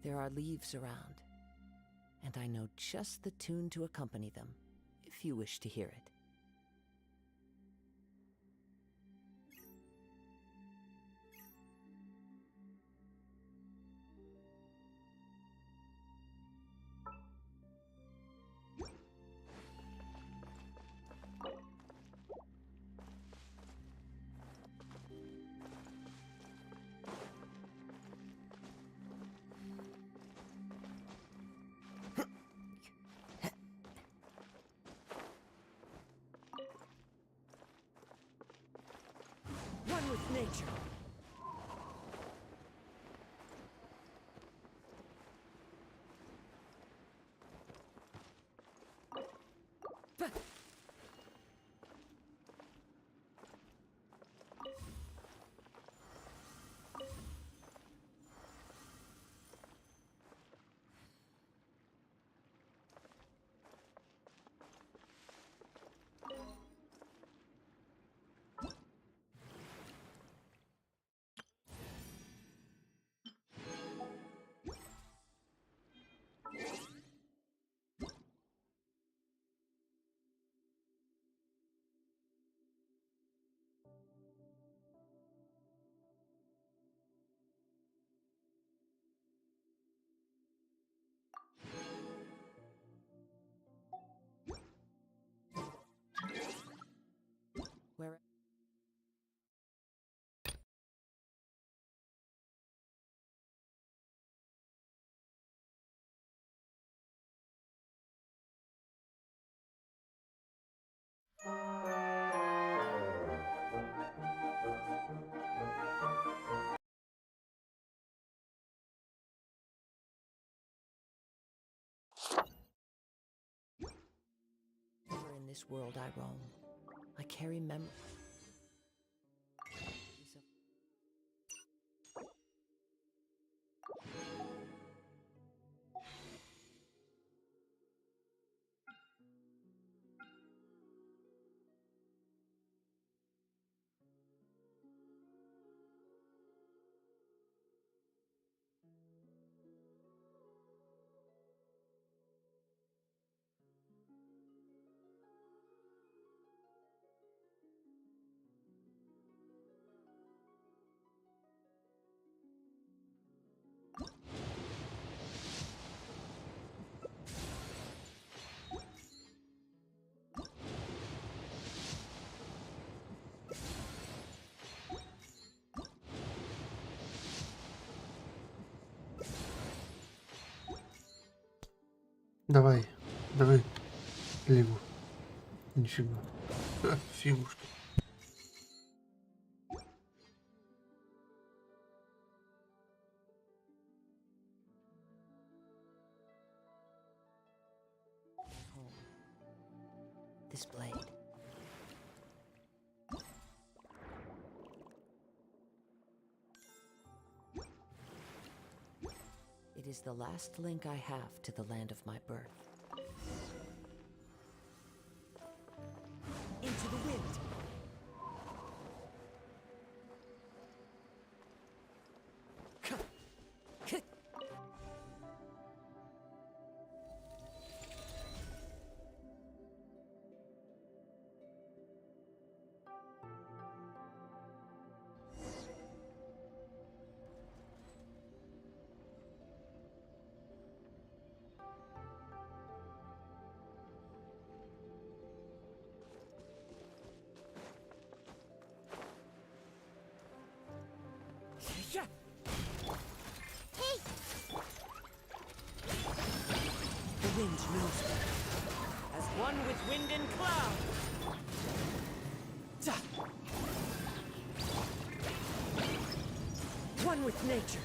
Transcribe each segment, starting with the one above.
There are leaves around, and I know just the tune to accompany them, if you wish to hear it. One with nature. Where? Wherever in this world I roam, I carry memories. Давай, давай, леву. Нифига. Фигушки. This blade. It is the last link I have to the land of my birth. Into the wind! Hey! The wind moves me, as one with wind and cloud. One with nature.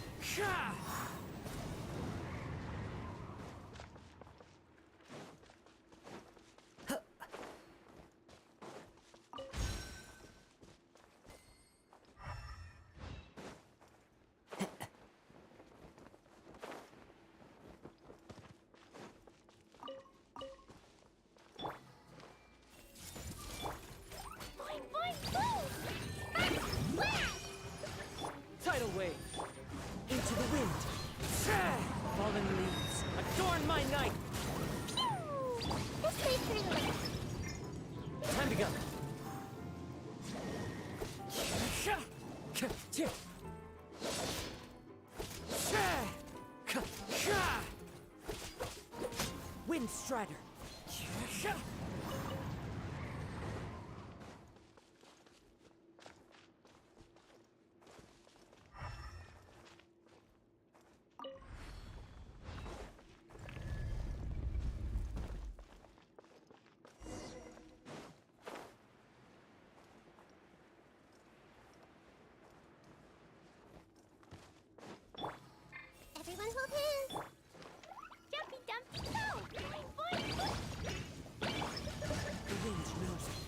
Tidal wave. Into the wind. Wind Strider. Everyone hold hands. Jumpy dumpy go. Boing, boing, boing. The wind knows it.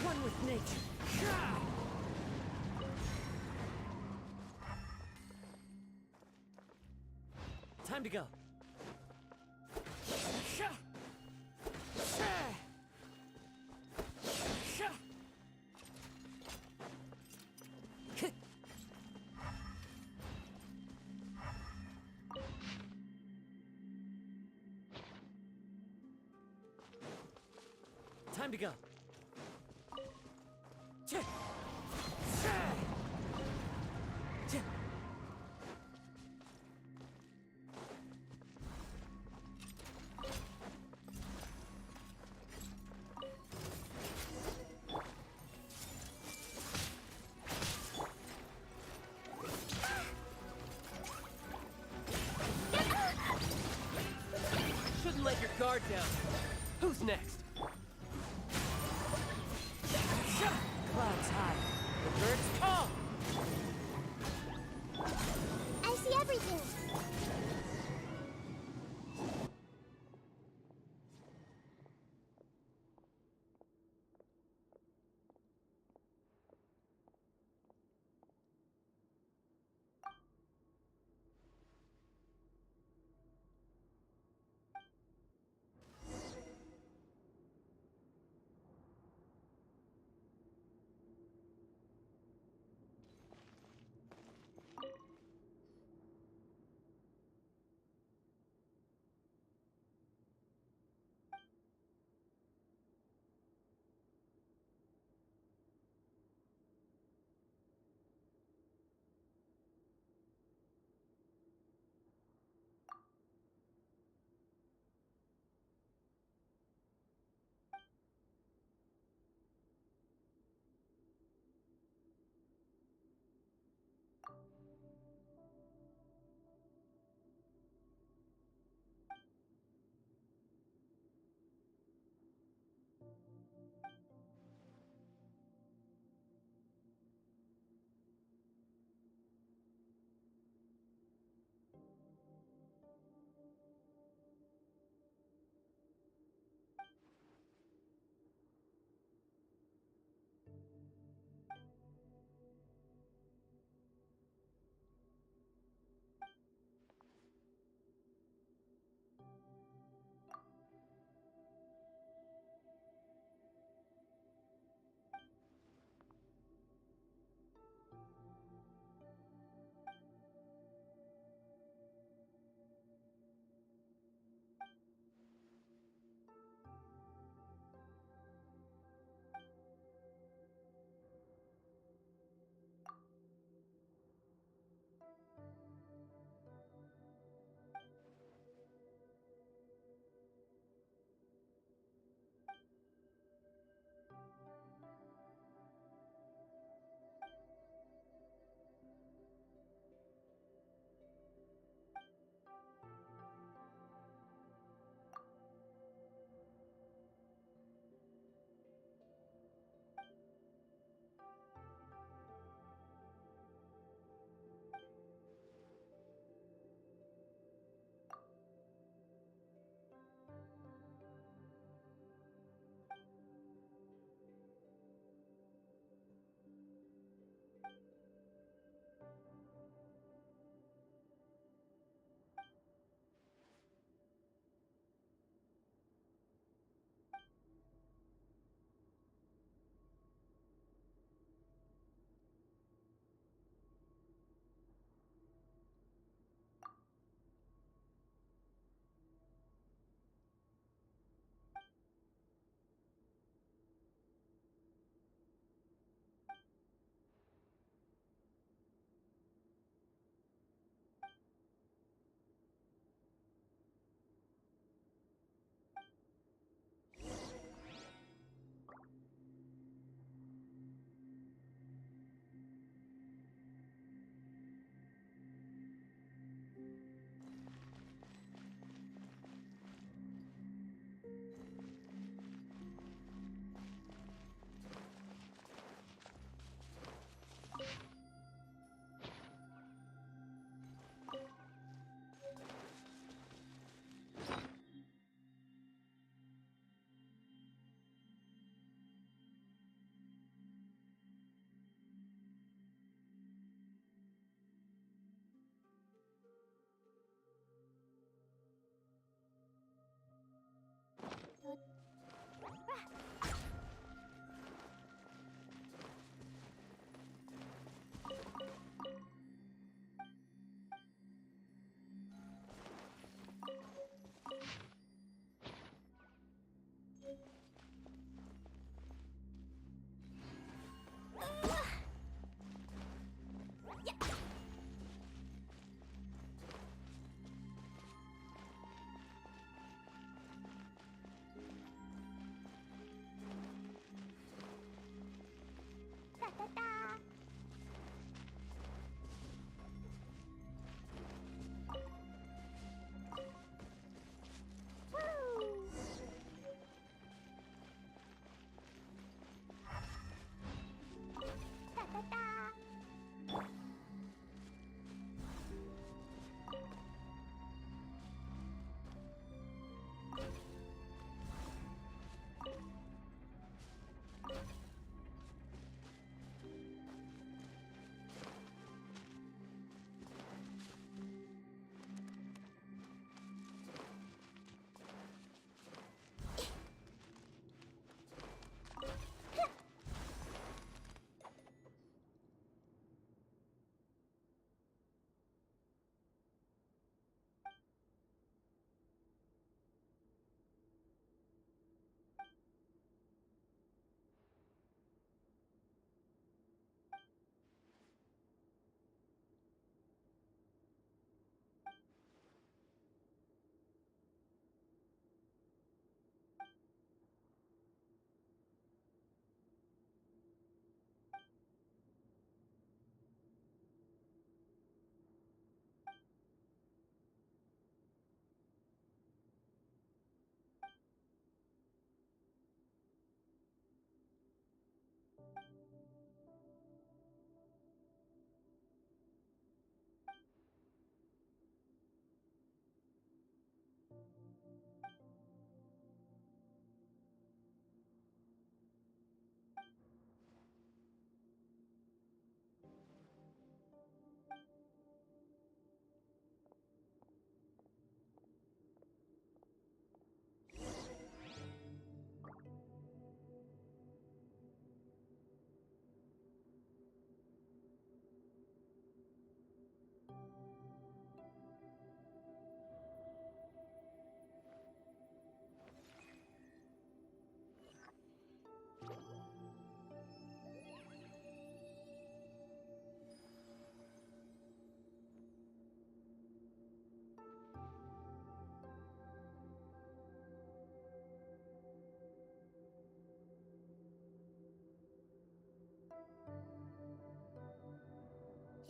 One with nature. Time to go. Time to go. Shouldn't let your guard down. Who's next? Clouds high. The birds call. I see everything.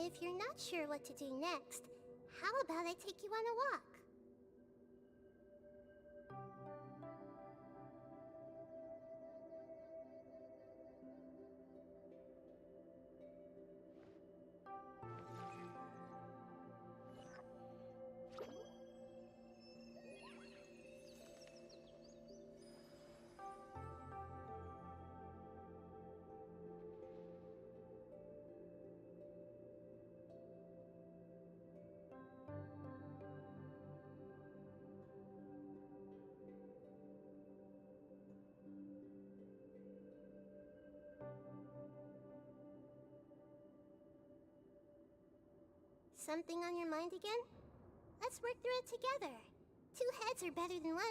If you're not sure what to do next, how about I take you on a walk? Something on your mind again? Let's work through it together. 2 heads are better than 1.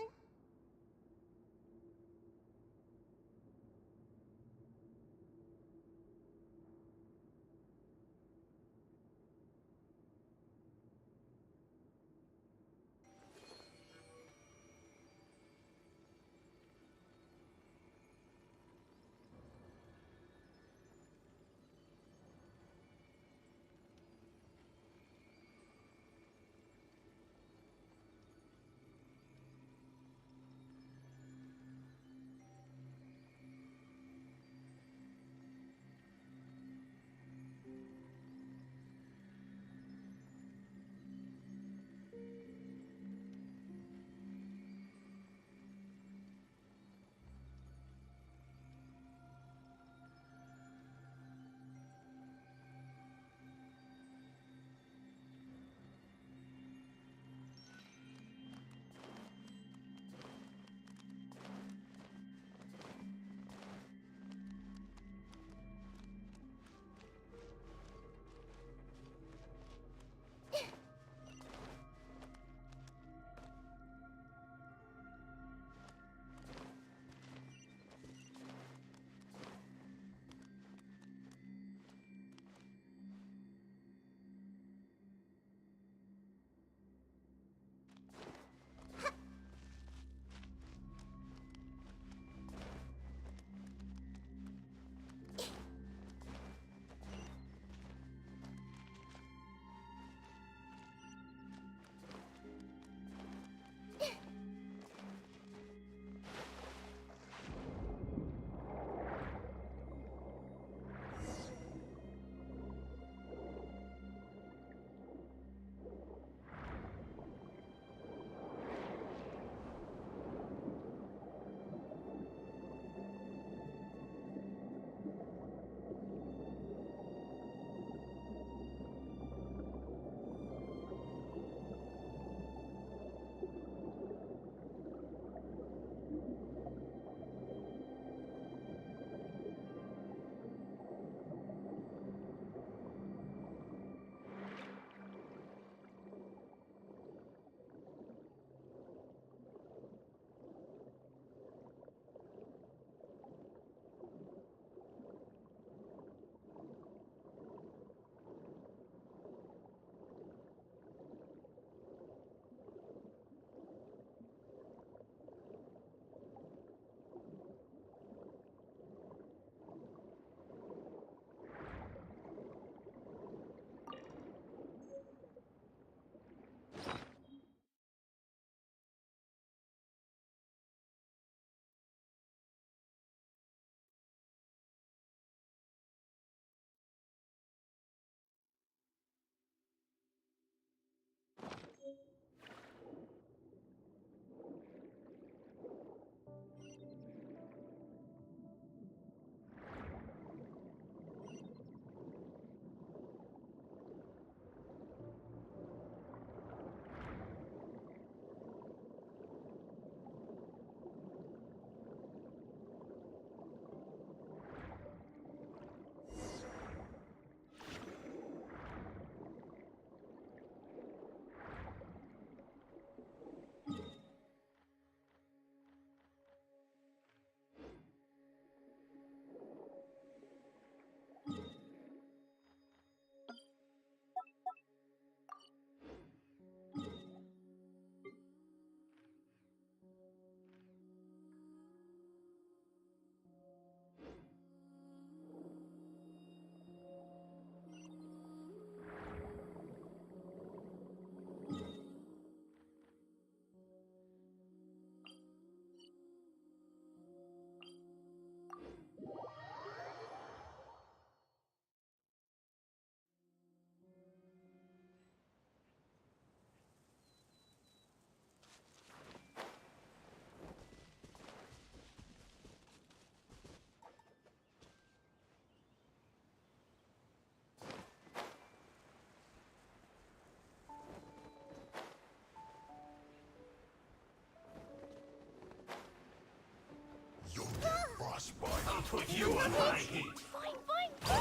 Put you on high heat. Fine, fine, go!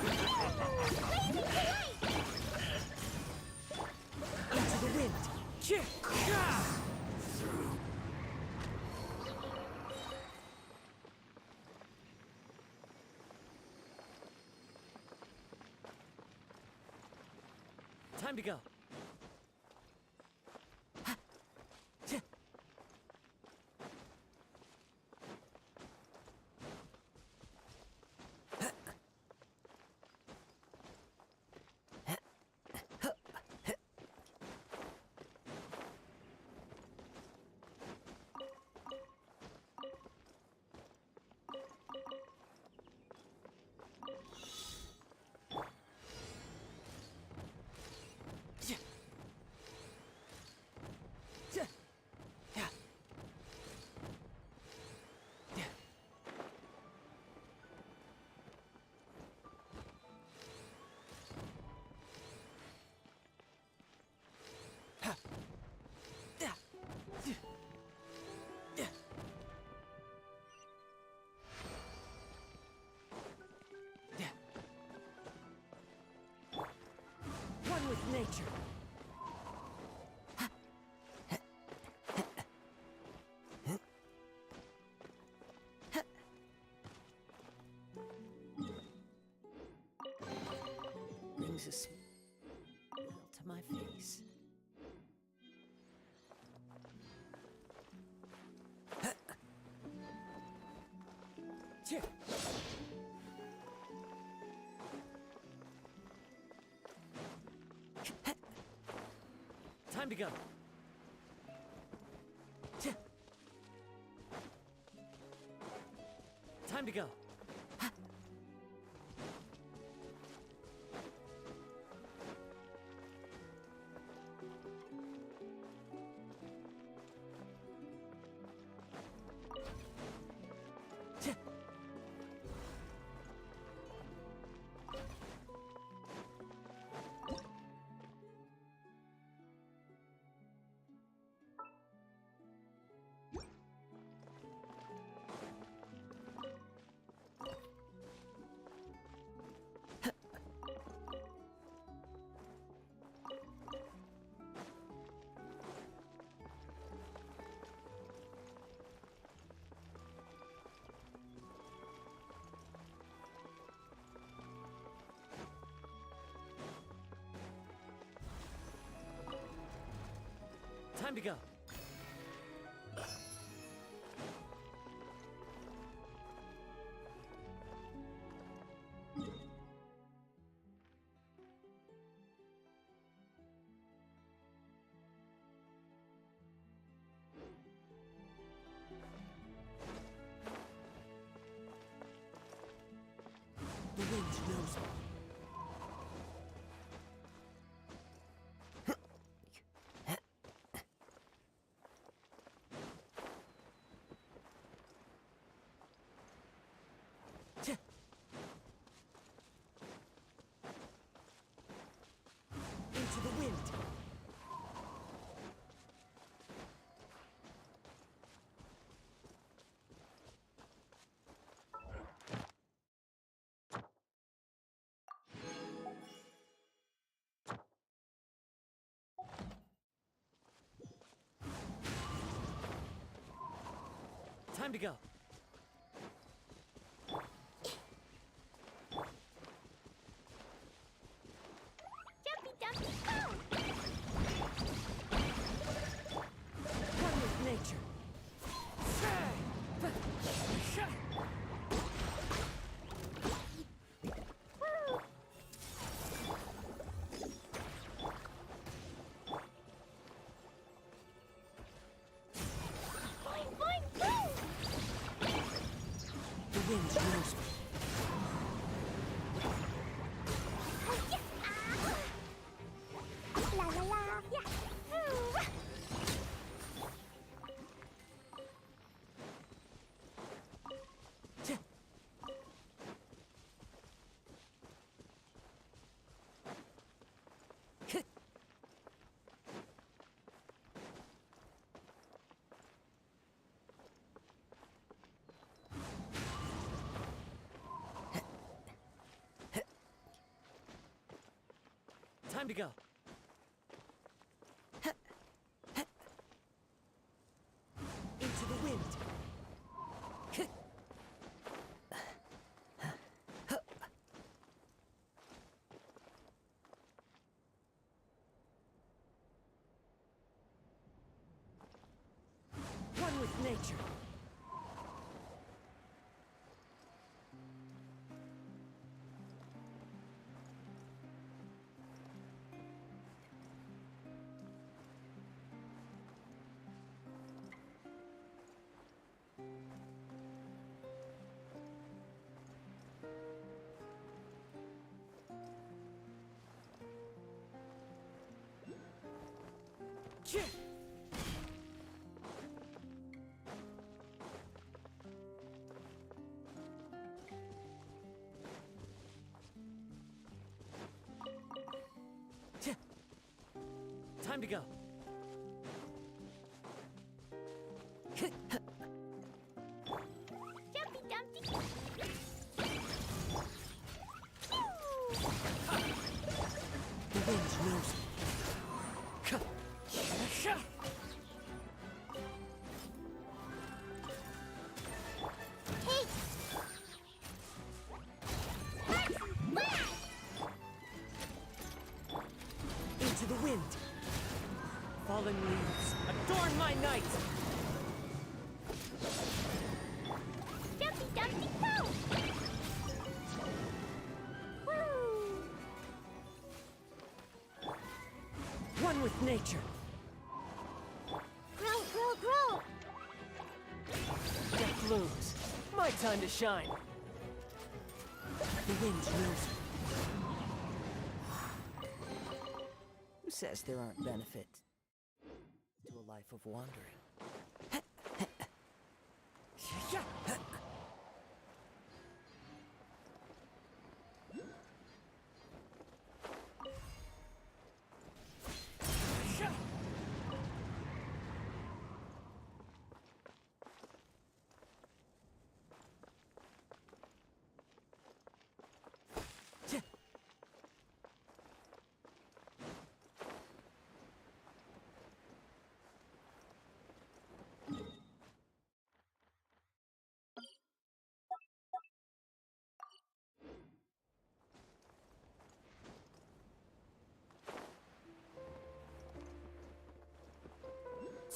Blazing delight! Into the wind. Cheer. Time to go. One with nature. Brings a smile to my face. Cheer. Time to go. Time to go. Time to go. The wind knows me. Into the wind. Time to go. Jumpy, dumpy, go! One with nature. Fine, fine, go! Time to go. Into the wind. One with nature. Yeah. Time to go. Jumpy Dumpty! The wind knows me. Hey! Into the wind. Fallen leaves, adorn my night! Jumpy Dumpty go! Woo! One with nature. Grow, grow, grow! Death looms. My time to shine. The wind knows me. Who says there aren't benefits to a life of wandering?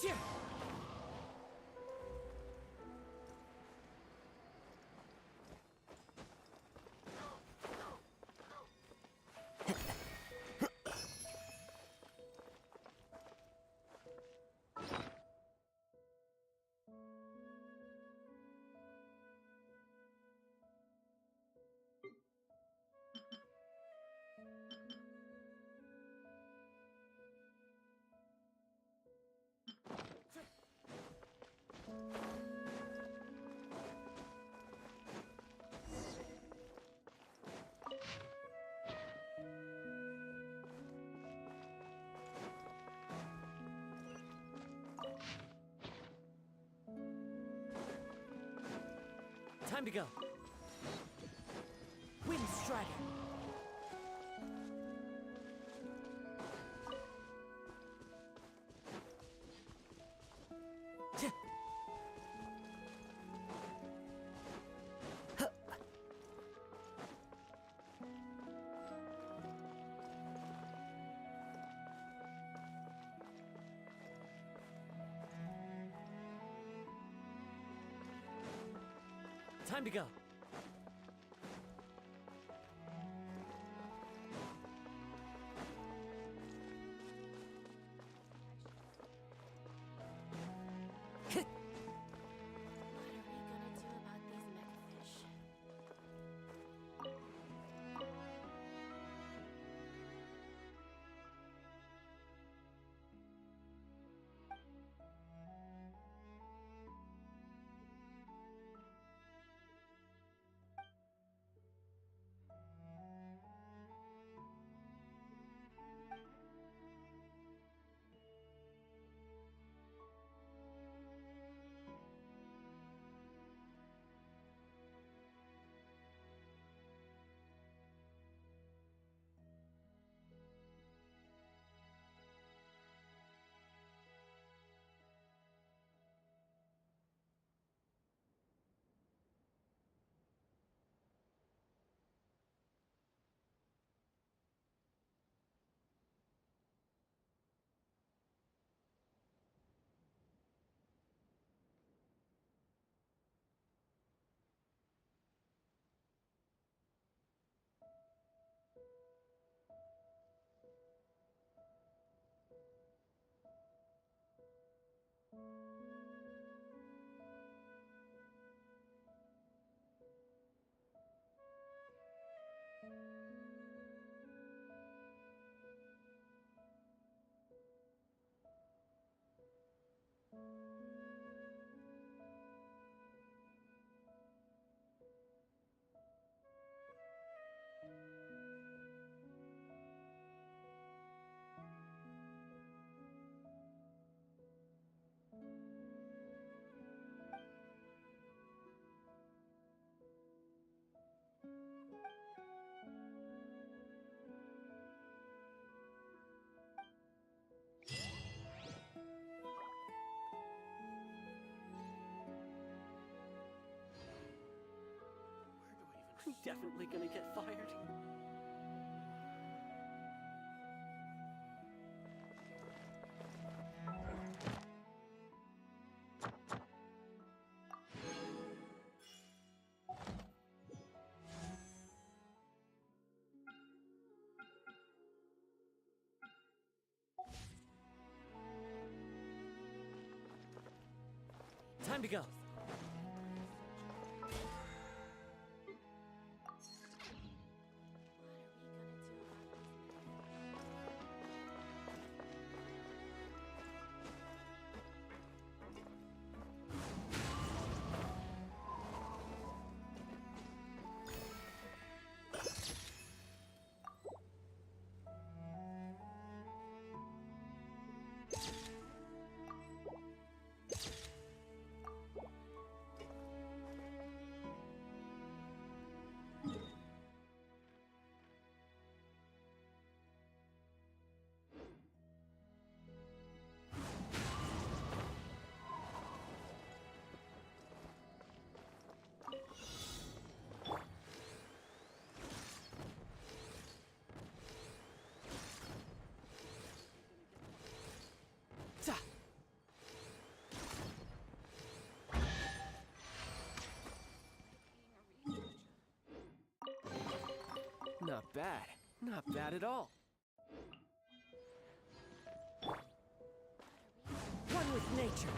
Yeah. Time to go. Wind Strider. Time to go. What are we gonna do about these megafish? I'm definitely gonna get fired. Time to go. Not bad. Not bad at all. One with nature.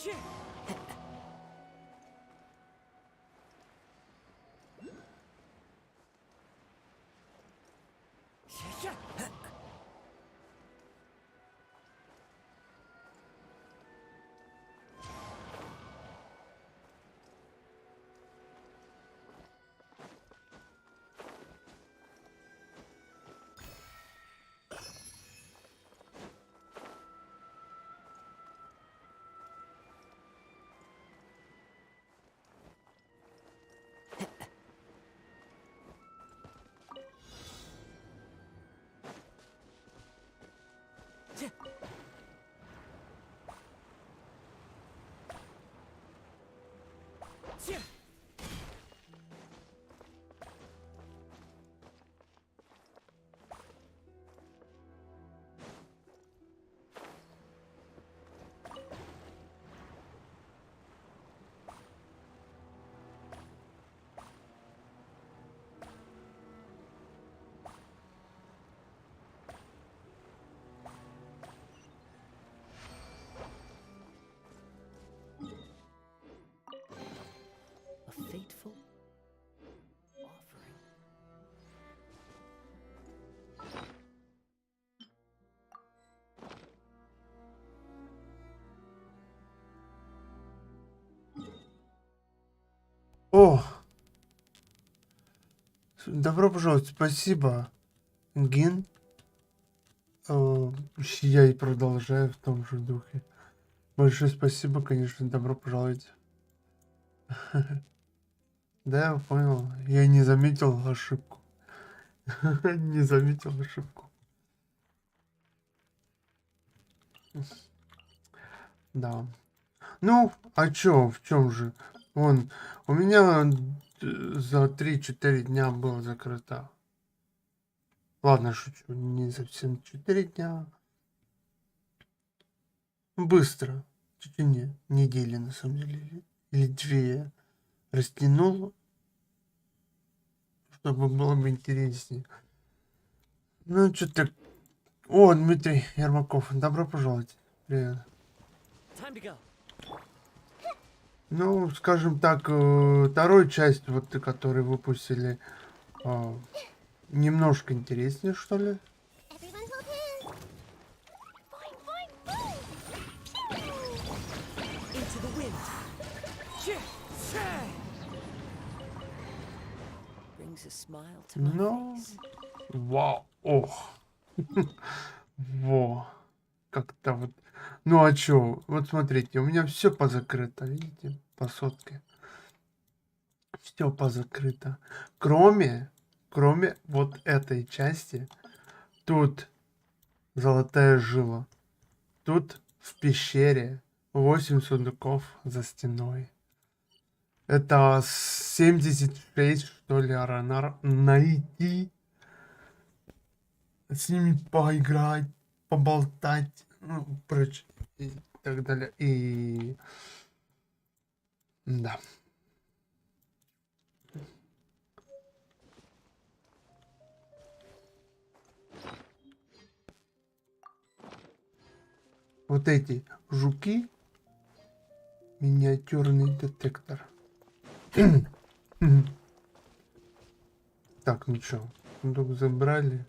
Yeah. A fateful offering. Oh, Добро пожаловать, спасибо, Ген. Я и продолжаю в том же духе. Большое спасибо, конечно, добро пожаловать. Да, я понял. Я не заметил ошибку. Не заметил ошибку. Да. Ну, а чё, в чем же? Вон, у меня за 3-4 дня было закрыто. Ладно, шучу, не совсем 4 дня. Быстро. В течение недели, на самом деле. Или 2. Растянул, чтобы было бы интереснее. Ну, что-то... О, Дмитрий Ермаков, добро пожаловать. Привет. Time to go. Ну, скажем так, вторую часть, вот, которую выпустили, немножко интереснее, что ли? Everyone hold hands. Boing, boing, boing. Pew! Into the wind. Shit. Shit. Brings a smile to my Ну, face. вау, ох. Во. Как-то вот. Ну, а чё? Вот смотрите, у меня все позакрыто, видите? По сотке. Все позакрыто. Кроме вот этой части. Тут золотая жила. Тут в пещере 8 сундуков за стеной. Это 76, что ли, аронар. Найти, с ними поиграть, поболтать, ну, прочее, и так далее. И... Да. Вот эти жуки. Миниатюрный детектор. Так, ну чё, сундук забрали.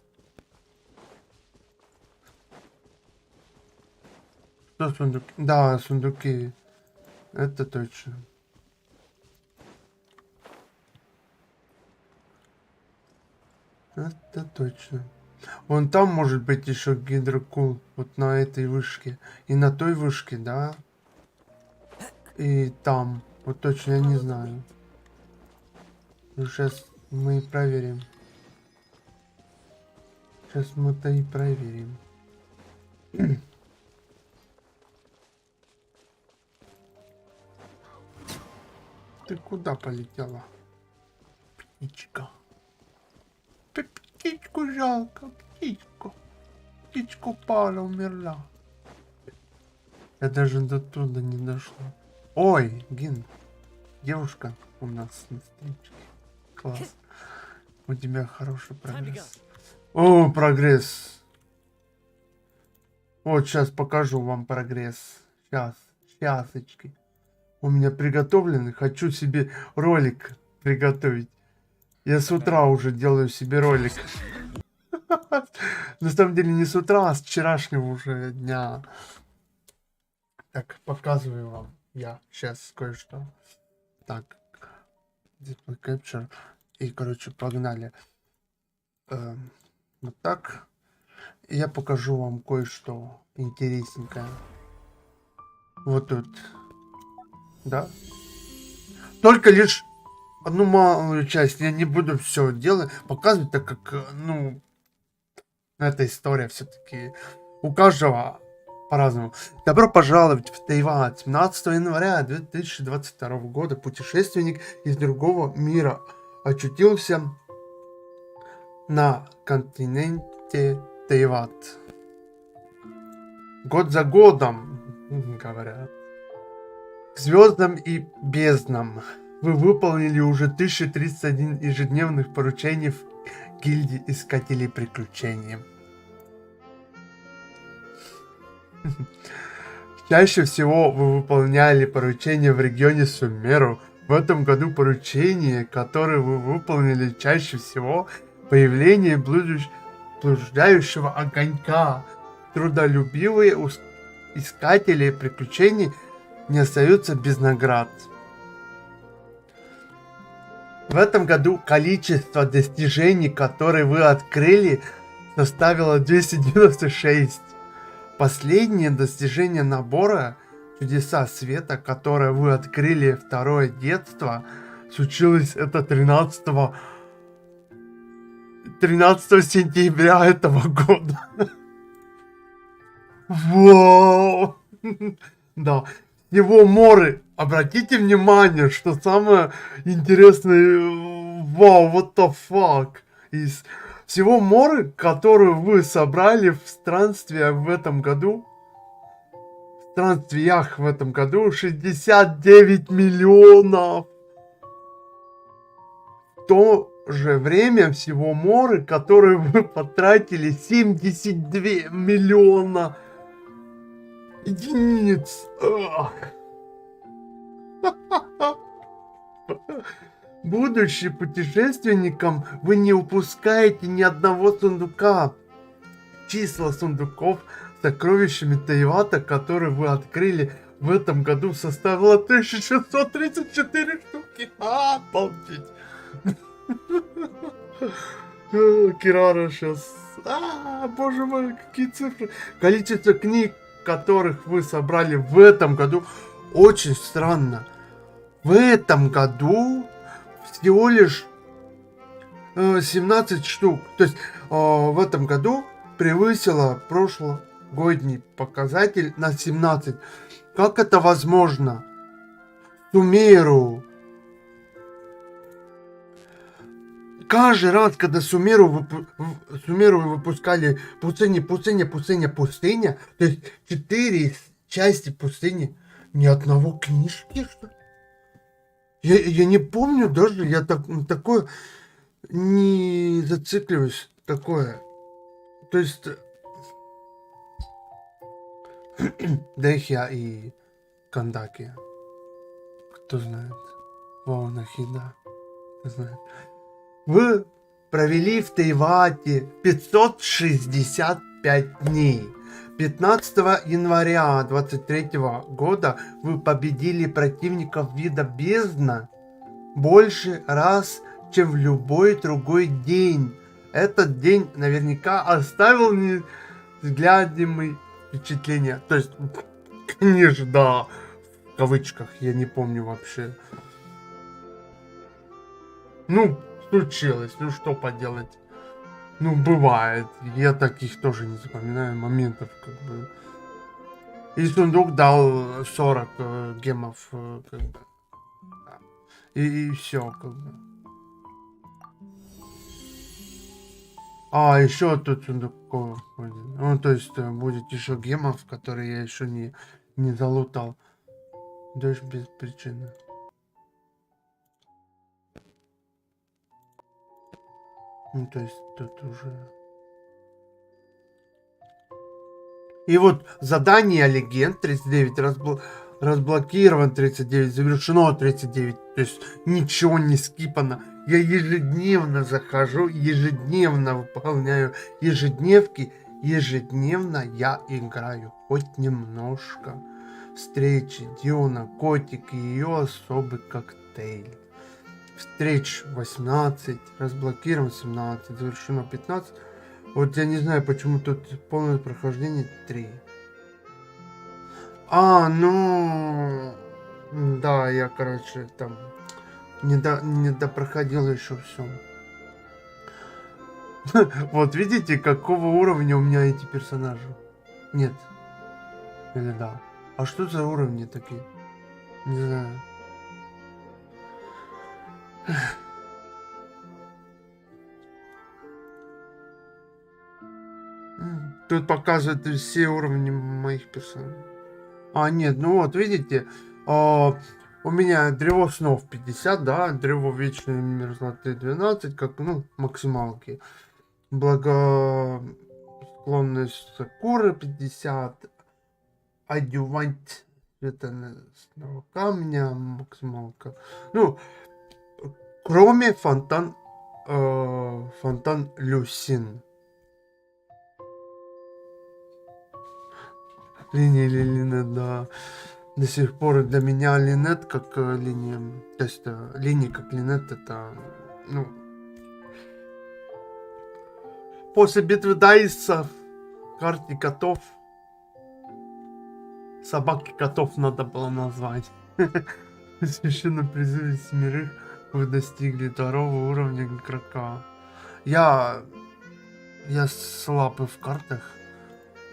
Что сундуки? Да, сундуки. Это точно. Это точно. Вон там может быть еще гидрокул. Вот на этой вышке. И на той вышке, да. И там. Вот точно я не знаю. Ну, сейчас мы и проверим. Сейчас мы-то и проверим. Ты куда полетела? Птичка. Птичку жалко, птичку. Птичку пара умерла. Я даже до туда не дошла. Ой, Гин. Девушка у нас на стримчике. Класс. У тебя хороший прогресс. О, прогресс. Вот сейчас покажу вам прогресс. Щасочки. У меня приготовленный. Хочу себе ролик приготовить. Я с утра уже делаю себе ролик. На самом деле не с утра, а с вчерашнего уже дня. Так, показываю вам. Я сейчас кое-что. Так. Display Capture. И, короче, погнали. Вот так. И я покажу вам кое-что интересненькое. Вот тут. Да? Только лишь одну малую часть. Я не буду все делать, показывать, так как, ну, эта история все-таки у каждого по-разному. Добро пожаловать в Тайвань. 17 января 2022 года путешественник из другого мира очутился на континенте Тайвань. Год за годом, говорят. К звездам и безднам вы выполнили уже 1031 ежедневных поручений в гильдии искателей приключений. Чаще всего вы выполняли поручения в регионе Сумеру. В этом году поручение, которое вы выполнили чаще всего, появление блуждающего огонька. Трудолюбивые искатели приключений не остаются без наград. В этом году количество достижений, которые вы открыли, составило 296. Последнее достижение набора «Чудеса света», которое вы открыли второе детство, случилось это 13 сентября этого года. Вау! Да. Его моры. Обратите внимание, что самое интересное... Вау, what the fuck. Из всего моры, которую вы собрали в странстве в этом году, в странствиях в этом году, 69 миллионов. В то же время всего моры, которые вы потратили, 72 миллиона единиц. Будучи путешественником, вы не упускаете ни одного сундука. Числа сундуков с сокровищами Тайвата, которые вы открыли в этом году, составило 1634 штуки. Обалдеть. Кирара сейчас. Боже мой, какие цифры. Количество книг, которых вы собрали в этом году, очень странно. В этом году всего лишь 17 штук. То есть в этом году превысило прошлогодний показатель на 17. Как это возможно? Сумеру. Каждый раз, когда Сумеру выпускали пустыня, то есть 4 части пустыни, ни одного книжки, что ли? Я не помню даже, я такое не зацикливаюсь, такое. То есть Дэхия и Кандаки. Кто знает? Ваунахида. Кто знает? Вы провели в Тайвате 565 дней. 15 января 23 года вы победили противников вида бездна больше раз, чем в любой другой день. Этот день наверняка оставил невзглядимые впечатления. То есть, конечно, да, в кавычках, я не помню вообще. Ну, случилось, ну что поделать. Ну, бывает. Я таких тоже не запоминаю моментов, как бы. И сундук дал 40 гемов, как бы. И все, как бы. Еще тут сундуков будет. Ну, то есть будет еще гемов, которые я еще не залутал. Дождь без причины. Ну, то есть тут уже... И вот задание легенд 39 разблокирован 39, завершено 39. То есть ничего не скипано. Я ежедневно захожу, ежедневно выполняю ежедневки. Ежедневно я играю хоть немножко. Встречи Диона, Котик и ее особый коктейль. Встреч 18, разблокирован 17, завершено 15. Вот я не знаю, почему тут полное прохождение 3. Ну... Да, я, короче, там не допроходил еще все. Вот видите, какого уровня у меня эти персонажи? Нет. Или да? А что за уровни такие? Не знаю. Тут показывают все уровни моих персонажей. Нет, ну вот, видите, у меня древо снов 50, да, древо вечной мерзлоты 12, как, ну, максималки. Благосклонность Сакуры 50, адювант светоносного камня, максималка. Ну, кроме фонтан Люсин. Линия, да. до сих пор для меня Линет как линия, то есть линия как Линет это, ну, после битвы Дайса, карте котов, собаки котов надо было назвать. В священном призыве семерых вы достигли второго уровня игрока. Я слабый в картах.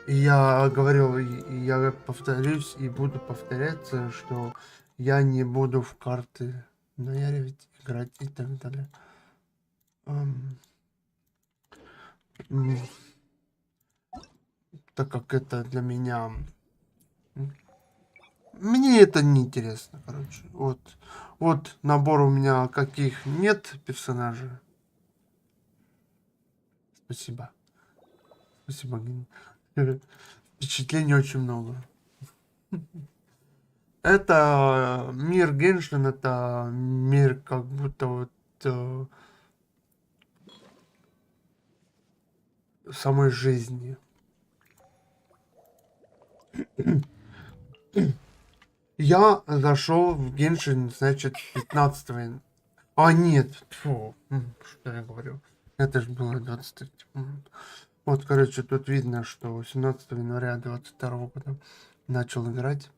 И я говорил, и я повторюсь и буду повторяться, что я не буду в карты наяривать, играть и так далее. М, Так как это для меня... Мне это не интересно, короче. Вот набор у меня каких нет персонажей. Спасибо. Спасибо, Гин. Впечатлений очень много. Это мир Геншин, это мир как будто вот самой жизни. Я зашел в Геншин, значит, 15 января. А, нет, фу, что я говорю. Это же было 23. Вот, короче, тут видно, что 17 января 22 года начал играть.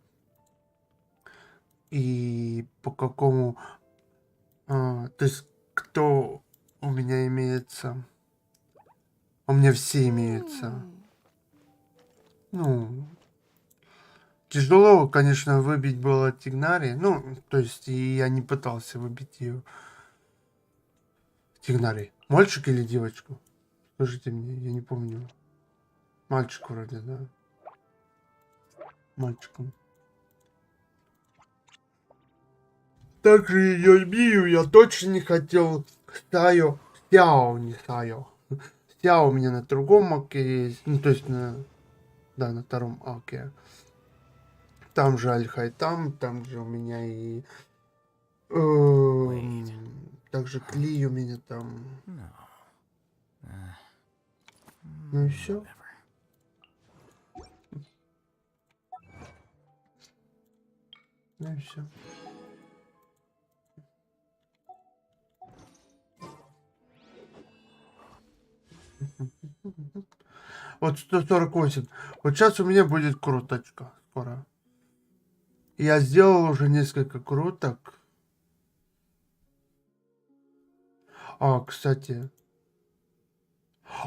И по какому... то есть, кто у меня имеется... У меня все имеются. Ну, тяжело, конечно, выбить было Тигнари. Ну, то есть, и я не пытался выбить ее. Тигнари. Мальчик или девочку? Скажите мне, я не помню. Мальчик вроде, да. Мальчиком. Также ее бию я точно не хотел. Сяо. Сяо, не Сяо. Сяо у меня на другом аке есть. Ну, то есть на... Да, на втором аке. Там же Альхай, там же у меня и... также Кли у меня там. Ну и все. Ну и все. Вот 148. Вот сейчас у меня будет круточка скоро. Я сделал уже несколько круток. А, кстати.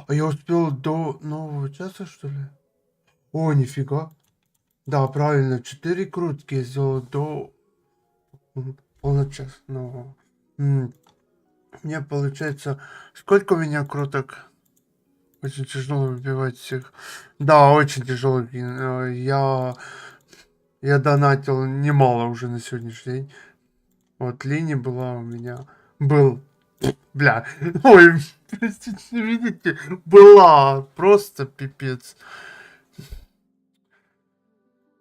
А я успел до нового часа, что ли? О, нифига. Да, правильно. 4 крутки я сделал до полночасного. Мне получается... Сколько у меня круток? Очень тяжело выбивать всех. Да, очень тяжело. Я донатил немало уже на сегодняшний день. Вот линия была у меня. Был. Бля. Ой, простите, видите? Была. Просто пипец.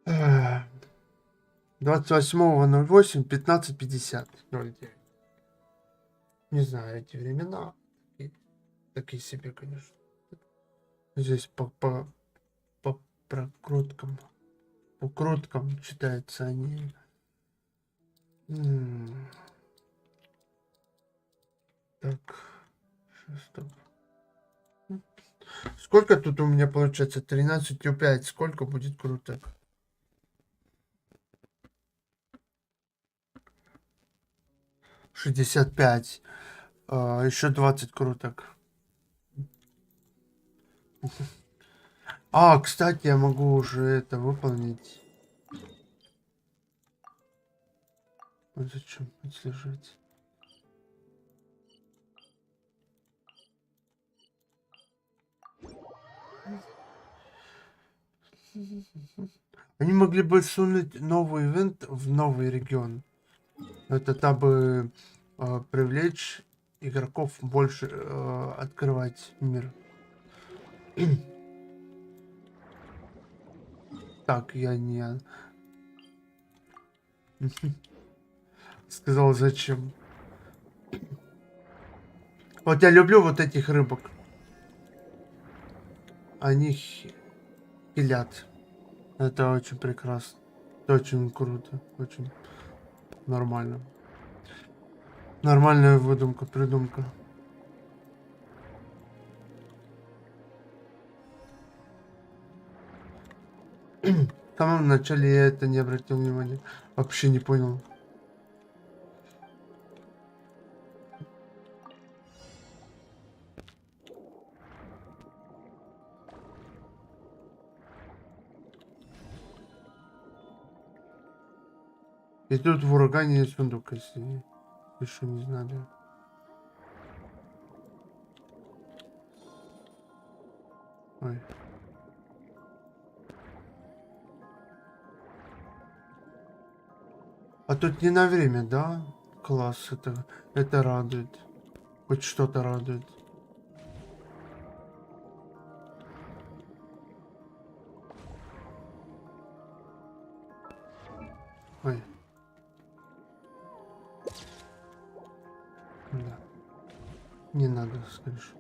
28.08, 15:50. 09. Не знаю, эти времена. Такие себе, конечно. Здесь по прокруткам. По круткам читаются они. Так. Стоп. Сколько тут у меня получается? 13,5. Сколько будет круток? $65. Еще 20 круток. А, кстати, я могу уже это выполнить. Вот зачем отслеживать? Они могли бы сунуть новый ивент в новый регион. Это дабы привлечь игроков больше открывать мир. Так, я не... Сказал, зачем. Вот я люблю вот этих рыбок. Они хилят. Это очень прекрасно. Это очень круто, очень нормально. Нормальная выдумка, придумка. В самом начале я это не обратил внимания. Вообще не понял. И тут в урагане есть сундук, если еще не знали. Ой. А тут не на время, да? Класс, это радует. Хоть что-то радует. Ой. Да. Не надо, скажешь.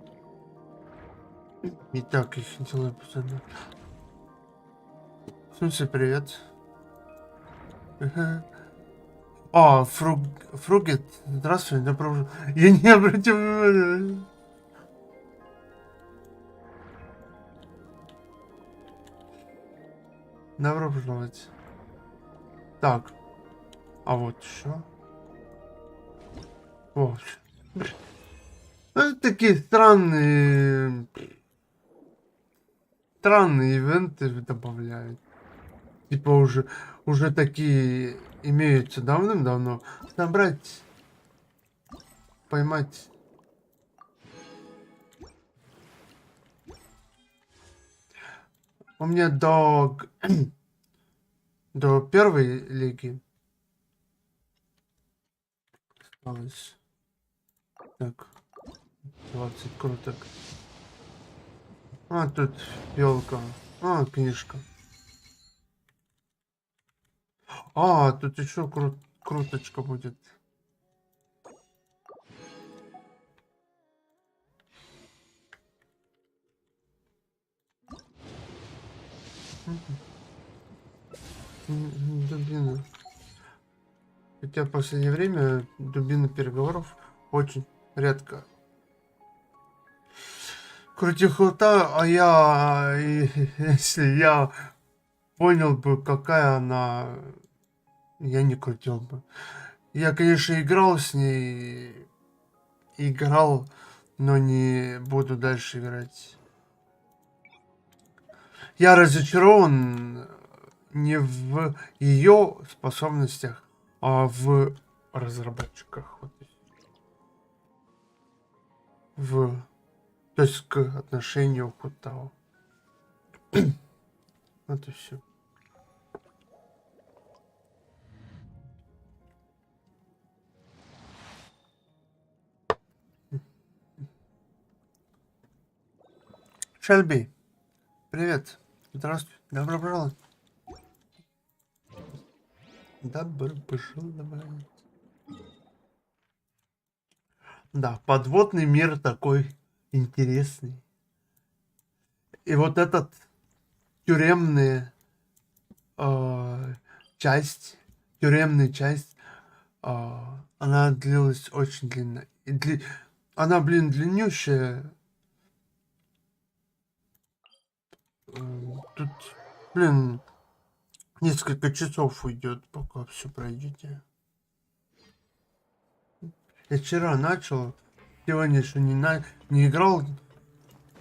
И так их делаю постоянно. В смысле, привет. А, Фругет, здравствуй, добро. Я не обратил внимания. Добро пожаловать. Так, а вот еще. Вот. Ну, такие странные ивенты добавляют. Типа уже такие имеются давным-давно. Набрать, поймать. У меня до первой лиги осталось. Так, 20 круток. А, тут елка. А, книжка. А, тут еще круточка будет. Дубина. Хотя в последнее время дубина переговоров очень редко. Крутихута, если я понял бы, какая она, я не крутил бы. Я, конечно, играл с ней, но не буду дальше играть. Я разочарован не в ее способностях, а в разработчиках. То есть к отношению к Утау. Вот и все. Шельби, привет. Здравствуй. Добро пожаловать. Добро пожаловать. Да, подводный мир такой интересный. И вот этот тюремная тюремная часть, она длилась очень длинно. Она, блин, длиннющая. Тут, блин, несколько часов уйдет, пока все пройдете. Я вчера начал, сегодня еще не играл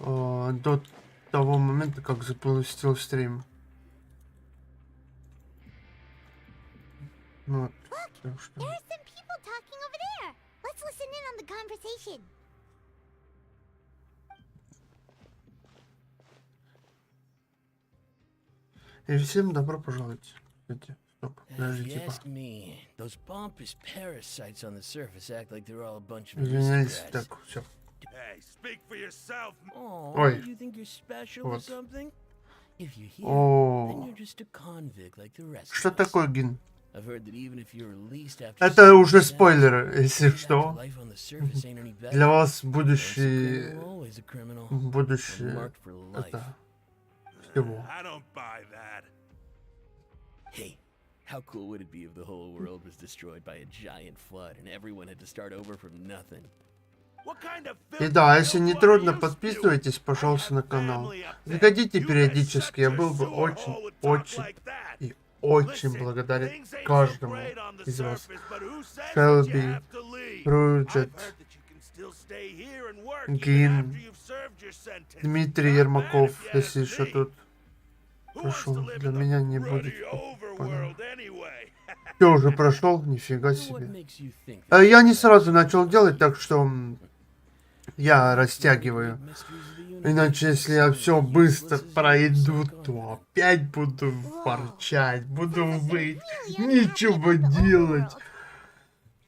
до того момента, как запустил стрим. Вот. Look, there are some people talking over there. Let's listen in on the conversation. И всем добро пожаловать. Кстати, стоп, If подожди, you типа. ask me, those pompous parasites on the surface act like they're all a bunch of Извиняюсь, aristocrats. так, все. Hey, speak for yourself. Oh, Ой. you think you're special or Вот. something? If you're here, then О, you're just a convict like the rest что of us. такое, Гин? I've heard that even if you're released after Это serving уже your спойлеры, sentence, если living что. life on the surface ain't any better. Для вас Once a будущее, criminal, always a criminal. будущее, Marked for life. это всего. I don't buy that. Hey, How cool would it be if the whole world was destroyed by a giant flood and everyone had to start over from nothing? What kind of И filthy да, если filth не are трудно, you подписывайтесь, spewing? пожалуйста, I на have канал. family up there. Заходите You периодически, mess я up был your бы sewer очень, hole and talk очень like that. и очень Listen, благодарен things ain't so каждому great on the из вас. surface, but who says that you Шелби, have to leave? I've Руджет, heard that you can still stay here and work even after Гин, you've served your sentence. Дмитрий Not bad, Ермаков, if you если ask еще me. тут Who wants to прошел. live Для in the меня не будет. ruddy overworld anyway? Все уже прошел, нифига What себе. makes you think that Я не that's сразу right? начал делать, так что я One of the растягиваю. great mysteries of the universe. Иначе, если я Something все as быстро useless as you пройду, so то confident. опять буду Whoa. ворчать, буду Sounds like they're выть, really unhappy нечего about the делать. overworld.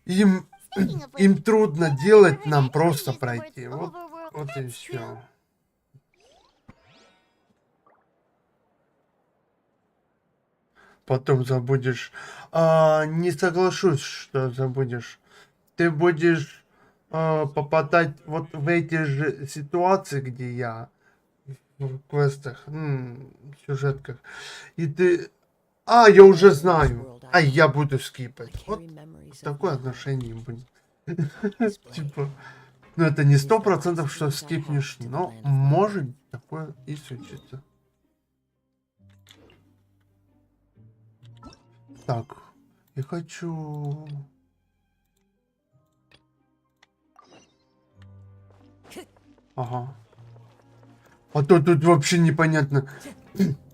Им, Speaking of им which, трудно I've never делать, heard нам anyone просто use the words пройти. Вот, overworld. вот и That's все. true. Потом забудешь. Не соглашусь, что забудешь. Ты будешь попадать вот в эти же ситуации, где я в квестах, сюжетках. И ты... я уже знаю. Я буду I скипать. carry Вот memories of такое my отношение будет. This way. Типа, ну это не 100%, что скипнешь, но может такое и случится. Так, я хочу... Ага. А то тут вообще непонятно,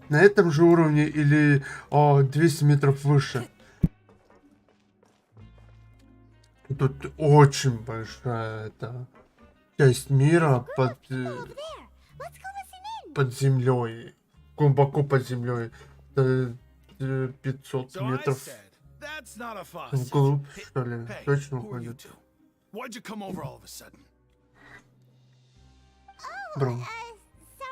на этом же уровне или 200 метров выше. Тут очень большая часть мира под землей, глубоко под землей. 500 So I метров said, that's not a fuss. вглубь, что ли? Hey, Точно who are you уходит. two? Why'd you come over all of a sudden? Бро, Sorry,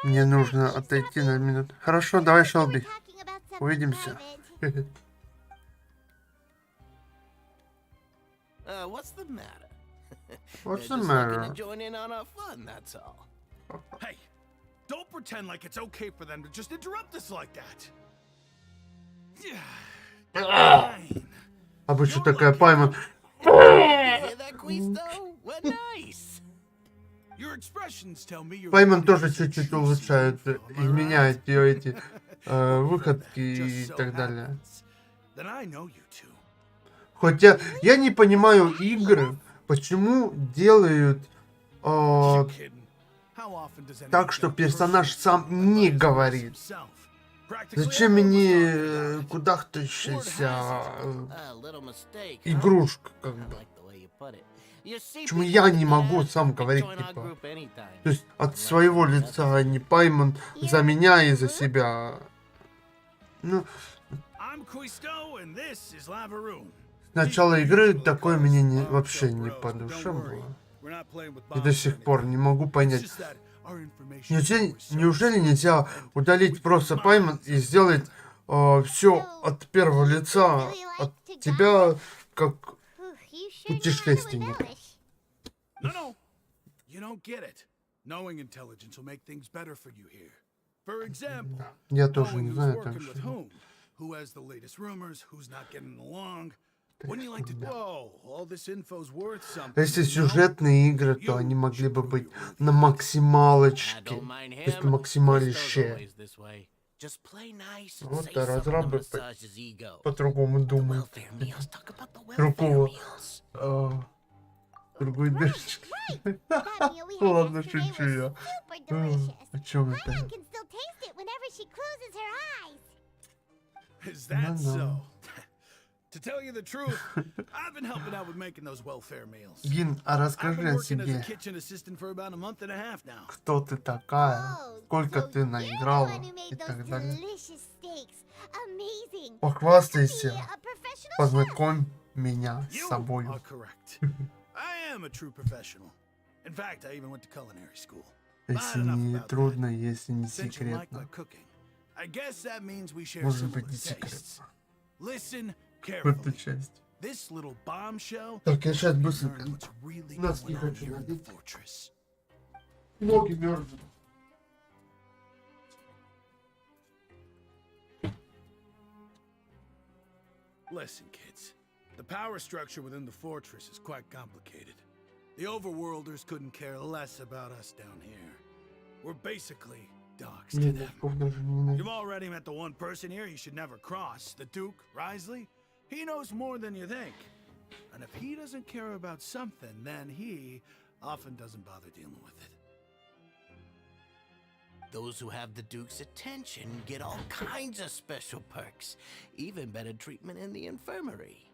мне нужно keep отойти stopping. на минуту. Хорошо, давай, We were Шелби. talking about something Увидимся. private. What's the matter? What's They're the just looking matter? to join in on our fun, that's all. Hey, don't pretend like it's okay for them to just interrupt us like that. Fine. Обычно такая пайма. You hear that, Quisto? What nice. Your expressions tell me you're Пайман ready тоже to see чуть-чуть true улучшает, Satan, am I right? изменяет ее эти выходки Just и so так далее. happens that I know you two. Хотя я не понимаю игры, почему делают You kidding? How often does anyone так, что get a персонаж personal сам statement не by his говорит. himself? Practically Зачем everyone was мне talking about it. кудахтающаяся A little mistake, huh? игрушка, как I бы? like the way you put it. You see, Почему people я like не that могу can сам говорить, join our типа? group anytime. То есть от Unless своего someone лица, else а не Пайман за меня и за себя. Ну, I'm Quisto, and this is Lava Room. с начала игры такое мне вообще не по душе было. И до сих пор не могу понять. Неужели нельзя удалить просто Пайман и сделать все от первого лица, от тебя, как Ooh, you sure know how to путешественника? embellish. No, you don't get it. Knowing intelligence will make things better for you here. For example, Я тоже knowing не who's знаю, так working with что... who has the latest rumors, who's not getting along. Wouldn't you like to? Whoa, all this info's worth something. Если you know? сюжетные игры, то они могли бы быть на максималочке, I don't mind то есть him. Quisto's максималище. always this way. Just play nice and Вот say да, something to разрабы massage his ego. по-другому думают. Welfare meals. Talk about the welfare Другого, meals. другой дырочки. That meal we had Ладно, yesterday шучу was я. super delicious. О чем My это? mom can still taste it whenever she closes her eyes. Is that No, so? no. To tell you the truth, I've been helping out with making those welfare meals. Гин, а I've расскажи been о working as a себе. kitchen assistant for about a month and a half now. Кто ты такая? Oh, Сколько so ты you're the наиграла? one who И made those так далее. delicious steaks. Amazing. Похвастайся. Be a professional chef. Познакомь меня с You собой. are correct. I am a true professional. In fact, I even went to culinary school. Если But enough не about трудно, если не Since you like my секретно. cooking, I guess that means we share Может similar быть, не tastes. секретно. Listen В эту carefully. часть. This little bombshell. Так, я сейчас Learn быстренько. what's really Носки going on хочу here in the надеть. fortress. Ноги мерзнут. Listen, kids. The power structure within the fortress is quite complicated. The overworlders couldn't care less about us down here. We're basically dogs to Нет, them. духов даже не You've already met the one person here you should never cross, the Duke, Risley. He knows more than you think. And if he doesn't care about something, then he often doesn't bother dealing with it. Those who have the Duke's attention get all kinds of special perks, even better treatment in the infirmary.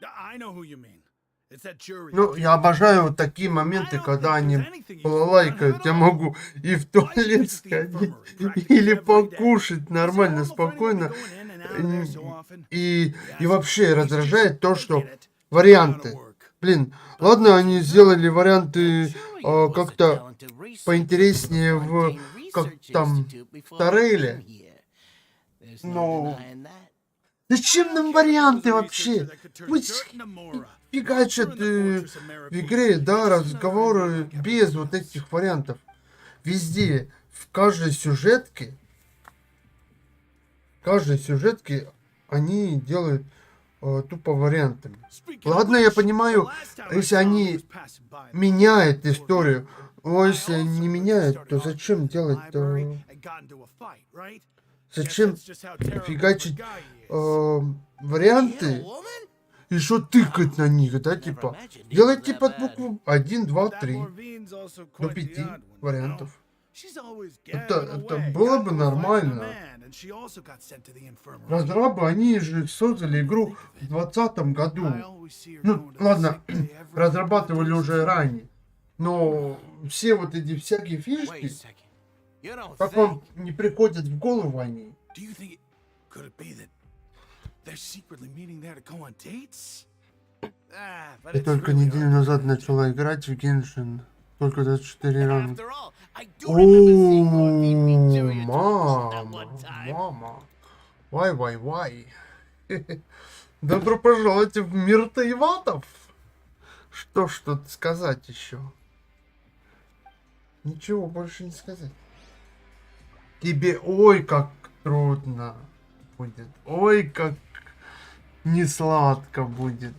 I know who you mean. It's that jury. Ну, я обожаю вот такие моменты, когда они лайкают. Я могу и в туалет сходить, или покушать нормально, спокойно. И вообще раздражает то, что варианты. Блин, ладно, они сделали варианты как-то поинтереснее в, как там, в Тарейле. Но зачем нам варианты вообще? Пусть фигачат в игре, да, разговоры без вот этих вариантов. Везде, в каждой сюжетке они делают тупо вариантами. Ладно, я понимаю, если они меняют историю, но если не меняют, то зачем делать, зачем фигачить варианты? И что тыкать на них, да, типа, делайте под букву 1, 2, 3, до 5 вариантов. Это было бы нормально. Разрабы, они же создали игру в 2020 году. Ну, ладно, разрабатывали уже ранее. Но все вот эти всякие фишки, как вам не приходят в голову они? Я только неделю назад начала играть в Genshin. Только 24 ранга. О, мама. Вай. Добро пожаловать в мир тайватов. Что ж тут сказать еще? Ничего больше не сказать. Тебе ой как трудно будет. Ой как несладко будет.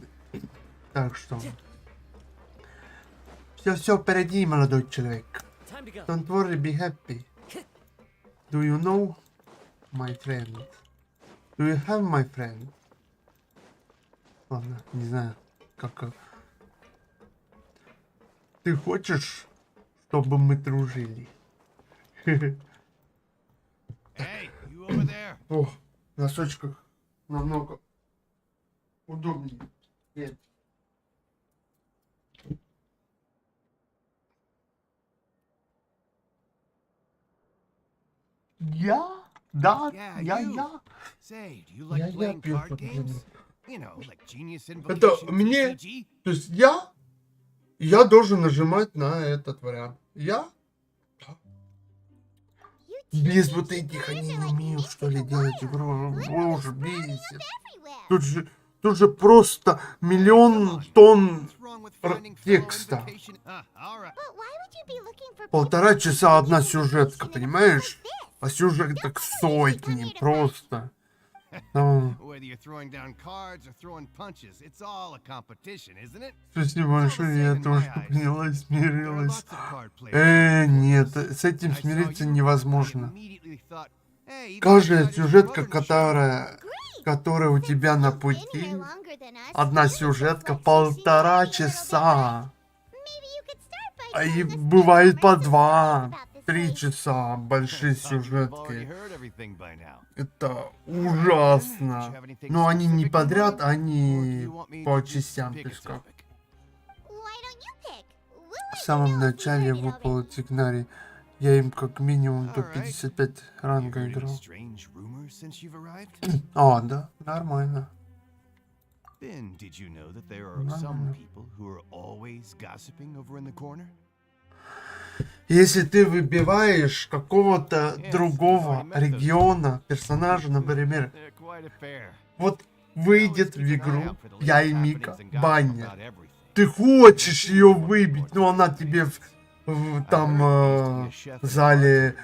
Так что... Все впереди, молодой человек. Don't worry, be happy. Do you know, my friend? Do you have my friend? Ладно, не знаю, как... Ты хочешь, чтобы мы дружили? О, в носочках намного удобнее. Нет. Я? Да, я. Я пью это мне, то есть я должен нажимать на этот вариант. Я? Без вот этих они не умеют, что ли, делать игру. Боже, бесит. Тут же просто миллион тонн текста. 1,5 часа одна сюжетка, понимаешь? А сюжет так сотни просто. Спасибо большое, я тоже поняла и смирилась. Нет, с этим смириться невозможно. Каждая сюжетка, которая у тебя на пути, одна сюжетка 1,5 часа. А и бывает по 2-3 часа большие сюжетки. Это ужасно. Но они не подряд, они по частям. В самом начале выпал Тигнари. Я им как минимум до 55 ранга играл. А, да, нормально. Если ты выбиваешь какого-то другого региона, персонажа, например, вот выйдет в игру я и Мика, баня. Ты хочешь ее выбить, но она тебе в зале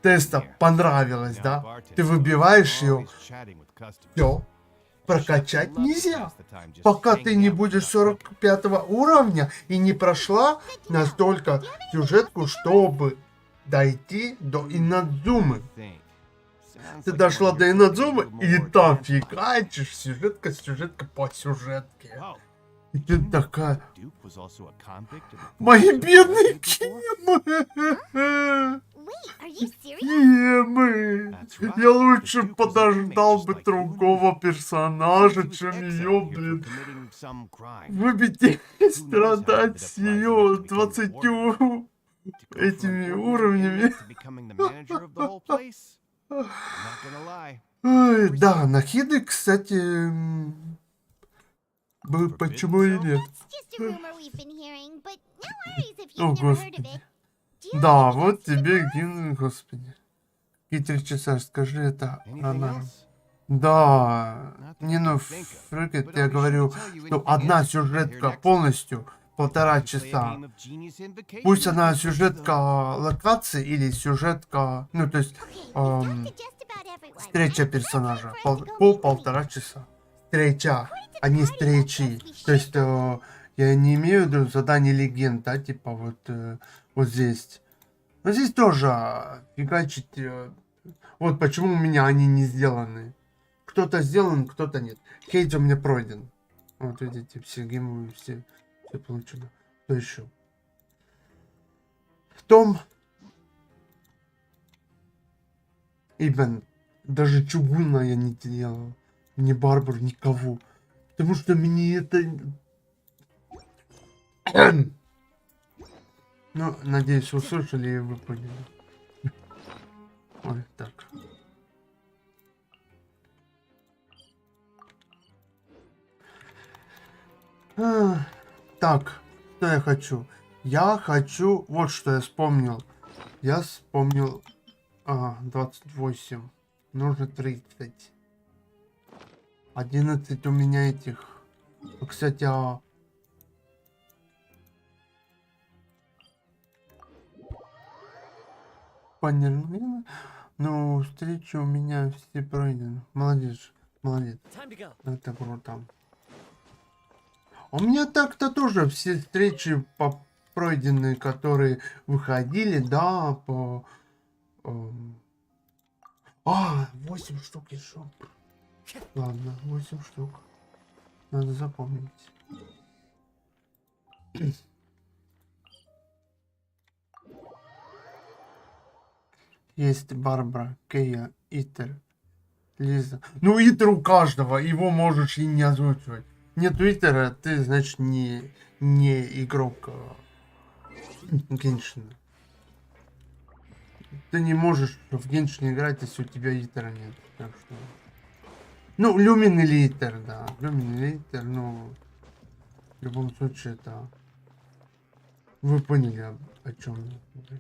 теста понравилась, да? Ты выбиваешь ее, все. прокачать нельзя. Пока ты не будешь 45 уровня и не прошла настолько сюжетку, чтобы дойти до Инадзумы. Ты дошла до Инадзумы и там фигачишь сюжетка по сюжетке. И ты такая... Мои бедные Кемы! Wait, are you serious? Кемы! Я лучше подождал бы другого персонажа, чем ее, блин. Вы ведь страдать с ее 20 этими уровнями. Ой, да, Нахиды, кстати, почему и нет. It's just a rumor we've been hearing, but no worries if О, you've never heard of господи. it. Do you Да, have any вот guesses to тебе pose? гимн, господи. И 3 часа, скажи это она. Да, не, ну, фрикет, я говорю, что одна сюжетка полностью 1,5 часа. Пусть она сюжетка локации или сюжетка, ну, то есть, Okay, we've talked to just about everyone. встреча and it's персонажа. time for us По to go meet the 1,5 leader. часа. Встреча, а не встречи. То есть, я не имею в виду задание легенд, да, типа вот здесь. Но здесь тоже фигачить. Вот почему у меня они не сделаны. Кто-то сделан, кто-то нет. Хейт у меня пройден. Вот видите, все гемы, все получено. Что еще? В том... Ибн, даже чугуна я не делал. Ни Барбар, никого. Потому что мне это... Ну, надеюсь, услышали и вы поняли. Ой, так. Так, что я хочу? Я хочу... Вот что я вспомнил. Я вспомнил... 28. Нужно 30. 11 у меня этих. Кстати, Панермена. Ну, встречи у меня все пройдены. Молодец, молодец. Это круто. У меня так-то тоже все встречи пройдены, которые выходили, да, по... 8 штук еще. Ладно, 8 штук. Надо запомнить. Есть Барбара, Кея, Итер, Лиза. Ну, Итер у каждого, его можешь и не озвучивать. Нет Итера, ты, значит, не игрок Геншина. Ты не можешь в Геншин играть, если у тебя Итера нет. Так что... Ну, Люмин или Итер, да. Люмин или Итер, ну... В любом случае, это... Вы поняли, о чем я.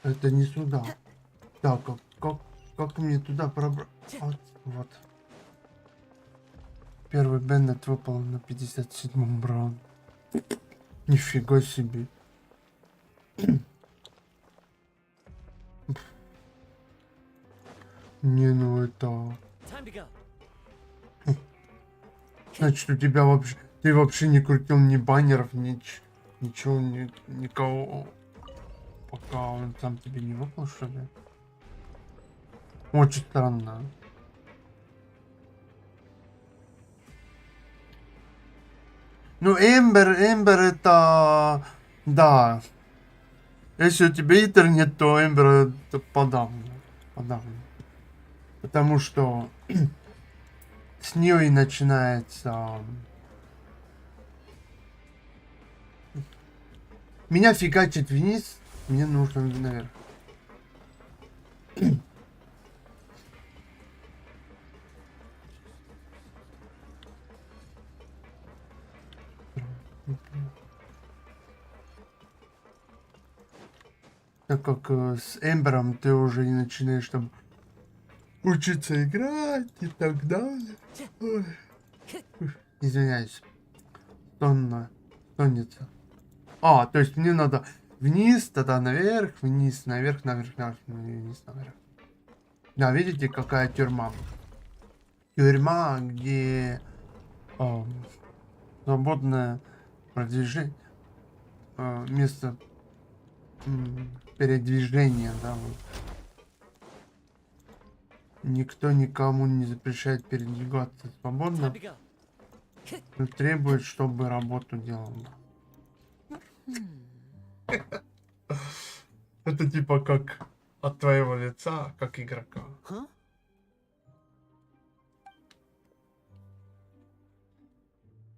Это не сюда. Так, как мне туда пробрать? Вот. Первый Беннет выпал на 57-м браун. Нифига себе. Не, ну это... Значит, у тебя вообще... Ты вообще не крутил ни баннеров, ничего, никого... Пока он сам тебе не выпал, что ли? Очень странно. Ну, Эмбер это... Да. Если у тебя Итер нет, то Эмбер это подавно. Потому что с нее и начинается... Меня фигачит вниз, мне нужно наверх. Так как с Эмбером ты уже не начинаешь там учиться играть и так далее. Ой. Извиняюсь. Тонется. То есть мне надо вниз, тогда наверх, вниз, наверх, наверх, наверх, вниз, наверх. Да, видите, какая тюрьма. тюрьма, где свободное продвижение, место передвижения, да, вот. Никто никому не запрещает передвигаться свободно, Time to go. но требует, чтобы работу делал. Это типа как от твоего лица, как игрока. Huh?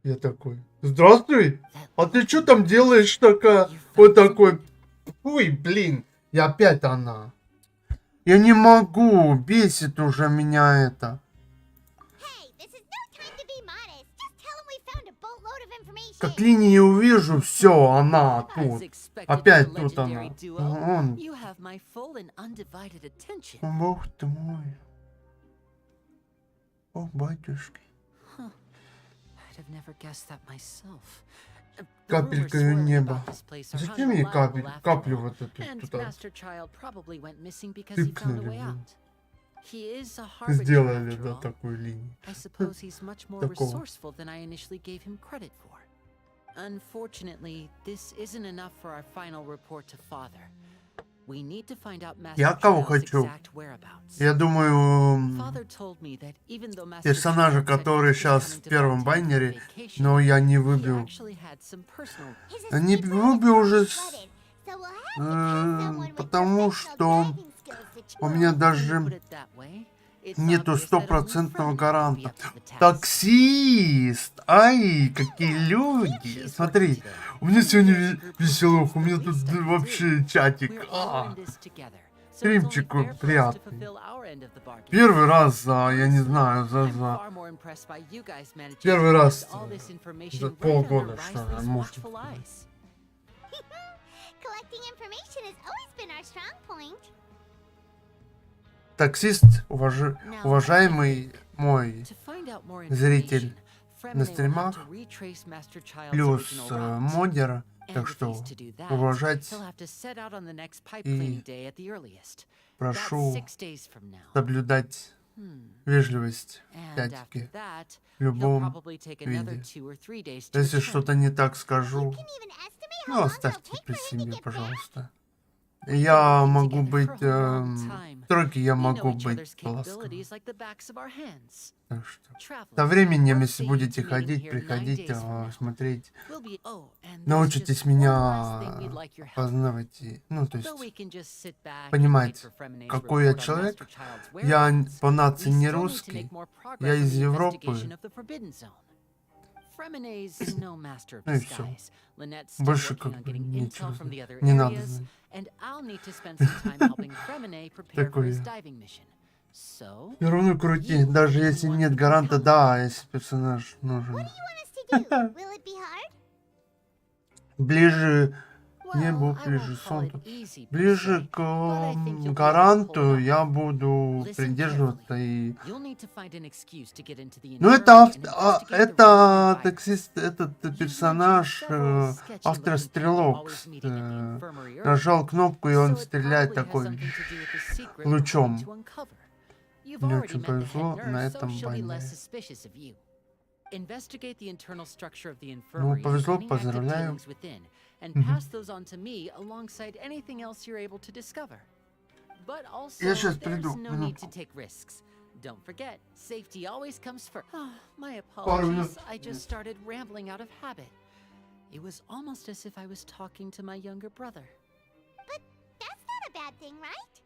Я такой, здравствуй, а ты что там делаешь такая? Вот такой, ой, блин, и опять она. Я не могу, бесит уже меня это. Hey, this is no time to be modest. Just tell him we found a boatload of information. Как линии увижу, все, она As тут. expected Опять from a тут legendary она. duo, Он, you have my full and undivided attention. о, бог ты мой. О, батюшки. I'd have never guessed that myself. Капелькою неба. Зачем мне каплю вот эту And туда Master Child probably went missing because he found a тыкнули? way Блин. out. He is a harbinger Сделали, after да, all. такую линию. I suppose he's much more Такого. resourceful than I initially gave him credit for. Unfortunately, this isn't enough for our final report to Father. We need to find out Master Я кого Child's хочу? exact whereabouts. Я думаю, Father told me that even though Master персонажа, Child said который he was сейчас coming в to первом Valentine for баннере, vacation, но я не he выбил. actually had some personal. His Не escape route выбил is уже, flooded, so we'll have to pass someone with потому professional что driving skills to у try. меня When you даже put it that way, it's нету obvious that only стопроцентного Fremen would be гаранта. up to the task. Таксист! Ай, какие люди! He's Смотри, working today. у меня He сегодня has a group of веселуха, у kids меня that we тут study too. вообще чатик. We're all in this together, so it's only Стримчик fair for us to приятный. fulfill our end of the bargain. Первый раз за, я не Honestly, знаю, I'm за far more impressed by you guys managing to первый collect раз all this information за right under полгода, что ли, Risley's может. watchful eyes. Collecting information has always been our strong point. Таксист, уважаемый мой To find out more зритель information, Fremen на will have стримах, to retrace Master Child's плюс original route. модер, And так if что he's to do that, уважать he'll have to set out on the next pipe и cleaning day at the earliest. That's прошу 6 days from now. соблюдать вежливость, And опять-таки, after that, в he'll любом probably take another виде. 2 or 3 days to Если return. что-то не так скажу, Can even estimate how ну, long it'll оставьте take при for him to себе, get back. пожалуйста. We've Я been working могу together быть for a long time. в тройке, я We know могу each быть other's ласковым. capabilities like the backs of our hands. Так что Travelers, со временем, let's если say будете to meeting ходить, here 9 приходить, days from now. смотреть, We'll be... Oh, and there's научитесь just one last меня thing we'd like your help. познавать, ну, то Though we есть can just sit back and wait понимать, for Fremen's какой я report on человек. Master Child's Я whereabouts, по нации we не still need to русский, make more progress я on из the Европы. investigation of the Forbidden Zone. Fremen's no master of Ну и всё. disguise. Lynette's still Больше working как on бы getting нечего intel from the знать. other Не надо areas, знать. and I'll need to spend some time helping Fremene prepare for his Такое. diving mission. So, Все равно крути, you даже are если one нет who can гаранта, count on. да, если персонаж нужен. What do you want us to do? Will it be hard? Ближе к Well, небу, I ближе won't к call it солнцу. easy per Ближе se, к but I think you'll be able to pull гаранту it off. я буду Listen придерживаться carefully. и... You'll need to find an excuse to get into the Ну, infirmary это, and investigate the это Roman virus. таксист, этот You've персонаж, mentioned several sketchy-looking people автострелок, always meeting at the infirmary early, нажал кнопку, и он so it стреляет probably has такой something to do with the secret we're лучом. hoping to uncover. You've Мне already очень met the head повезло на nurse, so этом she'll be less баннере. suspicious of you. Investigate the internal structure of the Ну, infirmary and повезло, any active поздравляю. dealings within, and Мгм. pass those on to me alongside anything else you're able to discover. But also, Я щас there's приду, no need to минутку. take risks. Don't forget, safety always comes first. My Пару минут. apologies, I just started rambling out of habit. It was almost as if I was talking to my younger brother. That's not a bad thing, right?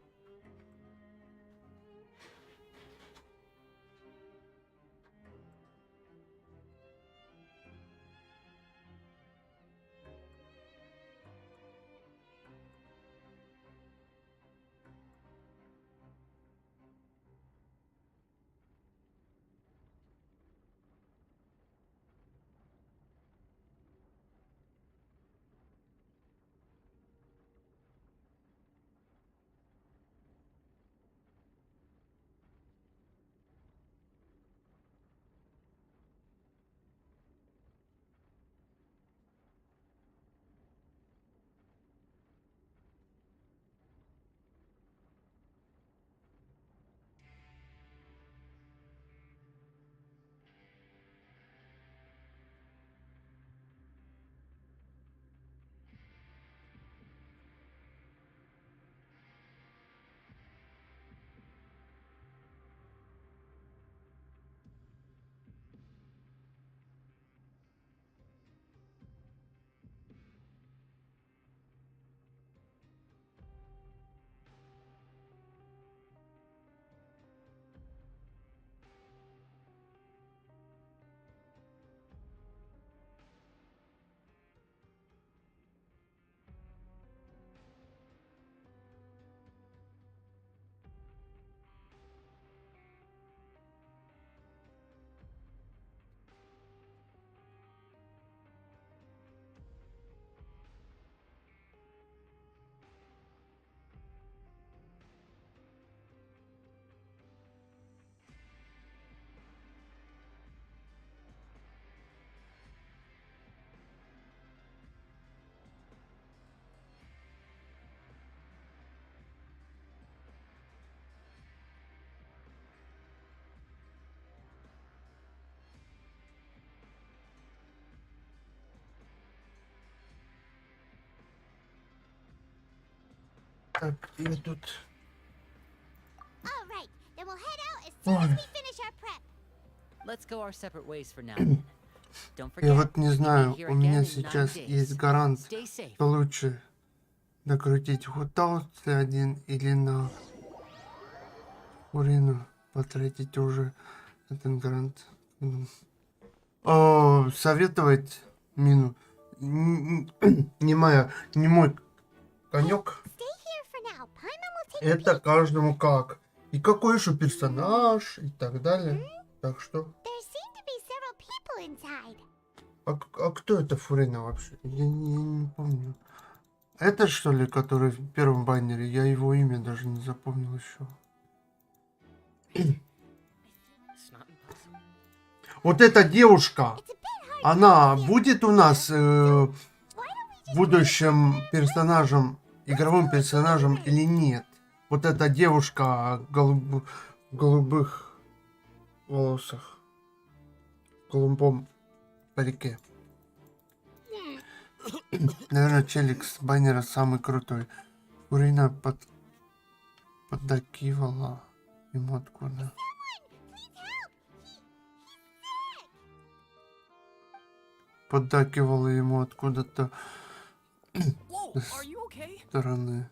Так, я тут... All right, then we'll head out as soon as Ой, we finish our prep. Let's go our separate ways for now. then. Don't я forget, вот не we'll be знаю, here у again меня in 9 сейчас days. есть гарант, Stay safe. что лучше докрутить Хутау C1 или на Урину потратить уже этот гарант. Советовать Мину. Не мой конек. Stay here for now. Paimon will take a Это peek. каждому как. И какой еще персонаж и так далее. Так что... There seem to be several people inside. А кто это Фурина вообще? Я не помню. Это что ли, который в первом баннере? Я его имя даже не запомнил еще. Вот эта девушка, It's a bit hard она to будет у нас Why don't we just будущим персонажем, игровым персонажем или нет? Вот эта девушка в голубых волосах, в голубом парике. Наверное, челик с баннера самый крутой. Урина поддакивала ему откуда. Поддакивала ему откуда-то Whoa, с are you okay? стороны,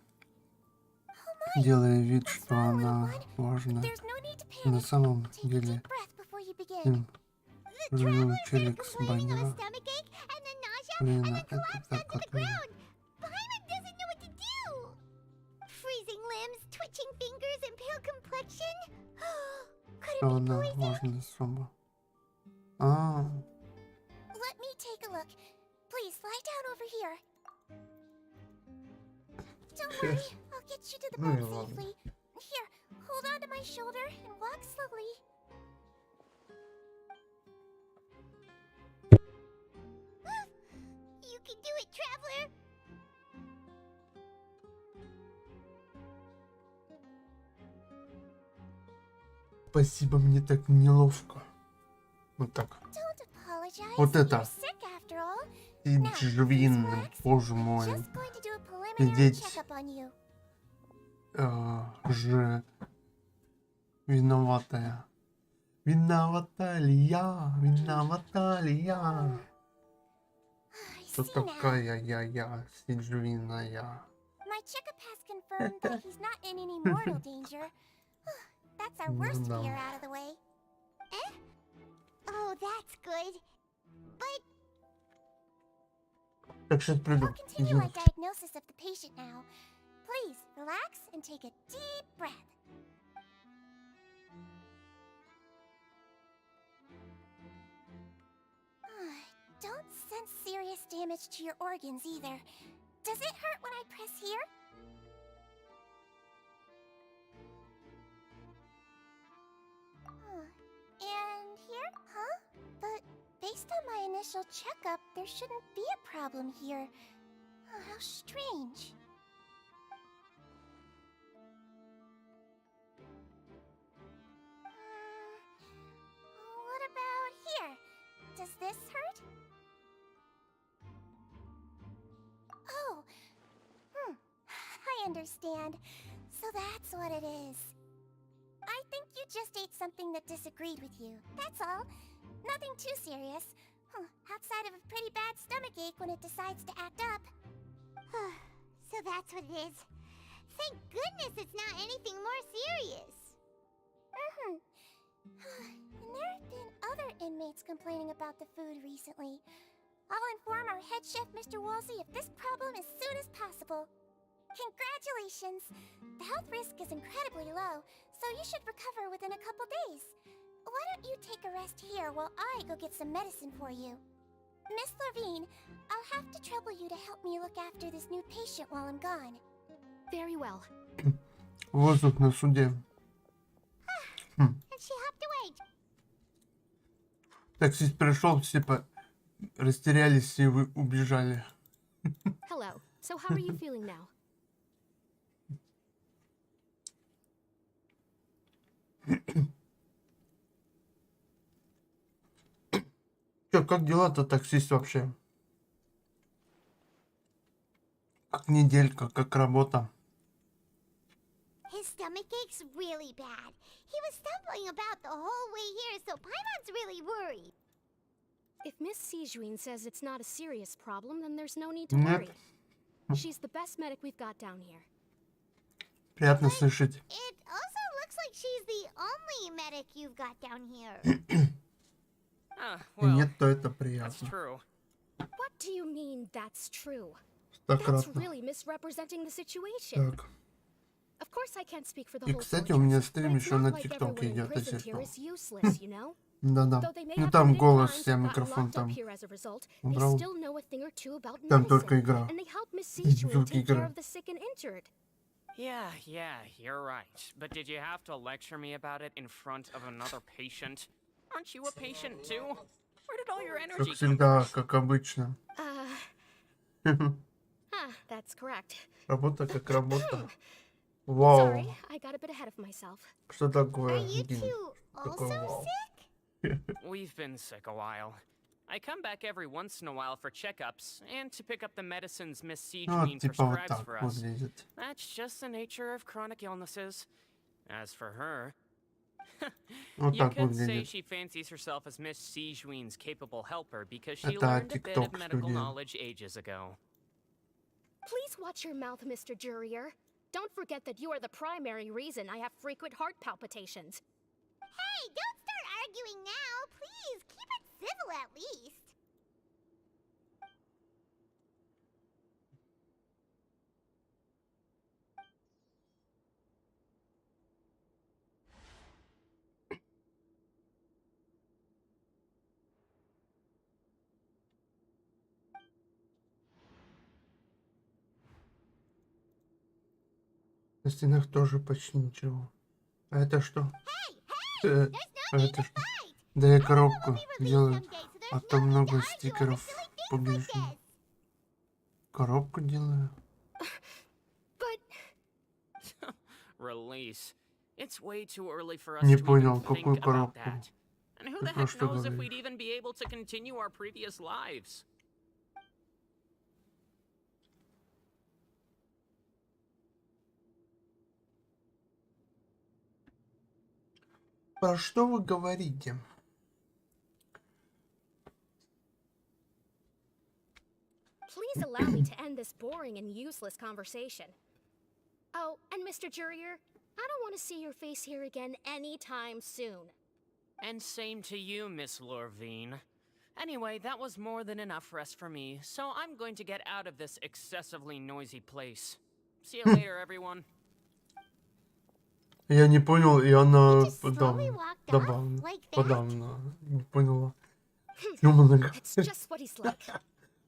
делая вид, что она важна. There's no need to На panic. самом Take a деле, deep breath before you begin. им The рулил traveler's been челик с complaining of a баннера. stomachache and then nausea and Урина, then это collapsed так, onto the который... ground. Paimon doesn't know what to do. Freezing limbs, twitching fingers, and pale complexion. Could it Что be она poison? важна особо. А, Let me take a look. Please lie down over here. Don't worry, I'll get you to the Ну bed и ладно. safely. Here, hold on to my shoulder and walk slowly. You can do it, traveler. спасибо, мне так неловко. Вот так. Don't apologize. Вот это. You're sick after all. Сиджвин, боже мой. Just going to do a preliminary Сидеть. checkup on you. Же виноватая. Виновата ли я? Виновата ли я? I Кто see now. такая я? Сиджвиная. My checkup has confirmed that he's not in any mortal danger. That's our worst No. fear out of the way. Eh? Oh, that's good. But Так, сейчас приду. I'll continue my Извините. diagnosis of the patient now. Please relax and take a deep breath. Don't sense serious damage to your organs either. Does it hurt when I press here? And here? Huh? But based on my initial checkup, there shouldn't be a problem here. Oh, how strange. What about here? Does this hurt? Oh. I understand. So that's what it is. I think you just ate something that disagreed with you. That's all. Nothing too serious. Outside of a pretty bad stomachache when it decides to act up. So that's what it is. Thank goodness it's not anything more serious. And there have been other inmates complaining about the food recently. I'll inform our head chef, Mr. Woolsey, of this problem as soon as possible. Congratulations! The health risk is incredibly low, so you should recover within a couple days. Why don't you take a rest here while I go get some medicine for you? Miss Levine, I'll have to trouble you to help me look after this new patient while I'm gone. Very well. Воздух на суде. And she hopped away. Таксист пришел, все растерялись, все убежали. Hello. So how are you feeling now? Чё, как дела-то, таксист, вообще? Как неделька, как работа? stomach aches really bad. He was stumbling about the whole way here, so Paimon's really worried. If Miss Sijuin says it's not a serious problem, then there's no need to Нет. worry. She's the best medic we've got down here. Приятно слышать. It also looks like she's the only medic you've got down here. И Well, нет, то это that's приятно. true. What do you mean that's true? That's Стократно. really misrepresenting the situation. Так. Of course I can't speak for the И, whole кстати, у меня fortress, but стрим it's еще not на like ТикТоке everyone идет, imprisoned если here что. is useless, you know? Да-да. Though they may Ну have там committed голос, crimes я and gotten микрофон locked up там here as a result, they убрал. still know a thing or two about Там medicine, только игра. and they help Miss Звук Sijuin take care игры. of the sick and injured. Yeah, you're right. But did you have to lecture me about it in front of another patient? Aren't you a patient too? Where did all your Как energy come всегда, from? как обычно. That's correct. Работа как работа. Sorry, Вау. I got a bit ahead of myself. Что такое? Are you Дин? two Такое also вау. sick? We've been sick a while. I come back every once in a while for checkups and to pick up the medicines Miss Ну, вот Sijuin типа вот prescribes так for us. выглядит. That's just the nature of chronic illnesses. As for her, Вот you так could say выглядит. she fancies herself as Miss Sijuin's capable helper because she Это learned a bit of TikTok medical студия. knowledge ages ago. Please watch your mouth, Mr. Jurrier. Don't forget that you are the primary reason I have frequent heart palpitations. Hey, don't start arguing now. Please, keep it civil at least. На стенах тоже почти ничего. А это что? There's no А need это to что? fight. Да я We'll коробку be released делаю. someday, so А there's там no need много to argue over стикеров silly things по like Геншину. this. Коробку делаю. But Release. It's way too early for us Не to понял, even think какую about коробку? that. And who Ты the про heck что knows if говоришь? we'd even be able to continue our previous lives? Про что вы говорите? please allow me to end this boring and useless conversation. Oh, and Mr. Jurrier, I don't want to see your face here again anytime soon. And same to you, Miss Lorvine. Anyway, that was more than enough rest for me, so I'm going to get out of this excessively noisy place. See you later, everyone. Я не понял, и она Just slowly walked off подавно. like that. Подавно. Не поняла. Чему она It's говорит? just what he's like.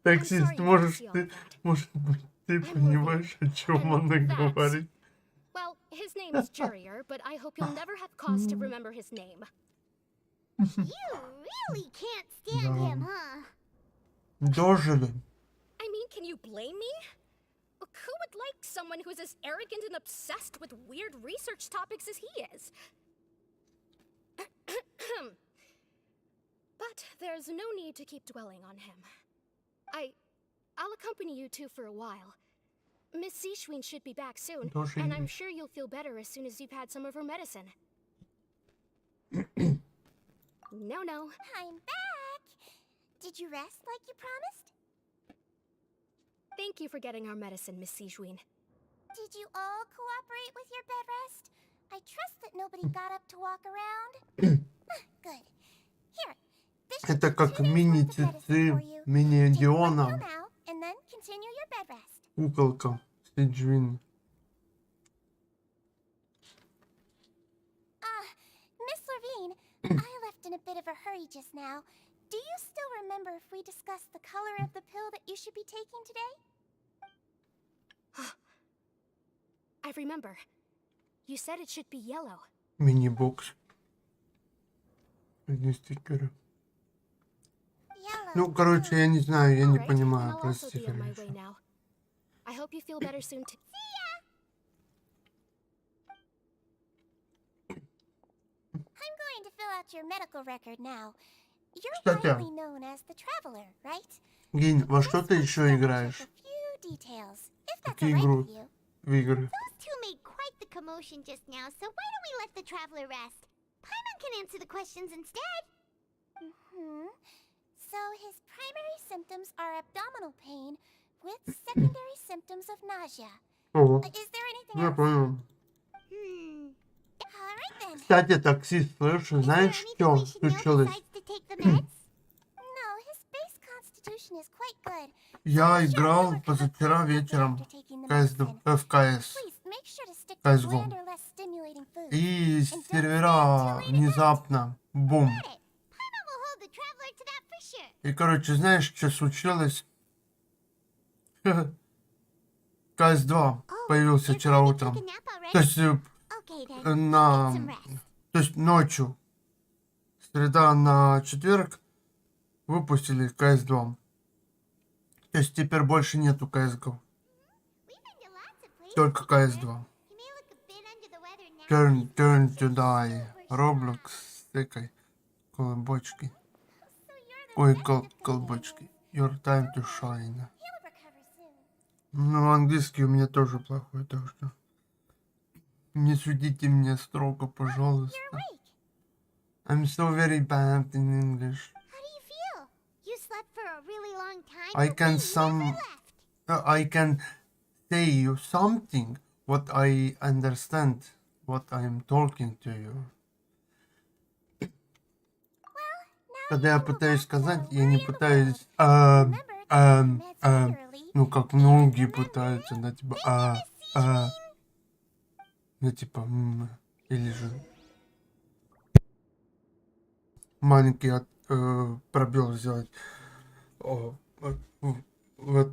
Таксист, sorry you можешь see all ты, that. может быть, ты I'm понимаешь, о чем And она that's- говорит? Well, his name is Jurrier, but I hope you'll never have cause to remember his name. You really can't stand No. him, huh? Дожили. I mean, can you blame me? Look, who would like someone who's as arrogant and obsessed with weird research topics as he is? But there's no need to keep dwelling on him. I'll accompany you two for a while. Miss Sijuin should be back soon, Тоже and I'm есть. sure you'll feel better as soon as you've had some of her medicine. No. I'm back. Did you rest like you promised? Thank you for getting our medicine, Miss Sijuin. Did you all cooperate with your bed rest? I trust that nobody got up to walk around. Good. Here. This should Это be как 2 days worth of medicine мини-цицы, for you. Take one pill мини-Диона, now, and then continue your bed rest. куколка, Сиджвин. Miss Levine, I left in a bit of a hurry just now. Do you still remember if we discussed the color of the pill that you should be taking today? I remember. You said it should be yellow. Мини-бокс. Одни стикеры. Yellow. Ну, короче, я не знаю, я не Alright, then понимаю I'll про also be on my way стикеры. now. I hope you feel better soon too. I'm going to fill out your medical record now. You're Кстати, widely known as the Traveler, right? Гинь, во что ты Let's еще double-check играешь? a few details, if that's Какие all right игру? with you. В игры. Those two made quite the commotion commotion just now, so why don't we let the traveler rest? Paimon can answer the questions instead. So his primary symptoms are abdominal pain with secondary symptoms of nausea. Ого, Is there anything я else? понял. Alright then. Кстати, таксист, слышишь, Is there знаешь, anything что we should know случилось? besides to take the meds? No, his base constitution is quite good. Я So sure, играл he'll recover позавчера quickly вечером after taking the в medicine. КС. Please make sure to stick to CS:GO. bland or less stimulating foods. И And don't сервера stand too late at night. внезапно, бум. Got it. Paimon will hold the traveler to that for sure. И, короче, знаешь, что случилось? КС-2 появился You're вчера going to утром. take a nap already? То есть, Okay then. Get на... some rest. То есть ночью. Среда на четверг выпустили КС-2. То есть теперь больше нету CSGO. We've been to lots of places Только together. КС-2. You may look a bit under the weather now. Turn to die. Roblox с этой колбочки. So you're the Ой, best of the колбочки. Your time to shine. He'll recover soon. Ну, английский у меня тоже плохой, так что... Не судите меня строго, You're пожалуйста. awake. I'm so very bad in English. How do you feel? You slept for a really long time. I but can we never left. I can say you something what I understand what I'm talking to you. Когда я пытаюсь сказать, я не пытаюсь ну как многие пытаются, да, типа ну типа или же маленький пробел сделать вот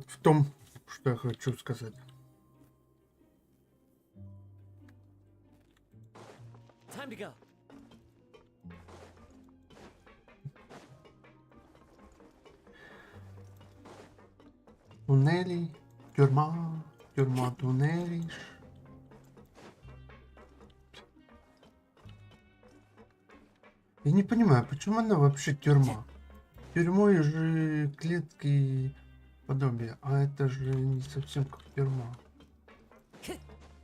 в том, что я хочу сказать. Time to go. Туннели, тюрьма, тюрьма туннелей. Я не понимаю, почему она вообще тюрьма? Тюрьмой же клетки подобие, а это же не совсем как тюрьма.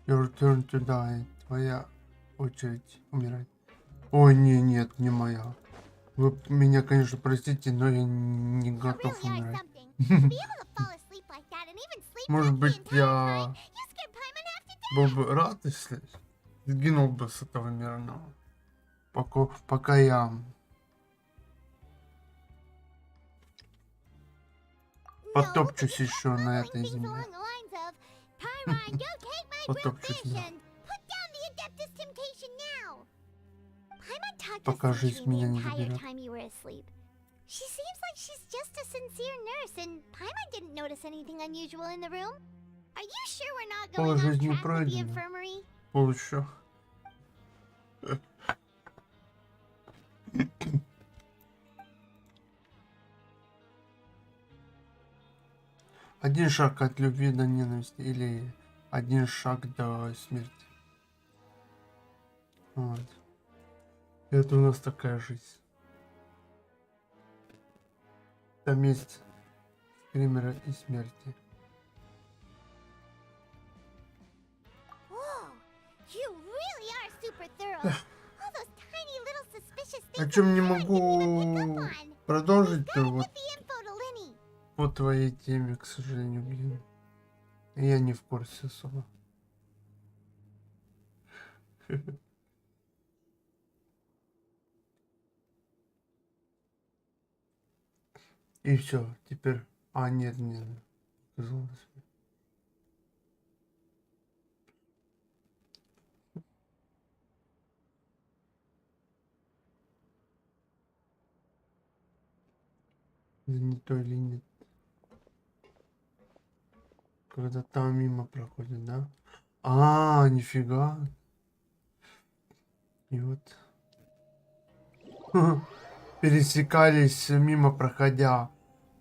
Your turn to die. Твоя очередь умирать. Ой, нет, не моя. Вы меня, конечно, простите, но я не You готов really are умирать. something. To be able to fall asleep like that and even sleep Может through the быть, entire я time, you scared Paimon half to death. был бы рад, если сгинул бы с этого мира, но пока я потопчусь еще на этой земле. Потопчусь, да. Пока жизнь меня не заберет. She seems like she's just a sincere nurse, and Paimon didn't notice anything unusual in the room. Are you sure we're not going off Жизнь не track with the пройдена. infirmary? Еще. Один шаг от любви до ненависти или один шаг до смерти. Вот. Это у нас такая жизнь. Там есть скримера и смерти. Whoa, you really are super thorough. All those tiny little suspicious О things чем не I didn't могу pick up on. продолжить, то Gotta вот get the info to Lenny. по твоей теме, к сожалению, блин. Я не в курсе особо. И все, теперь... А, нет, показалось. Не то или нет. Когда там мимо проходит, да? А, нифига. И вот. Пересекались мимо проходя.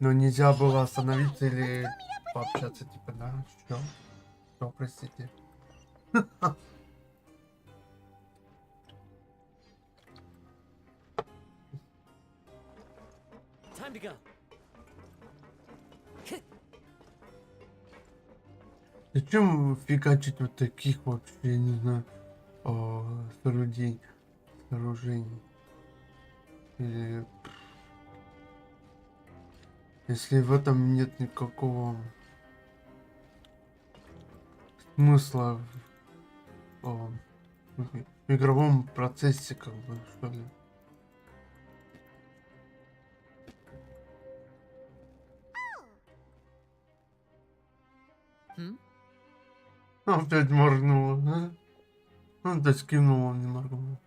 Но нельзя было остановиться или пообщаться, типа, да? Что, простите. Time to go. Зачем фигачить вот таких вообще, я не знаю. сооружений. Или если в этом нет никакого смысла в игровом процессе, как бы, что ли. Hmm? Опять моргнула, да? Ну, то скинула, он не моргнул.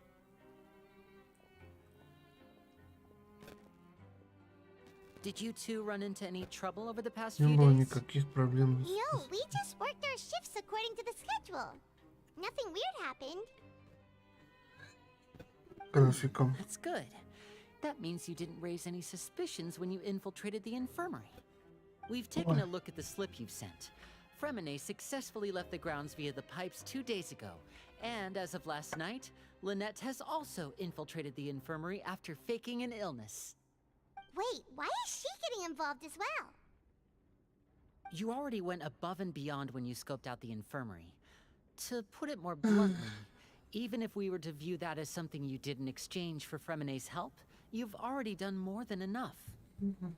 Did you two run into any trouble over the past Не few было days? никаких проблем No, we just worked our shifts according to the schedule. Nothing weird happened. с графиком. That's good. That means you didn't raise any suspicions when you infiltrated the infirmary. We've taken a look at the slip you've sent. Fremine successfully left the grounds via the pipes 2 days ago, and as of last night, Lynette has also infiltrated the infirmary after faking an illness. Wait, why is she getting involved as well? You already went above and beyond when you scoped out the infirmary. To put it more bluntly, even if we were to view that as something you did in exchange for Fremine's help, you've already done more than enough.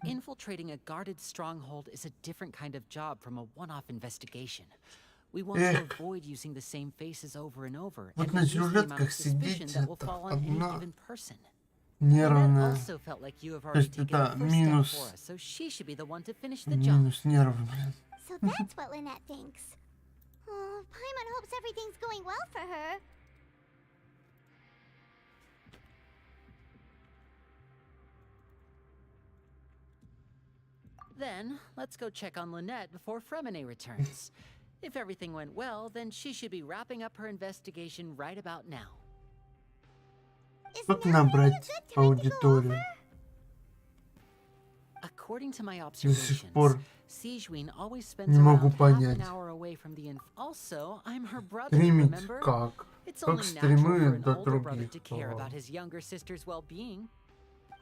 Infiltrating a guarded stronghold is a different kind of job from a one-off investigation. We want to avoid using the same faces over and over and Вот на reduce the amount сюжетках of suspicion сидеть that will это fall on any одна given person. Lynette нервная. also felt like you have То already есть taken the это first step минус, for us, so she should be the one to finish the job. минус нервы, блин. So that's what Lynette thinks. Oh, Paimon hopes everything's going well for her. Then, let's go check on Lynette before Fremine returns. If everything went well, then she should be wrapping up her investigation right about now. Isn't Как that really a набрать good time to go аудиторию? over? According to my До сих observations, пор Sijuin always spends не могу around half понять. an hour away from the Also, I'm her brother, Стримить remember? как? It's Как only natural for стримы an до older brother других to care about his younger sister's well-being.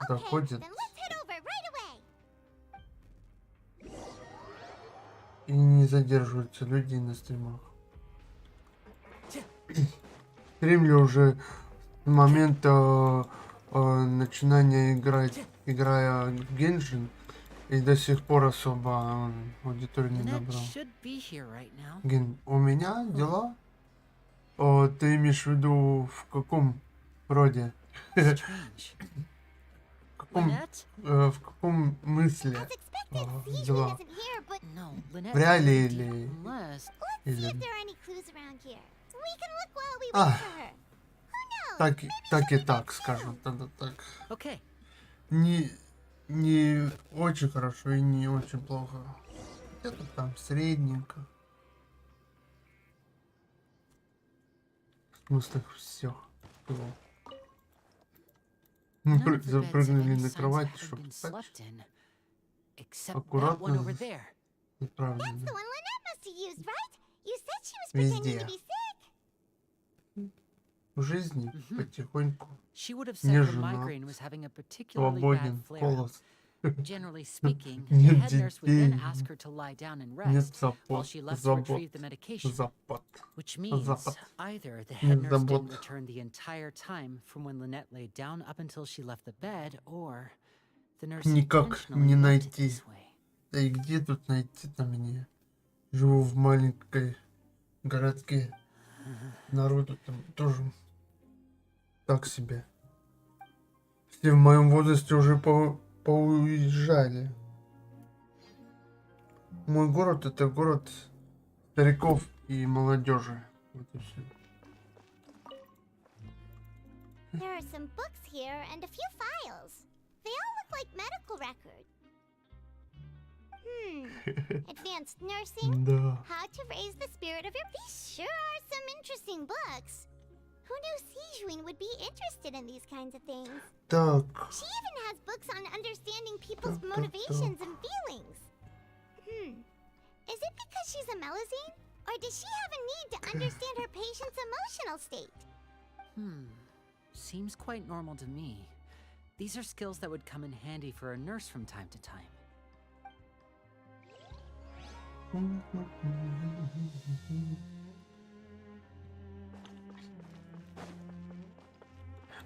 Okay, доходят then let's head over right away. и не задерживаются люди на стримах. Стримли уже с момента начинания играя в Genshin, и до сих пор особо аудиторию не Lynette набрал. should be here right now. Ген, у меня дела? Ты имеешь в виду в каком роде? Strange. Lynette? В каком мысли As expected, Sijuin дела? isn't here, but No, Lynette. В реале wouldn't be, или... unless. let's see Или... if there are any clues around here. We can look while we wait Ah. for her. Who knows? Так, Maybe так и she'll be так, back скажем, soon. тогда так. Okay. Не очень хорошо и не очень плохо. Где-то там средненько. В смысле все. Мы None of the beds have запрыгнули any на signs of кровать, having чтобы been спать. slept in. Except that one Аккуратно over there. That's отправлены. the one Lynette must have used, right? You said she was pretending to Везде. be sick. В жизни потихоньку She would have said не her женат, migraine was having a particularly bad свободен, flare-up. голос. Generally speaking, the Нет head nurse would then детей, ask her to lie down and нет rest while she left to забот, retrieve the medication. запад. Which means Запад. either the Нет head nurse забот. didn't return the entire time from when Lynette laid down up until she left the bed, or the nurse Никак intentionally не left it найти. this way. Да и где тут найти-то мне? Живу в маленькой городке. Народу там тоже так себе. Все в моем возрасте уже поуезжали. Мой город это город стариков и молодежи. Вот и все. There are some books here and a few files. They all look like medical records. Advanced nursing, Да. how to raise the spirit of your... These sure are some interesting books. Who knew Sijuin would be interested in these kinds of things? Так. She even has books on understanding people's Dun, dun, motivations and feelings. Is it because she's a Melazine? Or does she have a need to understand her patient's emotional state? Seems quite normal to me. These are skills that would come in handy for a nurse from time to time.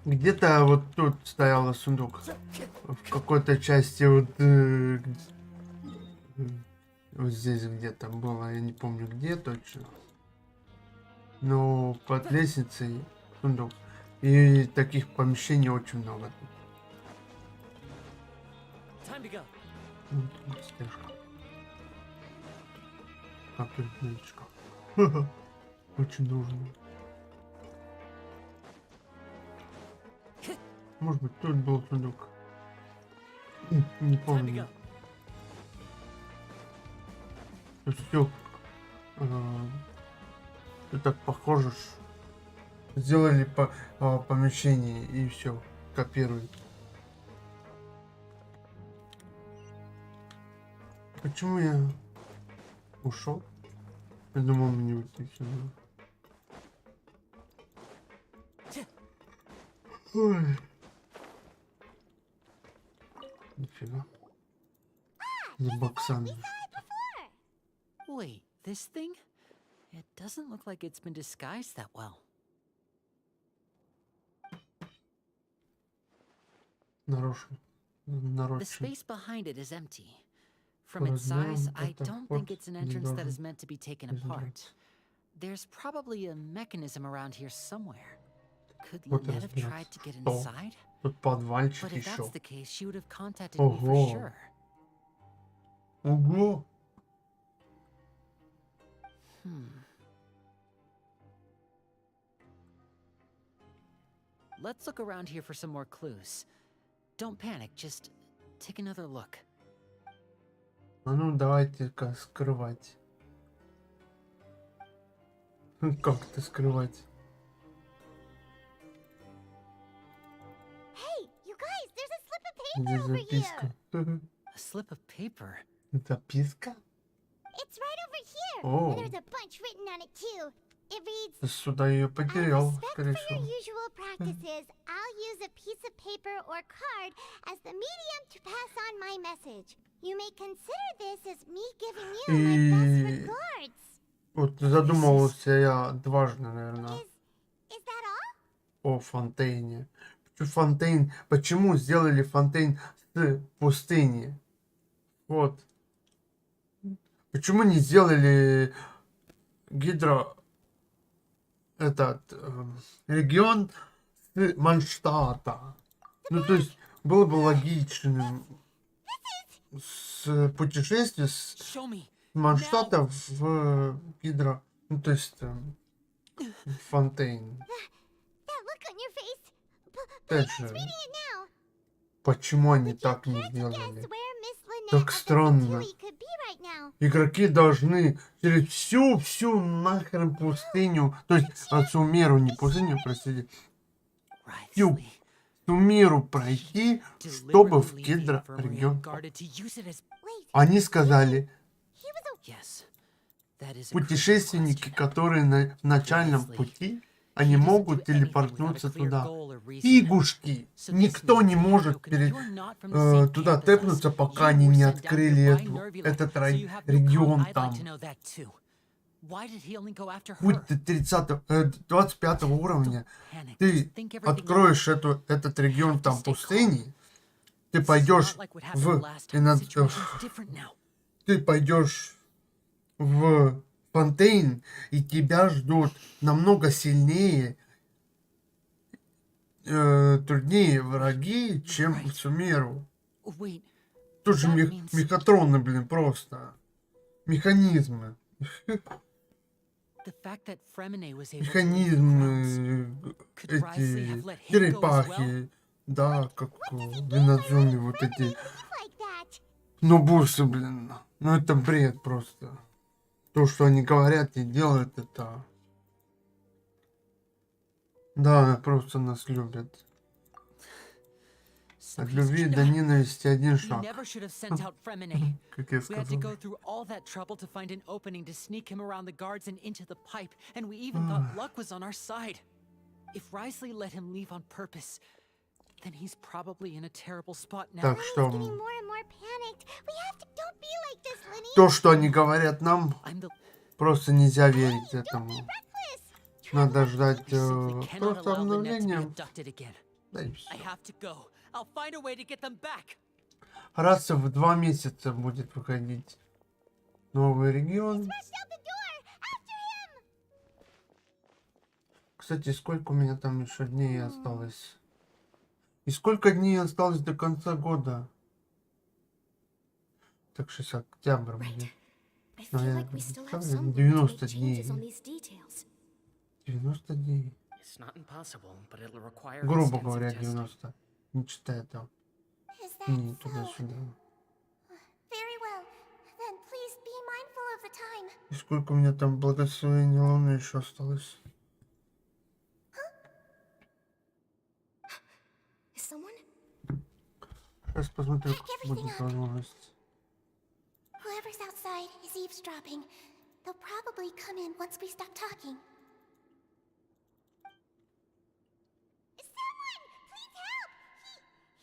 Где-то вот тут стоял сундук. В какой-то части вот... вот здесь где-то было. Я не помню где точно. Но под лестницей сундук. И таких помещений очень много. Time to go. Вот, стяжка. Как тут новичка. Очень нужно. Может быть, тут был сундук. Не Time to помню. go. Все так похоже. Сделали помещение и все. Копируют. Почему я ушел? Я думал, мне уйти сюда. Ой. Нифига. За боксами. Wait, this thing? It doesn't look like it's been disguised that well. Нарочно. The Нарочно. space behind it is empty. From its Размером size, I это don't вход think it's an не entrance that должен is meant to be taken измерять. apart. There's probably a mechanism around here somewhere. Could Вот Lynette have разбираться. tried to get Что? inside? Тут подвальчик But if еще. that's the case, she would have contacted me for Ого. sure. Ого. Let's look around here for some more clues. Don't panic, just take another look. А ну давайте-ка скрывать. Как это скрывать? Hey, you guys, there's a slip of paper Где over записка? here. A slip of paper. Записка? It's right over here. Oh. And there's a bunch written on it too. It reads, Ты сюда ее "Out потерял, of respect скорее for your всего. usual practices, I'll use a piece of paper or card as the medium to pass on my message. You may consider this as me giving you my best И regards." вот задумывался я дважды, наверное, Is that all? о фонтейне. Почему сделали фонтейн с пустыни? Вот. Почему не сделали регион с Манштата? Ну, то есть, было бы логичным с путешествия с Show me. Манштата в ну, то есть, фонтейн. That look on your face. Опять Please, же, reading it now. почему они Would you так не care to guess сделали? where Miss Lynette Так of the странно. Ratatouille could be right now? Игроки должны через всю нахрен пустыню, то есть Сумеру, не пустыню, простите, всю Writhely. Сумеру пройти, чтобы в Deliberately leave the Кедра infirmary регион. unguarded to use it as... Wait, Они сказали, he was a Yes. That is a crucial путешественники, question. которые на начальном пути, они He doesn't могут do anything without a телепортнуться clear туда. goal or reason. Фигушки! So this Никто не means, может Yokoka, you're not from the same туда camp as us. тэпнуться, пока You они were не sent down открыли here by Nervula, этот so you have no регион clue. I'd там. like to know that too. Why did he only go after her? Будь ты 25 уровня, Panic. ты Just think everything откроешь этот регион там пустыни, ты пойдешь ты пойдешь в Фонтейн, и тебя ждут намного сильнее, труднее враги, чем в Сумеру. Wait, Тут же that means- мехатроны, блин, просто. Механизмы. the fact that Fremine was able to leave the grounds. Механизмы, Could Wriothesley have эти let him go as well? черепахи, да, как виноземные вот эти like that. нубусы, блин. Ну это бред просто. То, что они говорят и делают, это... Да, просто нас любят. So От he's любви до not- ненависти один We шаг. never should have sent out Fremine. Как я We had to сказал. go through all that trouble to find an opening to sneak him around the guards and into the pipe, and we even thought luck was on our side. If Wriothesley let him leave on purpose, then he's probably in a terrible spot now. Так He's что getting more and more panicked. We have to. Don't be like this, Linny. то, что они говорят нам, I'm the просто нельзя верить Don't этому. be reckless. Надо ждать we simply cannot просто allow Lynette to be обновления. abducted again. Да и I все. have to go. I'll find a way to get them back. Раз в 2 месяца будет выходить новый регион. Rushed out the door! After him! Кстати, сколько у меня там еще дней осталось? И сколько дней осталось до конца года? Так, 6 октябрь будет. I feel Наверное, like we still have правильно? some room to 90 make changes on дней. these details. 90 дней. It's not impossible, but it'll require Грубо extensive говоря, testing. 90. Не читая там. Is that Не so? туда-сюда. Very well. Then please be mindful of the time. И сколько у меня там благословения Луны еще осталось? Is someone? Сейчас посмотрю, Pack как everything будет up. возможность. Whoever's outside is eavesdropping. They'll probably come in once we stop talking. Someone! Please help!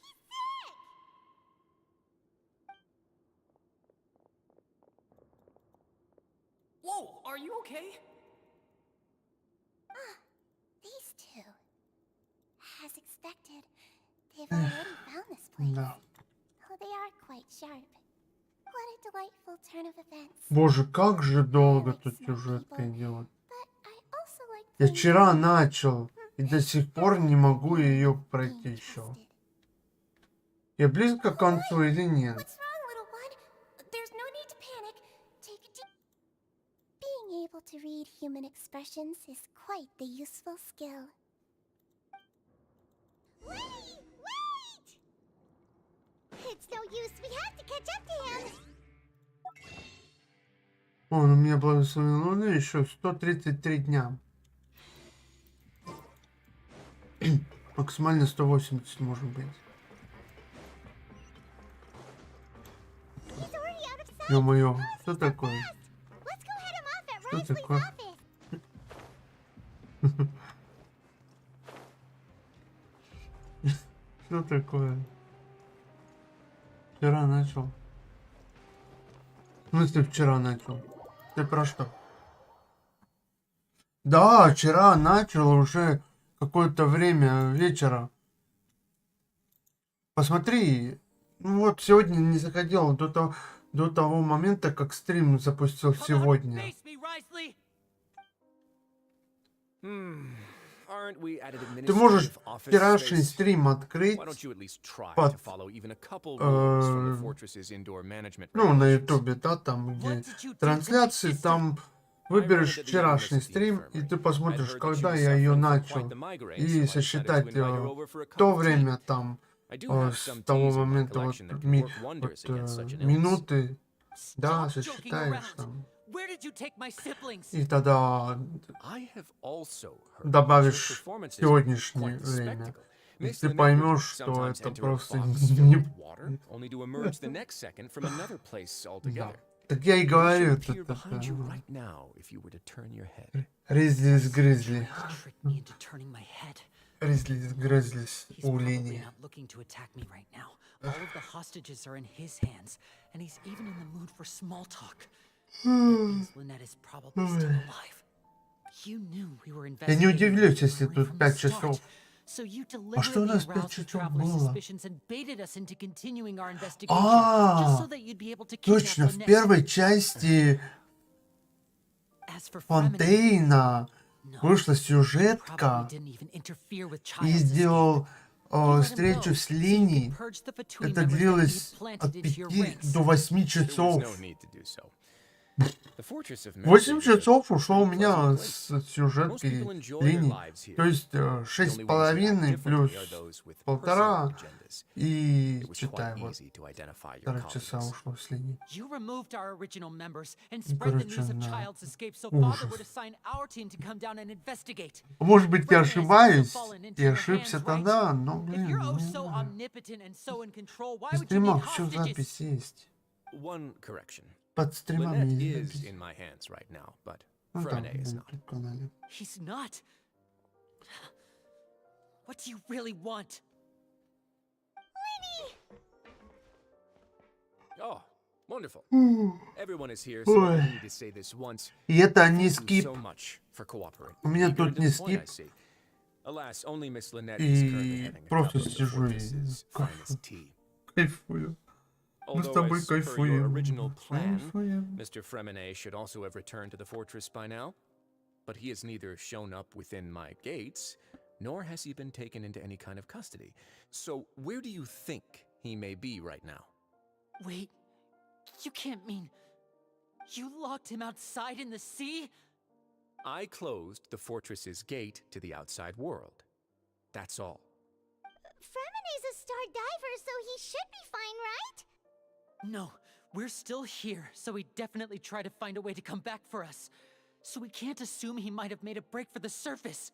He's sick! Whoa, are you okay? These two. As expected, they've already found this place. Да. Oh, they are quite sharp. What a delightful turn of events. Боже, как же долго тут сюжетка идет. But I also like Я playing вчера games. начал, и до сих пор не могу ее Being пройти еще. trusted. Я близко к концу или нет? What's wrong, little one? There's no need to panic. Take a deep... Being able to read human expressions is quite the useful skill. Wait! Wait! It's no use. We have to catch up to him. Вон, у меня благословение Луны еще 133 дня. Максимально 180 может быть. He's already out of sight. Ё-моё, Let's что start такое? fast. Let's go head him off at Что Risley's такое? office. Что такое? Вчера начал. В смысле вчера начал? Ты про что? Да, вчера начал уже какое-то время вечера. Посмотри, ну вот сегодня не заходил до того момента, как стрим запустил Come out and сегодня. face me, Risley. Aren't we at an Ты можешь administrative office вчерашний space? стрим открыть, Why don't you at least try под, to follow even a couple rules from the э, fortress's indoor management ну, на regulations? ютубе, да, там, где What did you do to my трансляции, sister? там выберешь вчерашний стрим, и ты посмотришь, когда я ее начал, и сосчитать то время там, с того момента, вот, минуты, да, Stop joking сосчитаешь around. там, Where did you take my siblings? и тогда I have also heard добавишь that your performances are сегодняшнее quite the время, spectacle. и Mix ты them in поймешь, with что sometimes это enter a просто box не... filled with water, only to emerge the next second from another place Да. altogether. Так я и It говорю, should appear это behind you right now if you were to turn your head. Ризли с Гризли. Trick me into turning my head. Ризли с Гризли He's у probably линии. not looking to attack me right now. All of the hostages are in his hands, and he's even in the mood for small talk. That means Lynette is probably still alive. You knew we were Я не investigating удивлюсь, the если infirmary тут from the 5 start. часов. So you А что у deliberately нас 5 aroused the часов traveler's было? suspicions and baited us into continuing our investigation, just so А, that you'd be able to kidnap точно, в Lynette. первой части As for Fremenade, Фонтейна no, вышла probably сюжетка didn't even interfere with и Child's escape. сделал You let him встречу go, с so you could Линией. purge the Fatui Это members that he длилось had planted от into your 5 ranks. до 8 There was часов. no need to do so. The fortress of 8 Mercy is a часов ушло у pretty меня pleasant с place. Most сюжеткой people enjoy their линий. lives here. То есть The only ones who act 6,5 плюс differently are those with personal 1,5 agendas. и It was читай, quite вот easy to identify your 1,5 часа colleagues. ушло с линии. You removed our original members and Ну, spread the короче, news of да. Child's escape so Father Ужас. would assign our team to come down and investigate. Может быть, я Fremenade has also ошибаюсь, fallen into и your ошибся hands, right? тогда, но, If блин, you're oh не so знаю. omnipotent and so in control, why На would you need стримах еще hostages? запись есть. One correction. Под стримами Lynette есть is запись. in my hands right now, but Ну там, Fremenade is на not. YouTube-канале. He's not. What do you really want? Oh, wonderful. Everyone is here, so Ой. I need to say this once. И это не Thank you скип. so much for cooperating. У меня Eager тут to не the point, I скип. see. Alas, only Miss Lynette is currently И having a просто cup of the сижу и Fortress's finest tea. кайфую. Мы с Although, тобой as per your кайфуем. original plan, Кайфуем. Mr. Fremine should also have returned to the fortress by now. But he has neither shown up within my gates, nor has he been taken into any kind of custody. So where do you think he may be right now? Wait, you can't mean you locked him outside in the sea? I closed the fortress's gate to the outside world. That's all. Fremene's a star diver, so he should be fine, right? No, we're still here, so he definitely tried to find a way to come back for us. So we can't assume he might have made a break for the surface.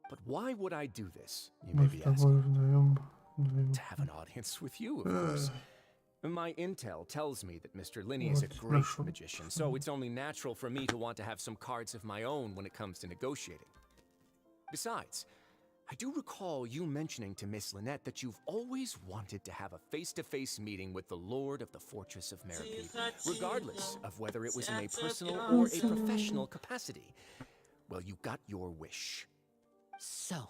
But why would I do this, you may Мы с be тобой asking? вдвоем. To have an audience with you, of course. My intel tells me that Mr. Linney is a Вот, great хорошо. magician, so it's only natural for me to want to have some cards of my own when it comes to negotiating. Besides, I do recall you mentioning to Miss Lynette that you've always wanted to have a face-to-face meeting with the Lord of the Fortress of Meripede, regardless of whether it was in a personal or a professional capacity. Well, you got your wish. So,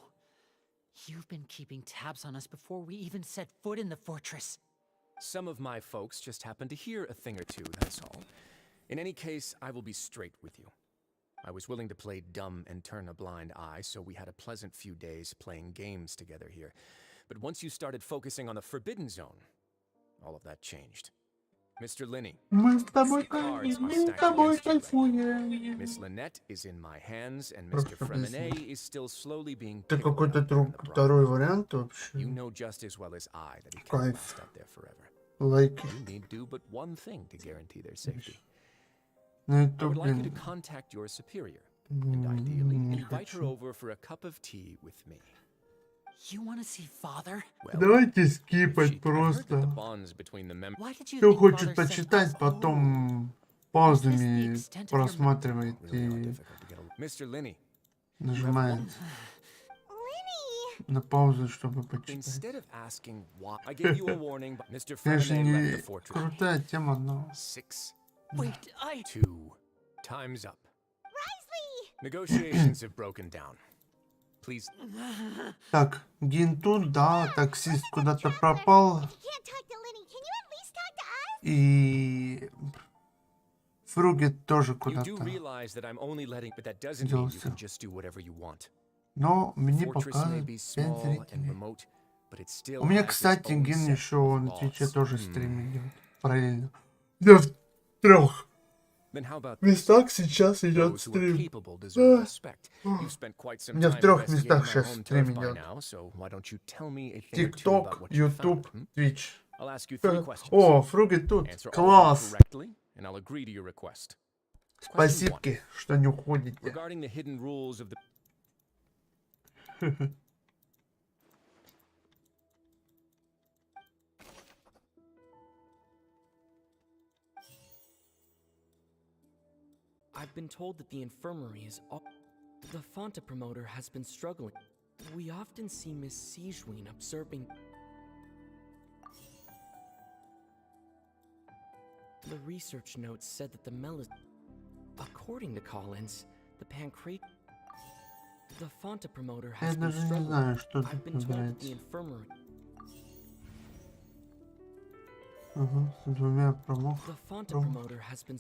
you've been keeping tabs on us before we even set foot in the fortress. Some of my folks just happened to hear a thing or two, that's all. In any case, I will be straight with you. I was willing to play dumb and turn a blind eye, so we had a pleasant few days playing games together here. But once you started focusing on the Forbidden Zone, all of that changed. Mr. Linney, Мы с тобой cards are мы с stacked тобой against you right now. кайфуем. Miss Lynette is in my hands, and Mr. Просто Fremine песня. is still slowly being Это pickled какой-то out there in the второй Bronze. вариант вообще. You know just as well as I that he can't Кайф. last out there forever. Лайки. You need do but one thing to guarantee their safety. На I YouTube, would like you to блин. contact your superior, and ideally Не invite her хочу. over for a cup of tea with me. You want to see Father? Well, Давайте if скипать I've heard that the просто. bonds between the members Why did you Кто think хочет Father sent почитать, us? потом Is паузами this the extent of your просматривает really are и difficult to get along. Mr. Linney, нажимает Lenny! на паузу, чтобы почитать. instead of asking why, I gave you a warning, but Mr. Конечно, Fremine left не the fortress. крутая тема, но... 6, Wait, 2, time's up. Risley! Negotiations have broken down. Please, Так, Гинтун, да, таксист куда-то пропал. If you can't talk to Lenny, can you at least talk to us? И... Фругет тоже you do куда-то. realize that I'm only letting, but that doesn't mean you can just do whatever you want. Но мне Fortress may показывают be 5 small and зрителей. remote, but it still У меня, has its кстати, own Ген set еще of на Твиче laws. тоже стримы делает. Параллельно. Да, в 3 Then how about местах сейчас идет those who are стрим. capable deserve respect? You've spent quite some меня в time 3 investigating местах my сейчас home стрим turf by идет. now, so why don't you tell me a thing or two ТикТок, about what you Ютуб, found? Твич. I'll ask you 3 questions. О, Фругет тут. Answer all of them Класс. correctly, and I'll agree to your request. Question 1. Спасибо, что не уходите. Regarding the hidden rules of the I've been told that the infirmary is all. The Fonta promoter has been struggling. We often see Miss Sijween observing. The research notes said that the melis. According to Collins, the pancreas. The Fonta promoter Я has been даже не struggling. знаю, что I've тут been told that the набирается. infirmary. Ага, с двумя промах. The Fonta Wrong. promoter has been.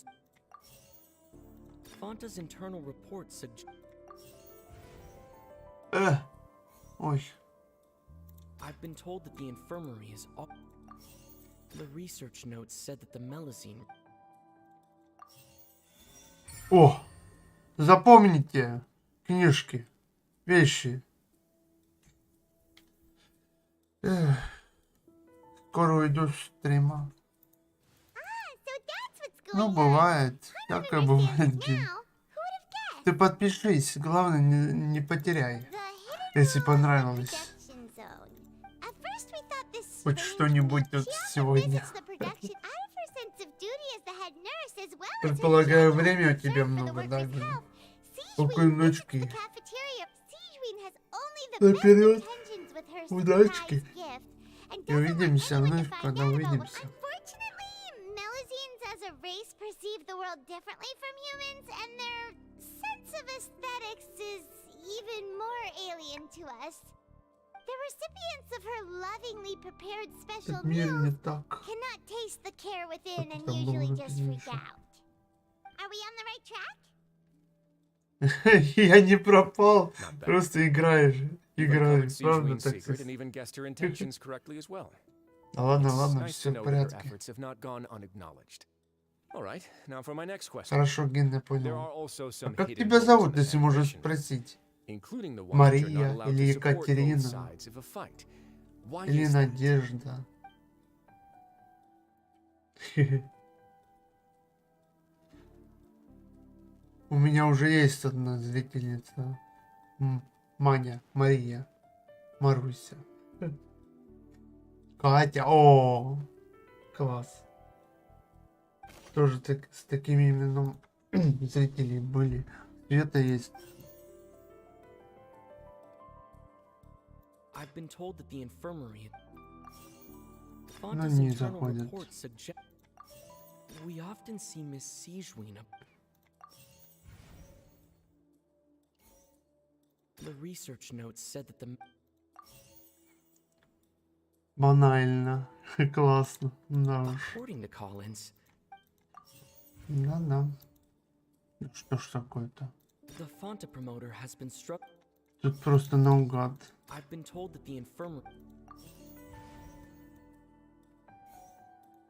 Fonta's internal reports suggest. Ой. I've been told that the infirmary is all. The research notes said that the melusine. О, запомните книжки, вещи. Скоро уйду с стрима. So that's what's Ну, going on. бывает. I Всякое don't бывает, understand Ген. now. Who would have guessed? Ты подпишись, главное не потеряй. The hidden Если rules of the понравилось production zone. At first we thought this хоть strange что-нибудь witch, тут she also сегодня. visits the production out of her sense of duty as the head nurse as well as her Предполагаю, genuine времени у concern тебя for the много, да, workers' Ген? health. Спокойной Sijween visits ночки. the cafeteria. Sijween has only the Наперед. best intentions with her Удачки. surprise gift and И doesn't want увидимся anyone to вновь, find когда out about what. увидимся. Unfortunately, Melusines as a race perceive the world differently from humans, and their sense of aesthetics is even more alien to us. The recipients of her lovingly prepared special Этот мир не meals так. cannot taste the care within Как and там usually было just freak раньше. out. Are we on the right track? Я не пропал. Not bad. Просто играешь. You've uncovered Играешь. Правда, Sijuin's secret and таксист? even guessed her intentions correctly as well. Ладно, It's ладно, nice все to в know that her порядке. efforts have not gone unacknowledged. All right, now for my next question. Хорошо, Ген, я There понял. are also А some как hidden тебя roles in зовут, the если можно Federation, спросить? including the ones that you're not Мария allowed или to support both Екатерина? sides of a fight. Why Или is that? Надежда? У меня уже есть одна зрительница. Маня, Мария, Маруся. Катя, о, класс. Тоже с такими именем зрители были. Света есть. I've been told that the infirmary. Ну, Fonta's не internal заходит. reports suggest we often see Miss Sijuin. The research notes said that the Банально. Классно. Да уж. according to Collins, Да-да. Ну что ж такое-то? the Fonta promoter has been struck. Тут просто наугад. I've been told that the infirmary.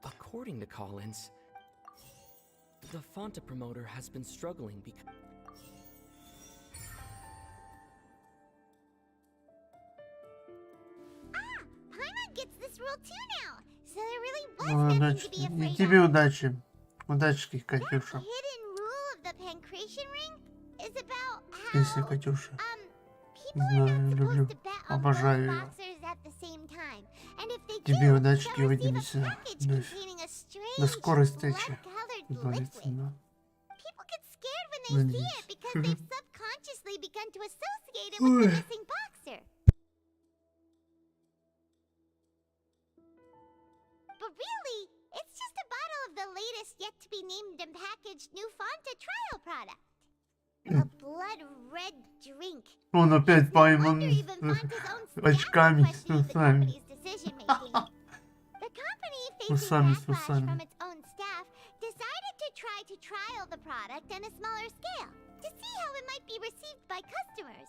According to Collins, the Fonta promoter has been struggling because. Paimon gets this rule too now, so there really was Ну, nothing to удачи. be И afraid тебе of. удачи. Удачки, That Катюша. hidden rule of the pancreation ring is about Песня how Катюша. people are Знаю, not люблю. supposed to bet on Обожаю both ее. boxers at the same time. And if they Тебе do, удачки, they'll receive a увидимся. package До, containing a до strange скорой встречи. blood-colored Как говорится, liquid. да. People get scared when they see Надеюсь. it because they've subconsciously begun to associate it with the Ой. missing boxer. But really, it's just a bottle of the latest yet to be named and packaged new Fanta trial product. A blood red drink. Он опять No пойман wonder even Fanta's own staff очками are с questioning the усами. company's decision making. The company, facing Усами с backlash усами. from its own staff, decided to try to trial the product on a smaller scale to see how it might be received by customers.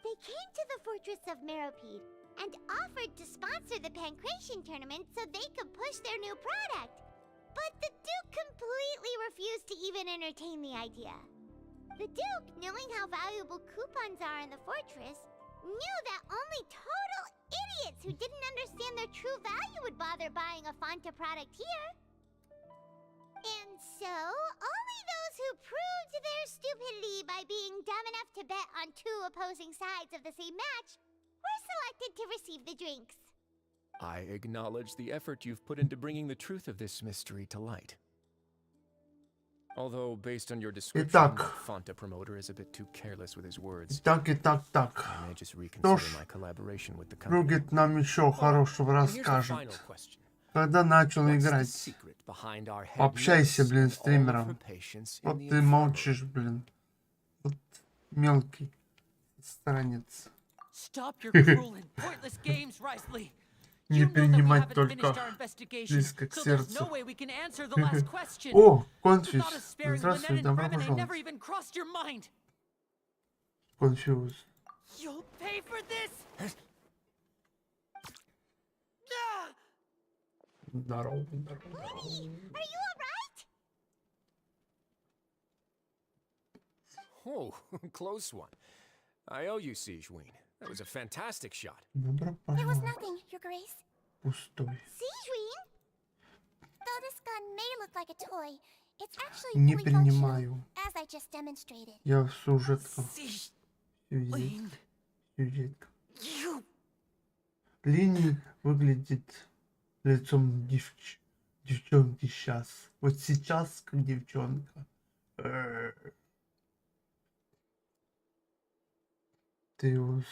They came to the fortress of Meropide and offered to sponsor the Pancration tournament so they could push their new product. But the Duke completely refused to even entertain the idea. The Duke, knowing how valuable coupons are in the fortress, knew that only total idiots who didn't understand their true value would bother buying a Fanta product here. And so, only those who proved their stupidity by being dumb enough to bet on two opposing sides of the same match were selected to receive the drinks. I acknowledge the effort you've put into bringing the truth of this mystery to light. Although, based on your description, Итак. the Fonta promoter is a bit too careless with his words. И так, I may just Что reconsider ж, my collaboration with the company. Ругет нам еще хорошего And here's the final расскажет. question. Когда начал What's the играть? secret behind our head Пообщайся, nurse блин, and с all of стримером. her patients in Вот the ты infirmary? молчишь, блин. Вот мелкий странец. Stop your cruel and pointless games, Risley. Не You know that we принимать haven't только finished our investigation, близко к so there's no сердцу. way we can answer the last question. О, The Конфьюз. thought of sparing Здравствуй, Lynette and добро Fremine never пожаловать. even crossed your mind. Конфьюз. You'll pay for this. Ah! Здорово, здорово, здорово. Are you alright? Oh, close one. I owe you, Sijuin. That was a fantastic shot. Добро There was пожаловать. nothing, Your Grace. Пустой. Sijuin? Though this gun may look like a toy, it's actually Не fully functional, принимаю. as I just demonstrated. Я в сюжетку. See, Сюжет. Lane, Сюжетка. you. Лини выглядит лицом девчонки сейчас. Вот сейчас как девчонка. Ты его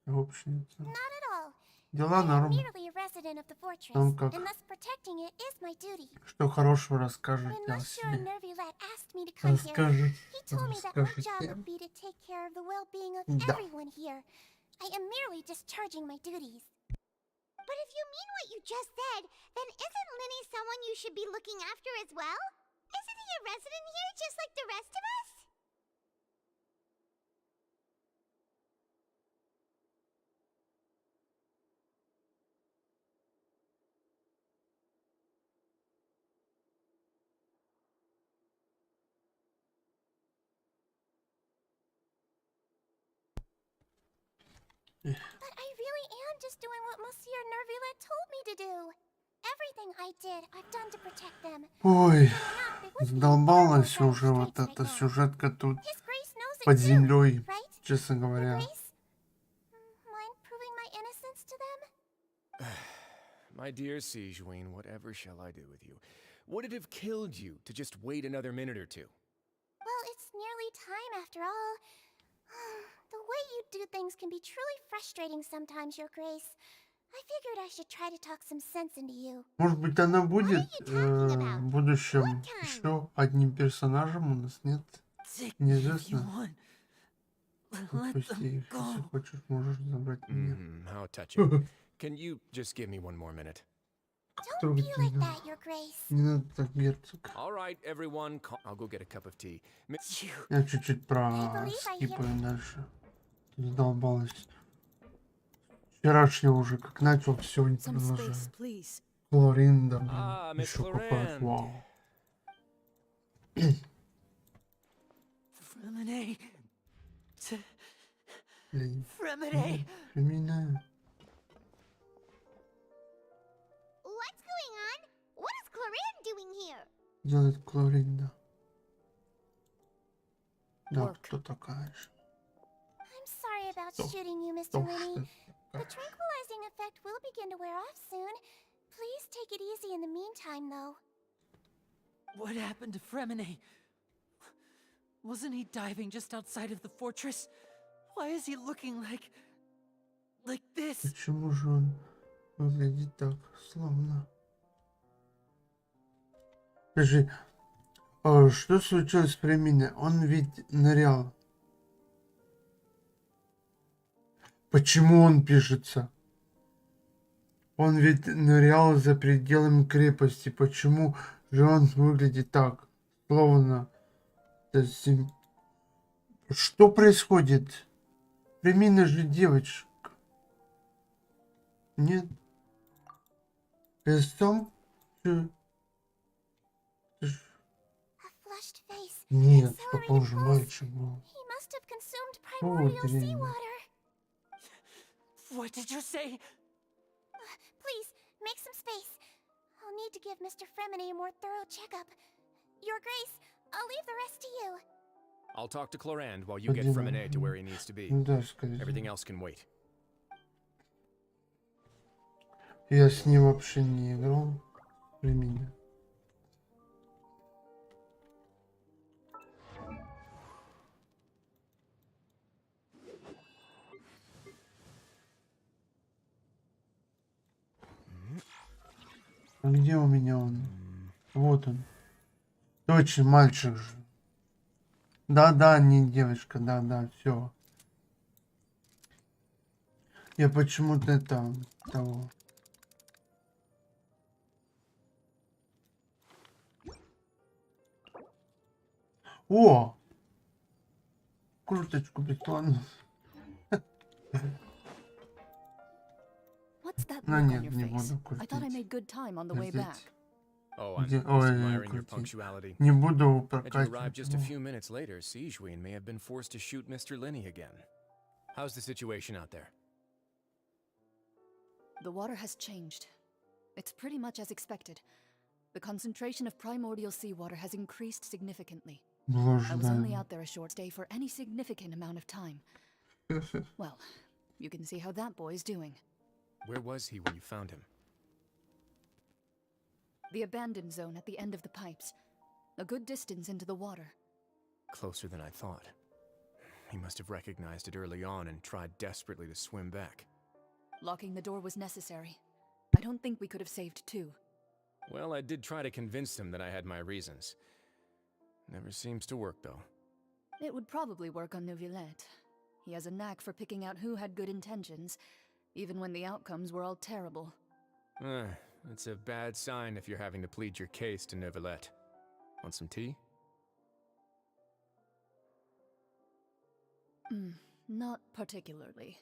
сообщница. Not at all. Дела I am норм. merely a resident of the fortress, Там как? and thus protecting it is my duty. Что хорошего When расскажете о Monsieur себе? Nervilet asked me to come here, Расскажите. he told me that my job Расскажите. would be to take care of the well-being of Да. everyone here. I am merely discharging my duties. But if you mean what you just said, then isn't Linny someone you should be looking after as well? Isn't he a resident here just like the rest of us? But I really am just doing what Monsieur Nervilet told me to do. Everything I did, I've done to protect them. Ой, Enough, it would be задолбалась terrible уже вот straits эта right now. сюжетка тут His Grace knows it под too, землей, right? честно Your говоря. Grace? Mind proving my innocence to them? My dear Sijuin, whatever shall I do with you? Would it have killed you to just wait another minute or two? Well, it's nearly time after all. The way you do things can be truly frustrating sometimes, Your Grace. I figured I should try to talk some sense into you. Может быть, она будет you talking about? в будущем What time? еще одним персонажем у нас, нет? Take me if you Неизвестно. want. Let Отпусти them их, если go. хочешь, можешь забрать меня. How touching. Can you just give me one more minute? Don't be like Трогательно. that, Your Grace. Не надо так, герцог. All right, everyone, I'll go get a cup of tea. You Я чуть-чуть I believe I скипаю дальше. Задолбалась. Вчерашнего уже как начал, все не Some продолжаю. space, please. Клоринда, блин, Miss еще копает. Clorinde. Вау. Fremine. Блин. Fremine. Фемина. What's going on? What is Clorinde doing here? Делает Клоринда. Да, Work. кто такая же? I'm sorry about Doch. shooting you, Mr. Doch, Linny. что The такая? tranquilizing effect will begin to wear off soon. Please take it easy in the meantime, though. What happened to Fremine? Wasn't he diving just outside of the fortress? Why is he looking like this? Почему же он выглядит так славно? Скажи, а что случилось с Фреминой? Он ведь нырял. Почему он пишется? Он ведь нырял за пределами крепости. Почему же он выглядит так? Словно... Что происходит? Фремина же девочка. Нет. Сам? A flushed face. Нет, Accelerated похоже, pulse. мальчик был. He must have consumed О, primordial дрянь. seawater. What did you say? Please, make some space. I'll need to give Mr. Fremine a more thorough checkup. Your Grace, I'll leave the rest to you. I'll talk to Clorinde while you get Один. Fremine to where he needs to be. Ну да, скорее. Everything else can wait. Я с ним вообще не играл. Фремина. А где у меня он? Вот он. Точно, мальчик же. Да-да, не девочка, да-да, все. Я почему-то это того. О! Курточку бетон. What's that Ну look on нет, your не face? буду I thought I крутить. made good time on the way back. Крутить. Oh, I'm Где- just ой, admiring your крутить. punctuality. Не буду Had you прокачивать. arrived just a его. few minutes later, Sijuin may have been forced to shoot Mr. Linny again. How's the situation out there? The water has changed. It's pretty much as expected. The concentration of primordial seawater has increased significantly. Было I was only ожидаемо. out there a short stay for any significant amount of time. Well, you can see how that boy's doing. Where was he when you found him? The abandoned zone at the end of the pipes. A good distance into the water. Closer than I thought. He must have recognized it early on and tried desperately to swim back. Locking the door was necessary. I don't think we could have saved two. Well, I did try to convince him that I had my reasons. Never seems to work, though. It would probably work on Neuvillette. He has a knack for picking out who had good intentions, even when the outcomes were all terrible. It's a bad sign if you're having to plead your case to Neuvillette. Want some tea? Not particularly.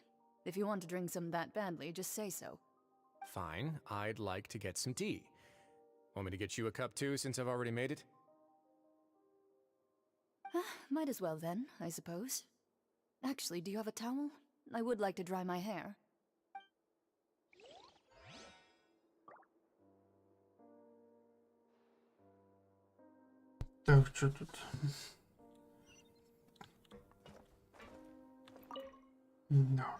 If you want to drink some that badly, just say so. Fine, I'd like to get some tea. Want me to get you a cup too, since I've already made it? Might as well then, I suppose. Actually, do you have a towel? I would like to dry my hair. Так, что тут? Да.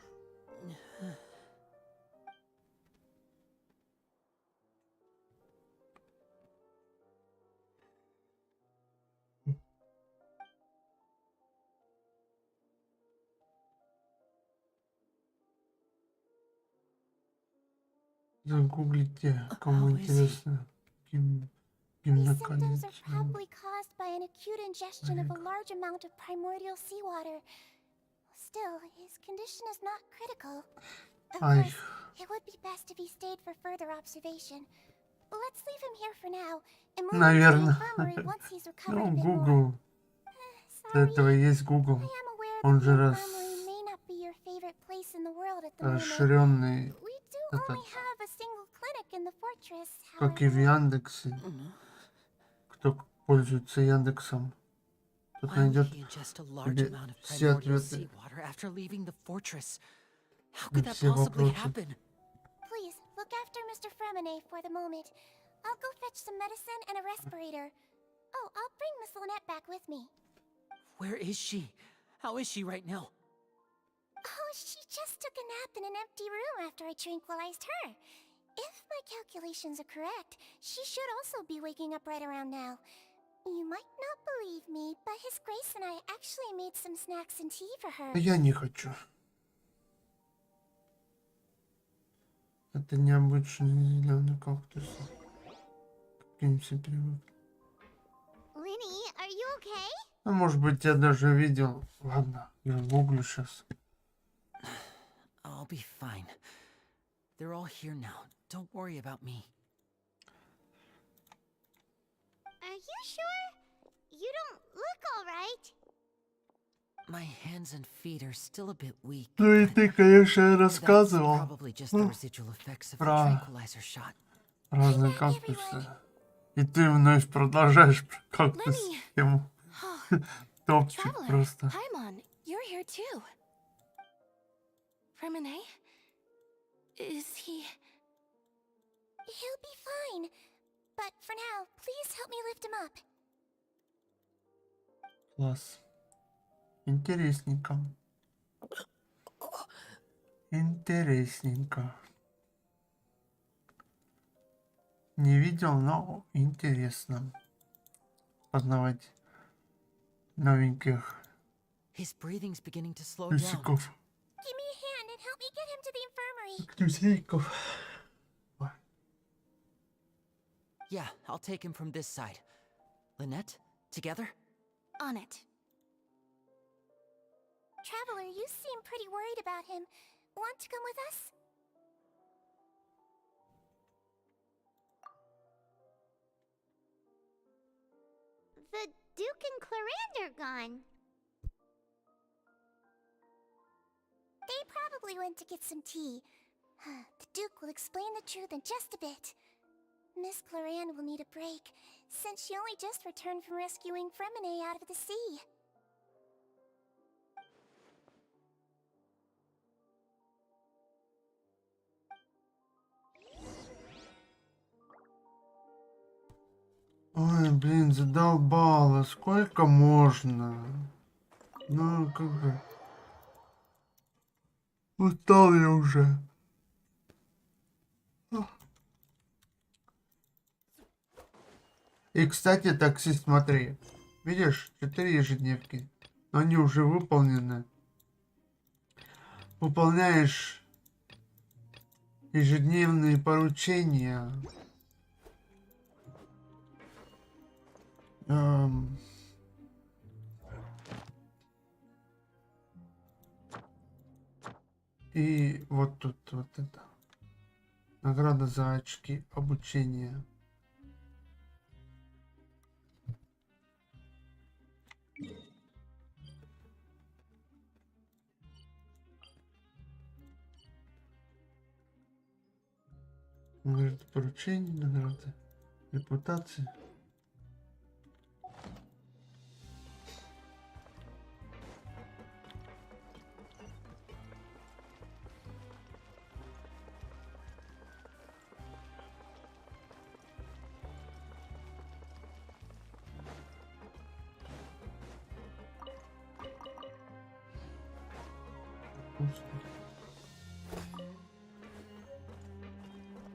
Загуглите, кому интересно, These symptoms are гимноколиция. probably caused by an acute ingestion of a large amount of primordial seawater. Still, his condition is not critical. Of Ай. course, it would be best if he stayed for further observation. Let's leave him here for now and move him to the Наверное. infirmary once he's recovered Ну, a bit more. Google. Для этого Sorry, есть Google. I am aware Он that же the infirmary may not be your favorite place in the world at the moment. расширенный, We do этот, only have a single clinic in the fortress, как и в however. Яндексе. Кто пользуется Яндексом, тот Why would найдет he ingest a large тебе amount of все primordial ответы seawater after leaving the fortress? How could на that все possibly вопросы. happen? Please, look after Mr. Fremine for the moment. I'll go fetch some medicine and a respirator. Oh, I'll bring Miss Lynette back with me. Where is she? How is she right now? Oh, she just took a nap in an empty room after I tranquilized her. If my calculations are correct, she should also be waking up right around now. You might not believe me, but His Grace and I actually made some snacks and tea for her. А я не хочу. Это необычный зеленый кактус. Каким все привык. Linny, are you okay? А может быть, я даже видел. Ладно, я гуглю сейчас. I'll be fine. They're all here now. Don't worry about me. Are you sure? You don't look alright. My hands and feet are still a bit weak. Ну и but ты, конечно, that's рассказывал probably just the residual effects of the Про- tranquilizer shot. разные кактусы. И ты вновь продолжаешь про кактус тему. Топчик просто. Paimon, you're here too. Fremine? Is he... He'll be fine. But for now, please help me lift him up. Класс. Интересненько. Интересненько. Не видел, но интересно познавать новеньких His breathing's beginning to slow down. песиков. Give me a hand and help me get him to the infirmary. Ктюсейков. Yeah, I'll take him from this side. Lynette, together? On it. Traveler, you seem pretty worried about him. Want to come with us? The Duke and Clarande are gone. They probably went to get some tea. The Duke will explain the truth in just a bit. Miss Clarande will need a break, since she only just returned from rescuing Fremine out of the sea. Ой, блин, задолбало. Сколько можно? Ну, как бы... Устал я уже. И, кстати, таксист, смотри. Видишь, 4 ежедневки. Но они уже выполнены. Выполняешь Ежедневные поручения. Эм. И вот тут вот это. Награда за очки обучения. Награда поручений, награда репутации.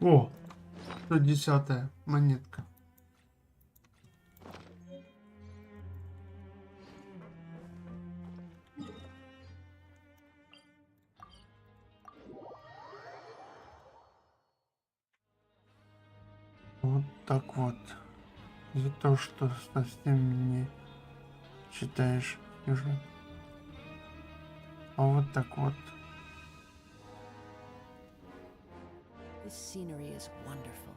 О, 110-я монетка. Вот так вот. За то, что совсем не читаешь сюжет. А вот так вот. This scenery is wonderful.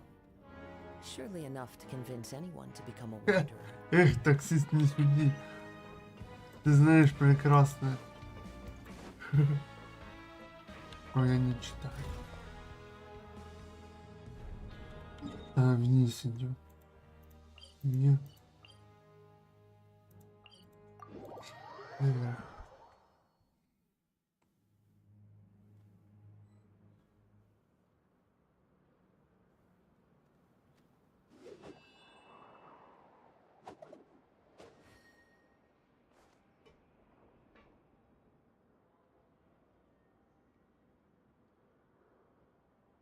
Surely enough to convince anyone to become a wanderer. Эх, таксист, не суди. Ты знаешь прекрасно. Ой, я не читаю. А, вниз идет. Нет. Наверх.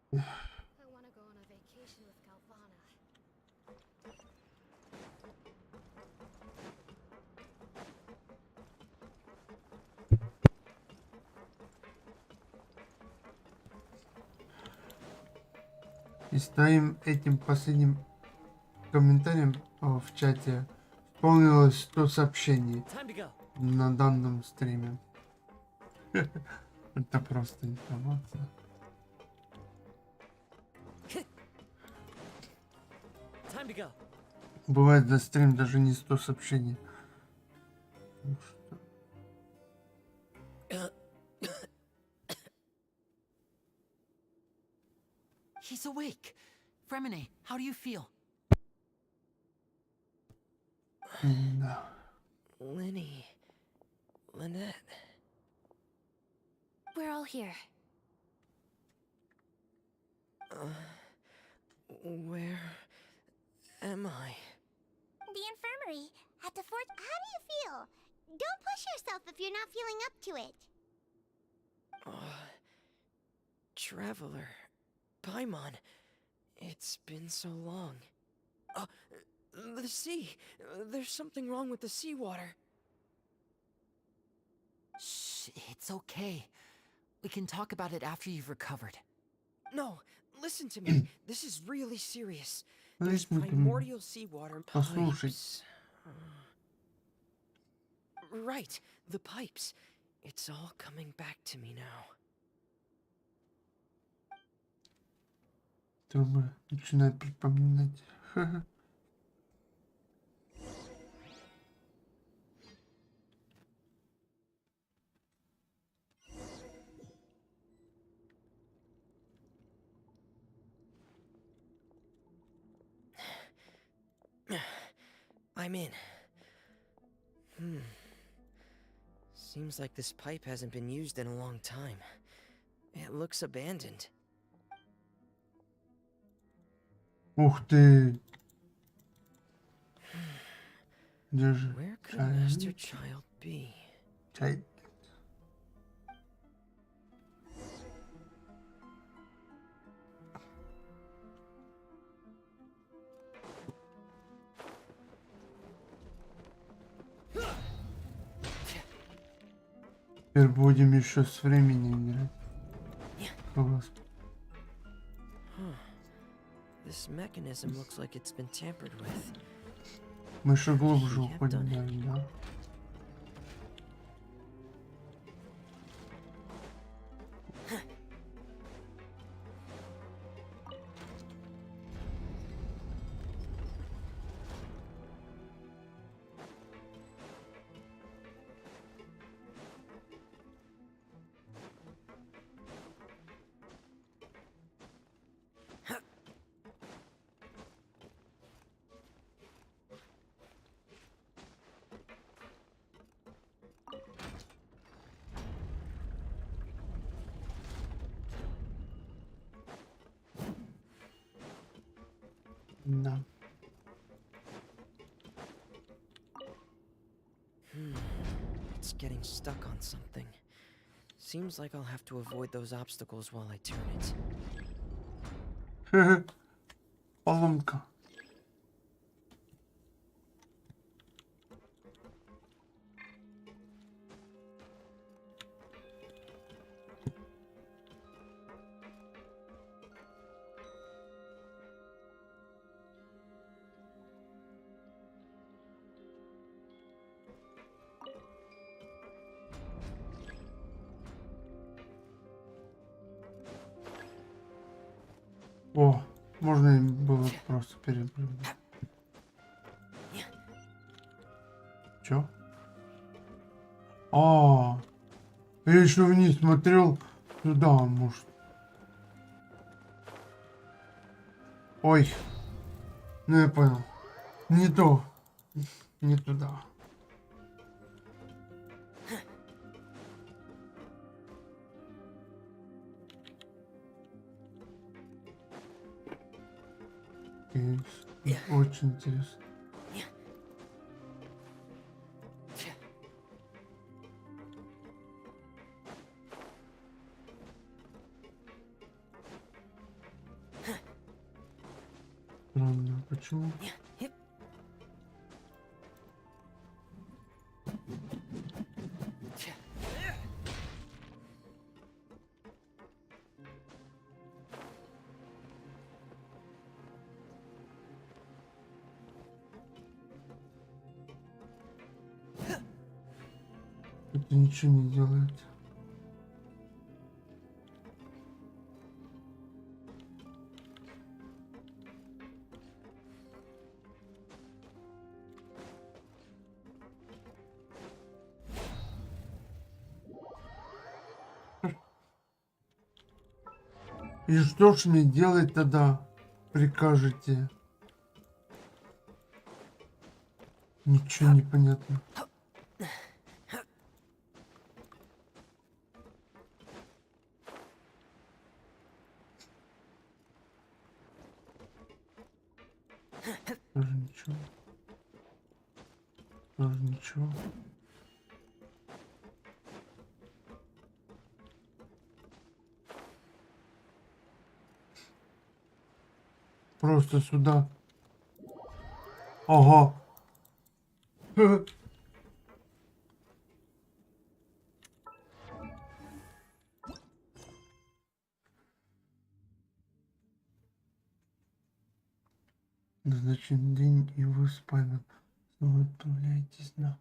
I want to go on a vacation with Galvana. И с твоим этим последним комментарием в чате исполнилось 100 сообщений Time to go. на данном стриме. Это просто информация. Time to go. Бывает за стрим даже не 100 сообщений. Ну что? He's awake. Fremine, how do you feel? Да. Linny. Lynette. We're all here. Where am I? The infirmary at the fort. How do you feel? Don't push yourself if you're not feeling up to it. Traveler. Paimon. It's been so long. The sea. There's something wrong with the seawater. Shh, it's okay. We can talk about it after you've recovered. No, listen to me. This is really serious. There's Listen to me. primordial seawater Послушай. pipes. Right, the pipes. It's all coming back to me now. Трубы начинает припоминать. I'm in. Seems like this pipe hasn't been used in a long time. It looks abandoned. Ух ты! Держи. Where could Master Чайник. Child be? Чай. Теперь будем еще с временем играть. Класс. This mechanism looks like it's been tampered with. Мы еще глубже уходим, да? Да. It's getting stuck on something. Seems like I'll have to avoid those obstacles while I turn it. Поломка. О, можно им было просто перепрыгнуть. Чё? А, я еще вниз смотрел. Туда, может. Ой. Ну я понял. Не то. Не туда. Очень интересно. Странно, почему? Это ничего не делает. И что ж мне делать тогда, прикажете? Ничего не понятно. Тоже ничего. Тоже ничего. Просто сюда. Ага. Назначен день, и вы с Пайном снова отправляетесь на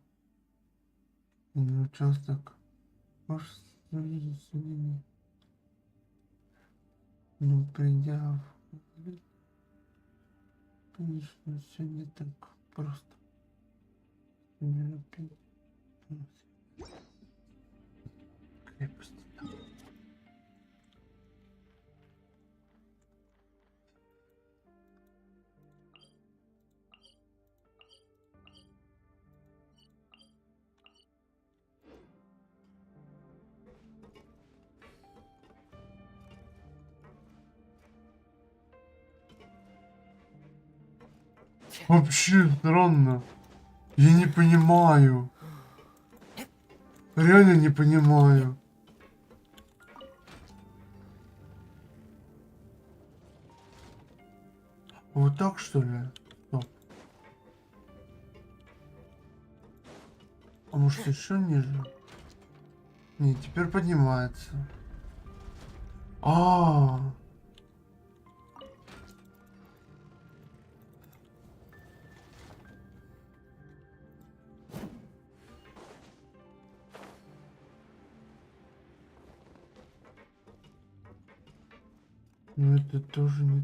участок. Ваш судебный. Но придя в... Конечно, все не так просто. Крепость. Вообще странно. Я не понимаю. Реально не понимаю. Вот так что ли? Стоп. А может еще ниже? Не, теперь поднимается. А, Ну это тоже не...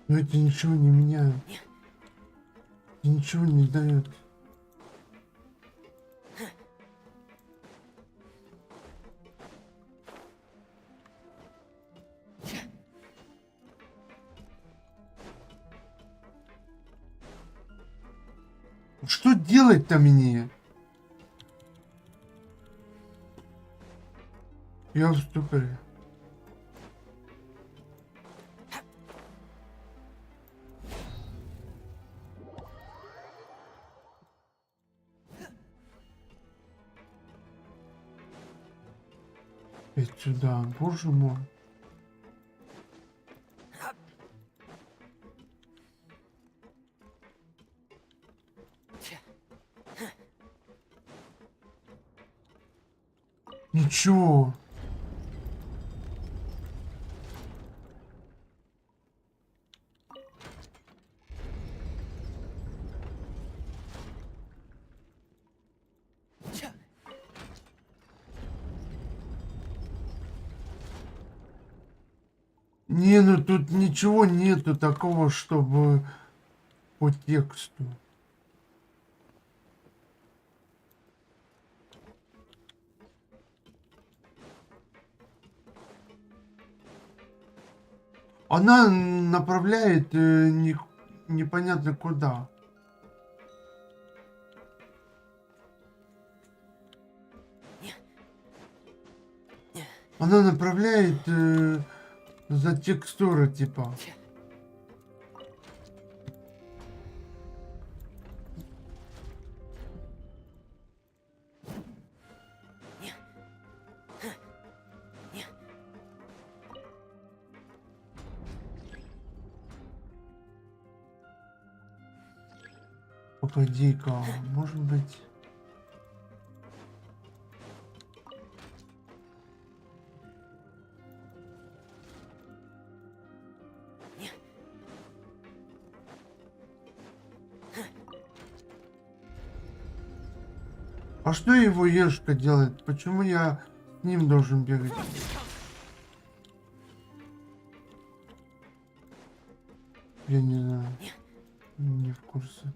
Но это ничего не меняет. Ничего не дает. Что делать-то мне? Я в ступоре. Опять сюда, боже мой. Ничего. Не, ну тут ничего нету такого, чтобы по тексту. Она направляет непонятно куда. Она направляет за текстуры типа. Погоди-ка, может быть... А что его Ешка делает? Почему я с ним должен бегать? Я не знаю. Не в курсе.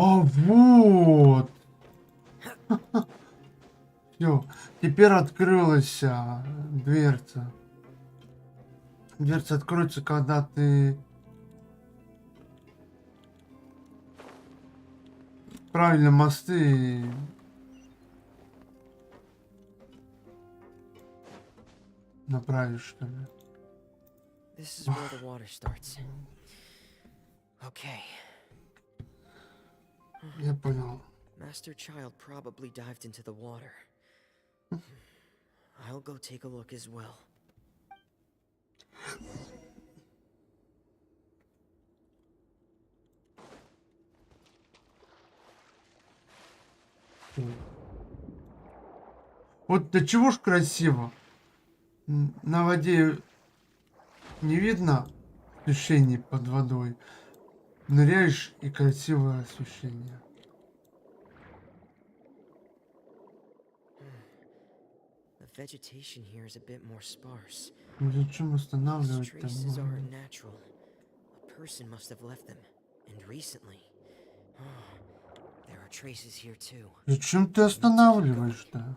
А вот! Все, теперь открылась дверца. Дверца откроется, когда ты правильно мосты направишь, что ли. This is where the water starts. Okay. Я понял. Master Child probably dived into the water. I'll go take a look as well. Вот до чего ж красиво. На воде не видно течение под водой. Ныряешь и красивое освещение. The vegetation here is a bit more sparse. Зачем These останавливать там? traces aren't natural. A person must have left them, and recently. There are traces here too. Зачем ты останавливаешь-то?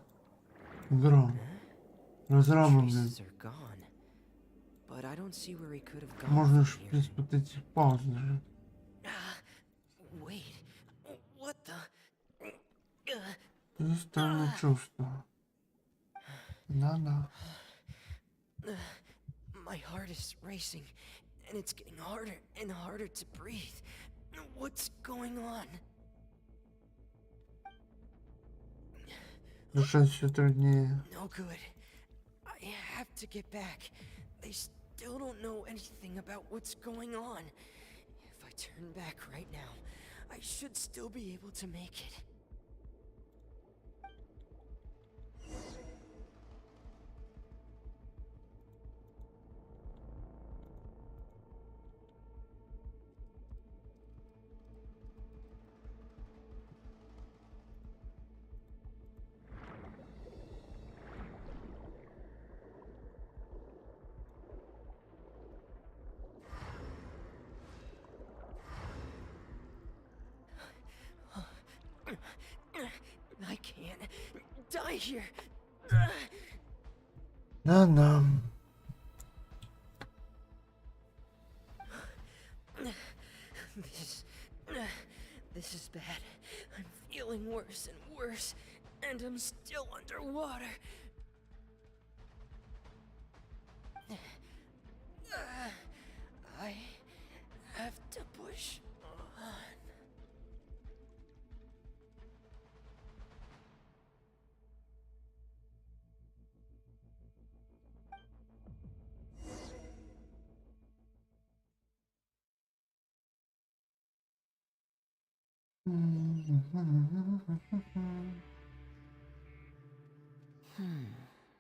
Драм. Разрамы, блин. Traces are gone, but I don't see where he could have gone Можно ж, from в here. принципе, вот эти паузы нажать. Wait, what the? Это странное чувство. Да-да. My heart is racing, and it's getting harder and harder to breathe. What's going on? Дышать все труднее. No good. I have to get back. They still don't know anything about what's going on. If I turn back right now, I should still be able to make it. I can't die here. Да-да. This is bad. I'm feeling worse and worse, and I'm still underwater. I have to push on.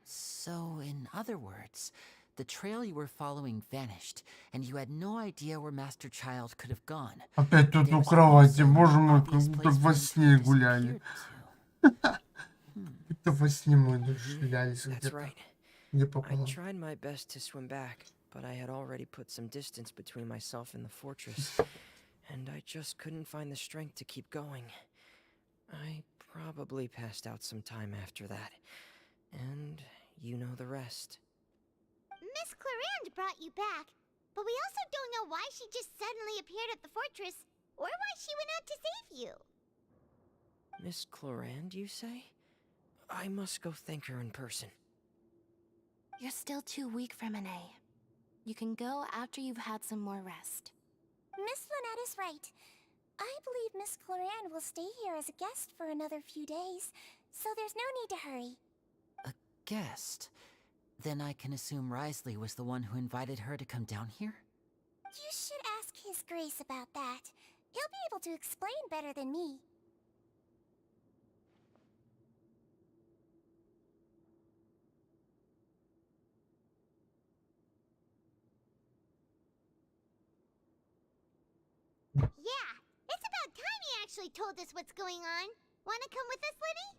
So, in other words, the trail you were following vanished, and you had no idea where Master Child could have gone. Опять тут There у was кровати, also no боже мой, как obvious будто place for во him to сне have гуляли. disappeared Это во сне мы шлялись That's где-то. right. Где I попало. tried my best to swim back, but I had already put some distance between myself and the fortress, and I just couldn't find the strength to keep going. I probably passed out some time after that, and you know the rest. Miss Clarande brought you back, but we also don't know why she just suddenly appeared at the fortress, or why she went out to save you. Miss Clarande, you say? I must go thank her in person. You're still too weak for Monet. You can go after you've had some more rest. Miss Lynette is right. I believe Miss Clarande will stay here as a guest for another few days, so there's no need to hurry. A guest? Then I can assume Risley was the one who invited her to come down here? You should ask His Grace about that. He'll be able to explain better than me. Yeah, it's about time he actually told us what's going on. Wanna come with us, Lenny?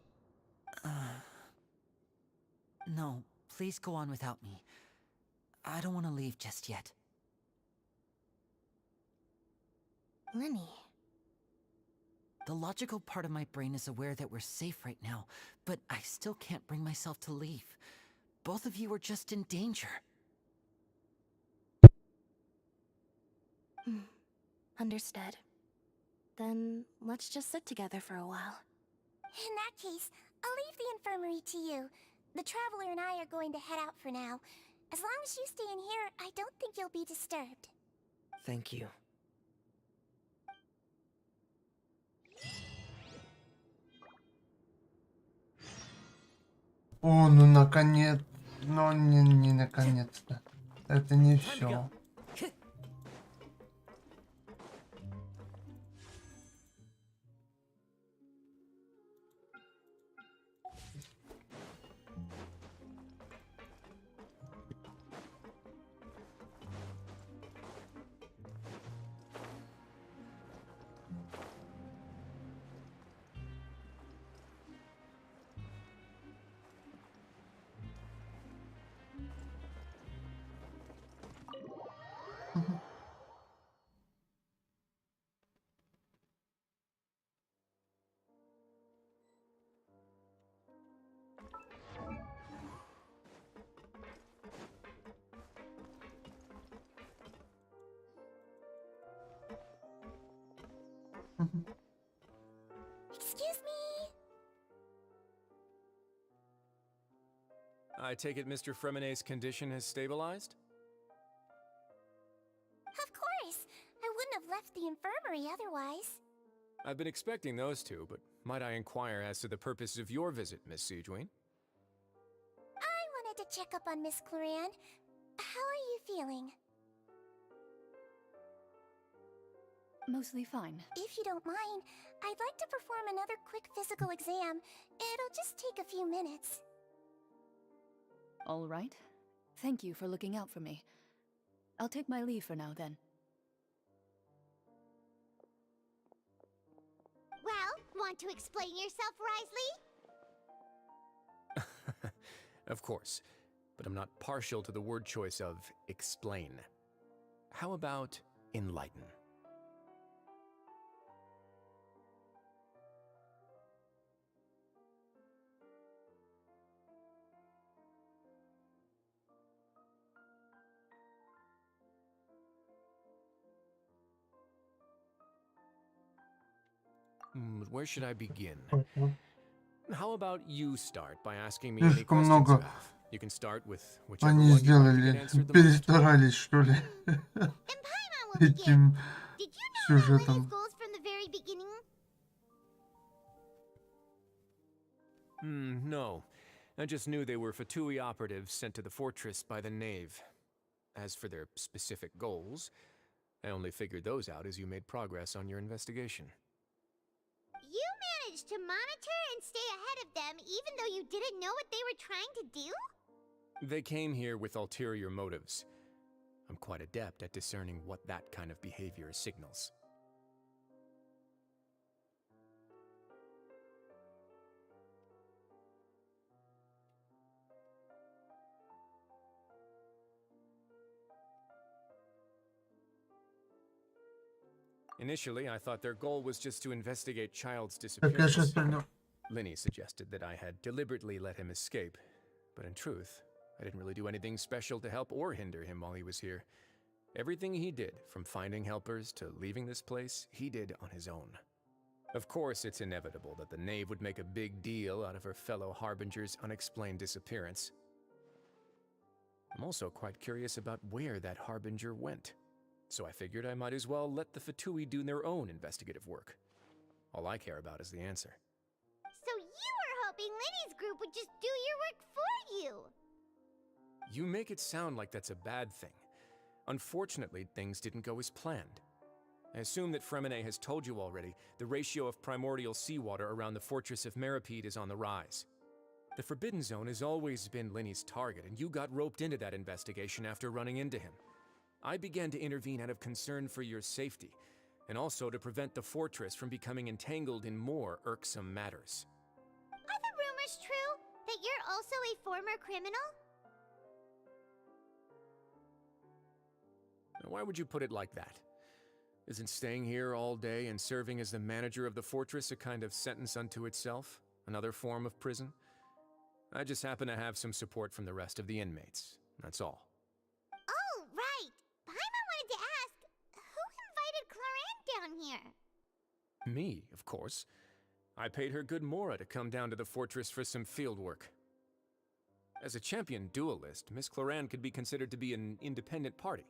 No, please go on without me. I don't want to leave just yet. Lenny. The logical part of my brain is aware that we're safe right now, but I still can't bring myself to leave. Both of you are just in danger. Understood. Then let's just sit together for a while. In that case, I'll leave the infirmary to you. The Traveler and I are going to head out for now. As long as you stay in here, I don't think you'll be disturbed. Thank you. О, ну наконец. Но не наконец-то. Это не все. Excuse me? I take it Mr. Fremonet's condition has stabilized? Of course. I wouldn't have left the infirmary otherwise. I've been expecting those two, but might I inquire as to the purpose of your visit, Miss Siegewien? I wanted to check up on Miss Cloran. How are you feeling? Mostly fine. If you don't mind, I'd like to perform another quick physical exam. It'll just take a few minutes. All right. Thank you for looking out for me. I'll take my leave for now, then. Well, want to explain yourself, Risley? Of course, but I'm not partial to the word choice of explain. How about enlighten? Where should I begin? How about you start by asking me any Слишком questions you много have? You can start with whichever они one you'd like to get сделали. answered the most. Перестарались, что ли? Этим Did you know сюжетом. Lenny's goals from the very beginning? No. I just knew they were Fatui operatives sent to the fortress by the Knave. As for their specific goals, I only figured those out as you made progress on your investigation. You managed to monitor and stay ahead of them even though you didn't know what they were trying to do? They came here with ulterior motives. I'm quite adept at discerning what that kind of behavior signals. Initially, I thought their goal was just to investigate Child's Так я сейчас disappearance. понял. Linny suggested that I had deliberately let him escape, but in truth, I didn't really do anything special to help or hinder him while he was here. Everything he did, from finding helpers to leaving this place, he did on his own. Of course, it's inevitable that the Knave would make a big deal out of her fellow Harbinger's unexplained disappearance. I'm also quite curious about where that Harbinger went, so I figured I might as well let the Fatui do their own investigative work. All I care about is the answer. So you were hoping Lenny's group would just do your work for you? You make it sound like that's a bad thing. Unfortunately, things didn't go as planned. I assume that Fremonet has told you already, the ratio of primordial seawater around the fortress of Meripede is on the rise. The Forbidden Zone has always been Lenny's target, and you got roped into that investigation after running into him. I began to intervene out of concern for your safety, and also to prevent the fortress from becoming entangled in more irksome matters. Are the rumors true that you're also a former criminal? Now, why would you put it like that? Isn't staying here all day and serving as the manager of the fortress a kind of sentence unto itself? Another form of prison? I just happen to have some support from the rest of the inmates. That's all. Oh, right. Paimon wanted to ask, who invited Cloran down here? Me, of course. I paid her good mora to come down to the fortress for some field work. As a champion duelist, Miss Cloran could be considered to be an independent party.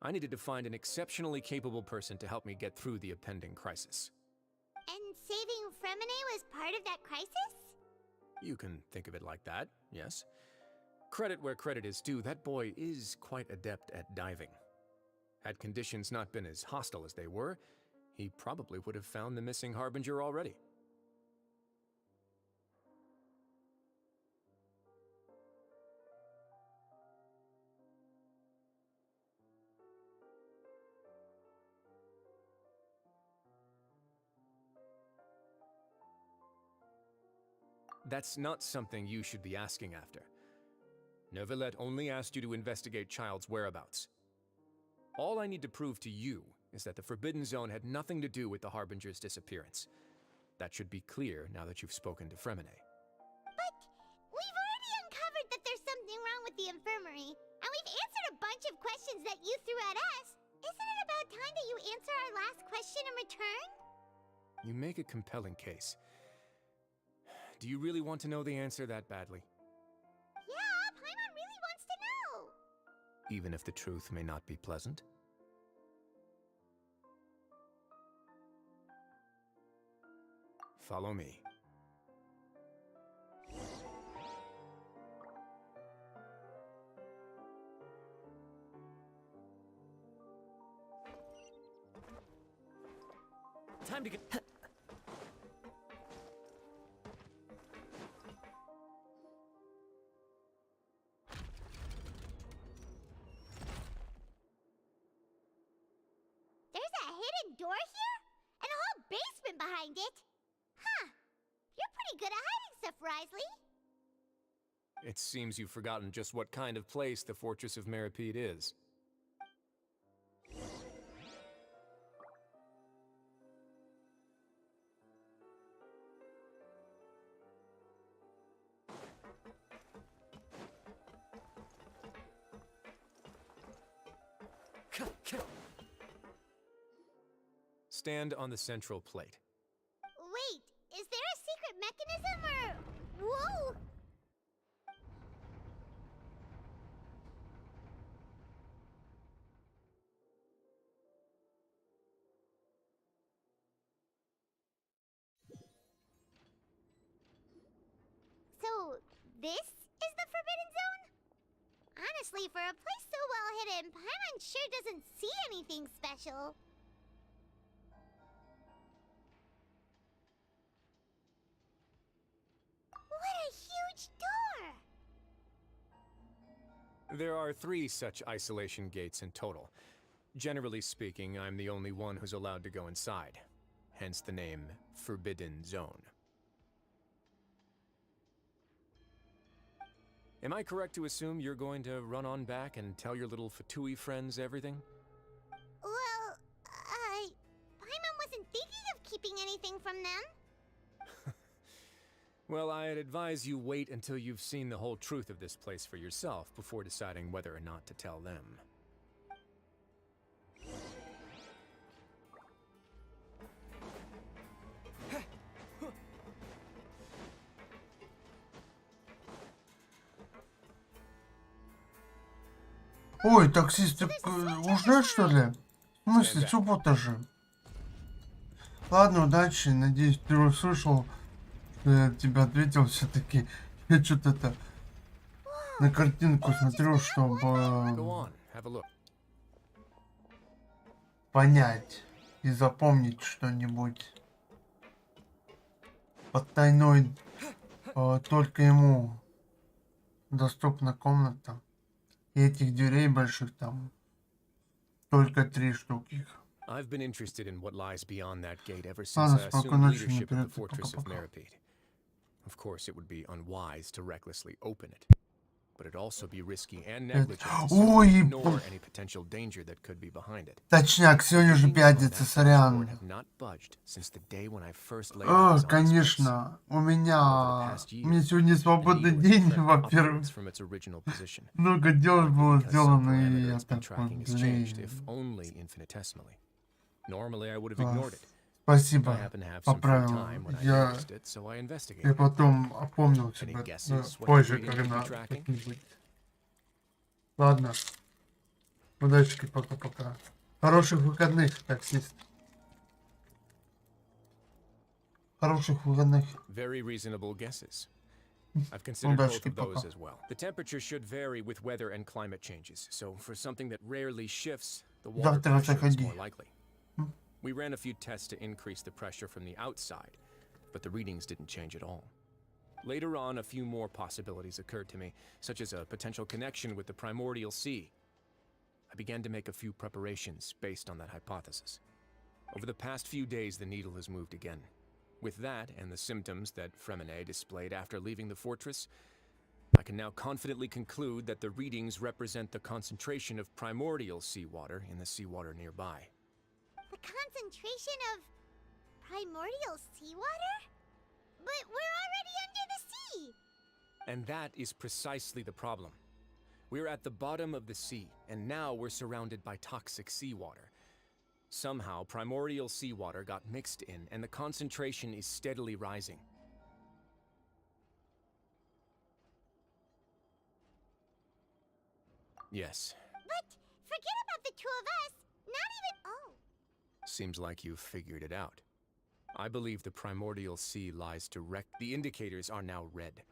I needed to find an exceptionally capable person to help me get through the impending crisis. And saving Fremonet was part of that crisis? You can think of it like that, yes. Credit where credit is due, that boy is quite adept at diving. Had conditions not been as hostile as they were, he probably would have found the missing Harbinger already. That's not something you should be asking after. Neuvillette only asked you to investigate Child's whereabouts. All I need to prove to you is that the Forbidden Zone had nothing to do with the Harbinger's disappearance. That should be clear now that you've spoken to Fremonet. But we've already uncovered that there's something wrong with the infirmary, and we've answered a bunch of questions that you threw at us. Isn't it about time that you answer our last question in return? You make a compelling case. Do you really want to know the answer that badly? Yeah, Paimon really wants to know. Even if the truth may not be pleasant? Follow me. Time to get... There's a hidden door here? And a whole basement behind it? Huh. You're pretty good at hiding stuff, Risley. It seems you've forgotten just what kind of place the Fortress of Meripede is. Stand on the central plate. Wait, is there a secret mechanism or... Whoa! So, this is the Forbidden Zone? Honestly, for a place so well hidden, Paimon sure doesn't see anything special. What a huge door! There are 3 such isolation gates in total. Generally speaking, I'm the only one who's allowed to go inside. Hence the name Forbidden Zone. Am I correct to assume you're going to run on back and tell your little Fatui friends everything? Well, Paimon wasn't thinking of keeping anything from them. Well, I'd advise you wait until you've seen the whole truth of this place for yourself before deciding whether or not to tell them. Ой, таксист, ты уже что ли? В смысле, суббота же. Ладно, удачи. Надеюсь, ты услышал, что я тебе ответил все-таки. Я что-то на картинку смотрю, чтобы понять и запомнить что-нибудь. Потайной только ему доступна комната. И этих дверей больших там только 3 штуки. I've been interested in what lies beyond that gate ever since I assumed leadership of the Fortress of Meripede. Of course, it would be unwise to recklessly open it, but it'd also be risky and negligent to ignore any potential danger that could be behind it. Точняк, сегодня же пятница, сорян. Конечно, у меня сегодня свободный день, во-первых. Много дел было сделано, и я такой, спасибо, поправил. Я потом опомнил себя позже, когда как-нибудь. Ладно. Удачки, пока-пока. Хороших выходных, таксист. Хороших выходных. Very reasonable guesses. I've considered both of those as well. The temperature should vary with weather and climate changes, so for something that rarely shifts, the water pressure is more likely. We ran a few tests to increase the pressure from the outside, but the readings didn't change at all. Later on, a few more possibilities occurred to me, such as a potential connection with the primordial sea. I began to make a few preparations based on that hypothesis. Over the past few days, the needle has moved again. With that, and the symptoms that Fremine displayed after leaving the fortress, I can now confidently conclude that the readings represent the concentration of primordial seawater in the seawater nearby. The concentration of primordial seawater? But we're already under the sea! And that is precisely the problem. We're at the bottom of the sea, and now we're surrounded by toxic seawater. Somehow, primordial seawater got mixed in, and the concentration is steadily rising. Yes, But forget about the two of us. Not even. Oh. seems like you've figured it out. I believe the primordial sea lies direct. The indicators are now red.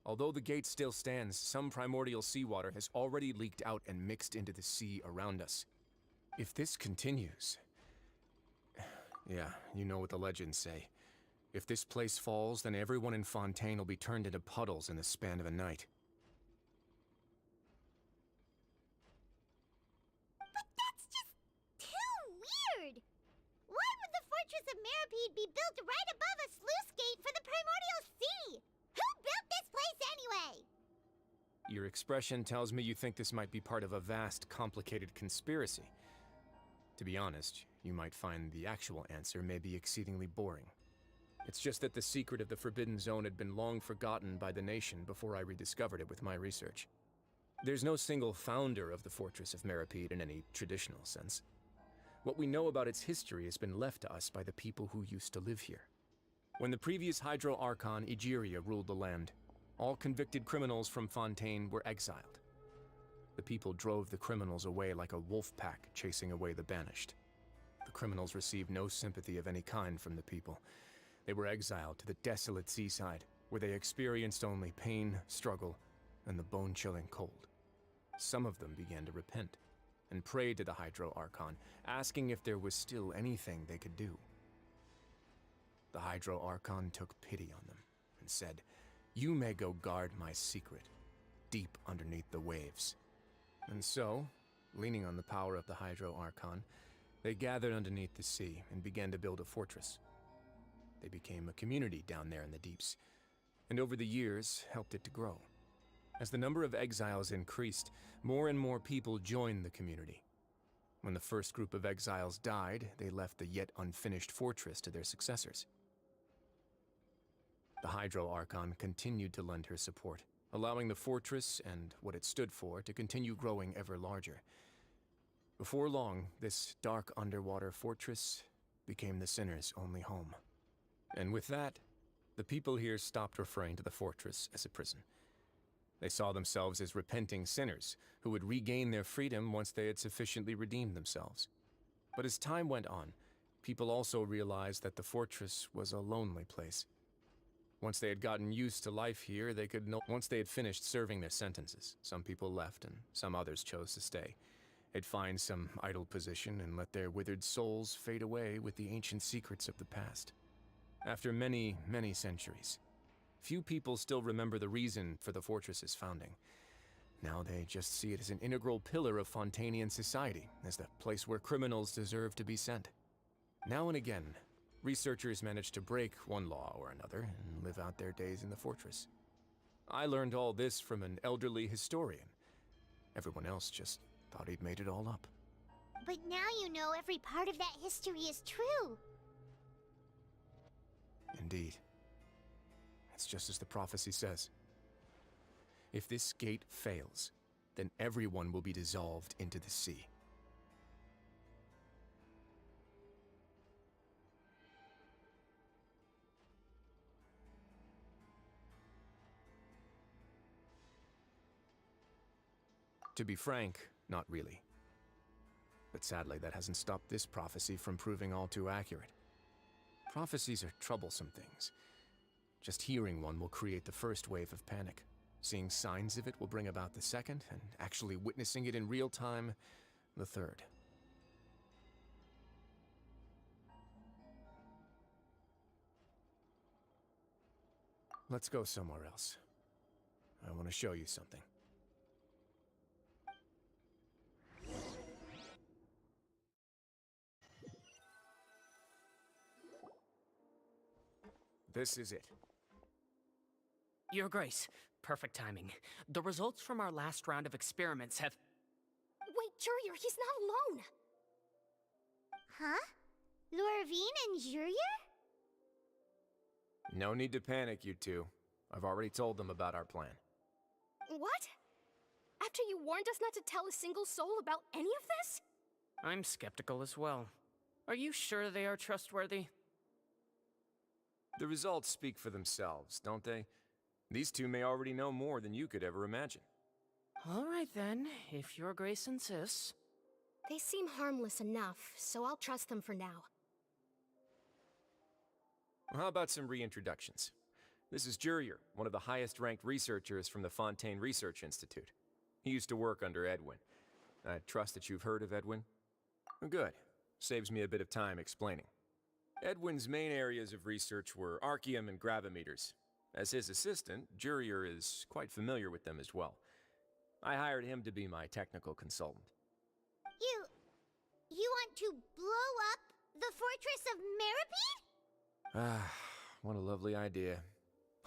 Although the gate still stands, some primordial seawater has already leaked out and mixed into the sea around us. If this continues... Yeah, you know what the legends say. If this place falls, then everyone in Fontaine will be turned into puddles in the span of a night. But that's just too weird. Why would the Fortress of Meripede be built right above a sluice gate for the Primordial Sea? Who built this place anyway? Your expression tells me you think this might be part of a vast, complicated conspiracy. To be honest, you might find the actual answer may be exceedingly boring. It's just that the secret of the Forbidden Zone had been long forgotten by the nation before I rediscovered it with my research. There's no single founder of the Fortress of Meripede in any traditional sense. What we know about its history has been left to us by the people who used to live here. When the previous Hydro Archon Egeria ruled the land, all convicted criminals from Fontaine were exiled. The people drove the criminals away like a wolf pack chasing away the banished. The criminals received no sympathy of any kind from the people. They were exiled to the desolate seaside, where they experienced only pain, struggle, and the bone-chilling cold. Some of them began to repent, and prayed to the Hydro Archon, asking if there was still anything they could do. The Hydro Archon took pity on them, and said, "You may go guard my secret, deep underneath the waves." And so, leaning on the power of the Hydro Archon, they gathered underneath the sea and began to build a fortress. They became a community down there in the deeps, and over the years helped it to grow. As the number of exiles increased, more and more people joined the community. When the first group of exiles died, they left the yet unfinished fortress to their successors. The Hydro Archon continued to lend her support, allowing the fortress and what it stood for to continue growing ever larger. Before long, this dark underwater fortress became the Sinner's only home. And with that, the people here stopped referring to the fortress as a prison. They saw themselves as repenting sinners who would regain their freedom once they had sufficiently redeemed themselves. But as time went on, people also realized that the fortress was a lonely place. Once they had gotten used to life here, once they had finished serving their sentences, some people left and some others chose to stay. They'd find some idle position and let their withered souls fade away with the ancient secrets of the past. After many, many centuries, few people still remember the reason for the fortress's founding. Now they just see it as an integral pillar of Fontainian society, as the place where criminals deserve to be sent. Now and again, researchers manage to break one law or another and live out their days in the fortress. I learned all this from an elderly historian. Everyone else just thought he'd made it all up. But now you know every part of that history is true. Indeed. It's just as the prophecy says. If this gate fails, then everyone will be dissolved into the sea. To be frank, not really. But sadly, that hasn't stopped this prophecy from proving all too accurate. Prophecies are troublesome things. Just hearing one will create the first wave of panic. Seeing signs of it will bring about the second, and actually witnessing it in real time, the third. Let's go somewhere else. I want to show you something. This is it. Your Grace, perfect timing. The results from our last round of experiments have... Wait, Jurier, he's not alone! Huh? Lorvine and Jurier? No need to panic, you two. I've already told them about our plan. What? After you warned us not to tell a single soul about any of this? I'm skeptical as well. Are you sure they are trustworthy? The results speak for themselves, don't they? These two may already know more than you could ever imagine. All right then, if your grace insists. They seem harmless enough, so I'll trust them for now. Well, how about some reintroductions? This is Jurier, one of the highest-ranked researchers from the Fontaine Research Institute. He used to work under Edwin. I trust that you've heard of Edwin? Good. Saves me a bit of time explaining. Edwin's main areas of research were archaeum and gravimeters. As his assistant, Jurier is quite familiar with them as well. I hired him to be my technical consultant. You want to blow up the fortress of Meripede? Ah, what a lovely idea.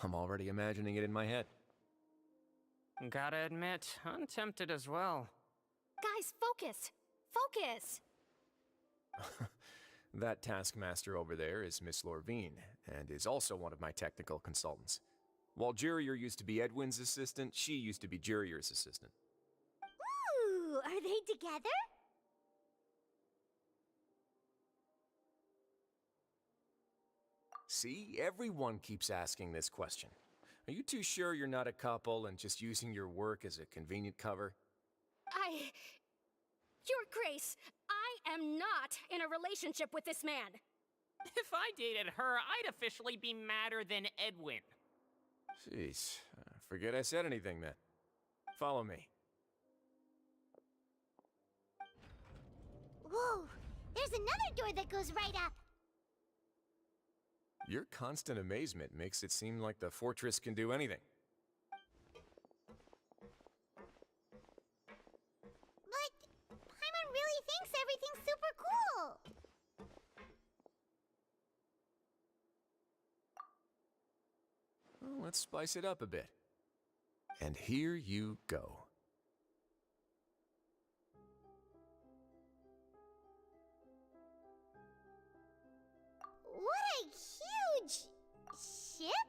I'm already imagining it in my head. Gotta admit, I'm tempted as well. Guys, focus! Focus! That taskmaster over there is Miss Lorvine, and is also one of my technical consultants. While Jurier used to be Edwin's assistant, she used to be Jurier's assistant. Ooh, are they together? See, everyone keeps asking this question. Are you too sure you're not a couple and just using your work as a convenient cover? Your Grace, I am not in a relationship with this man. If I dated her, I'd officially be madder than Edwin. Jeez, forget I said anything then. Follow me. Whoa, there's another door that goes right up. Your constant amazement makes it seem like the fortress can do anything. But Paimon really thinks everything's super cool. Well, let's spice it up a bit. And here you go. What a huge ship?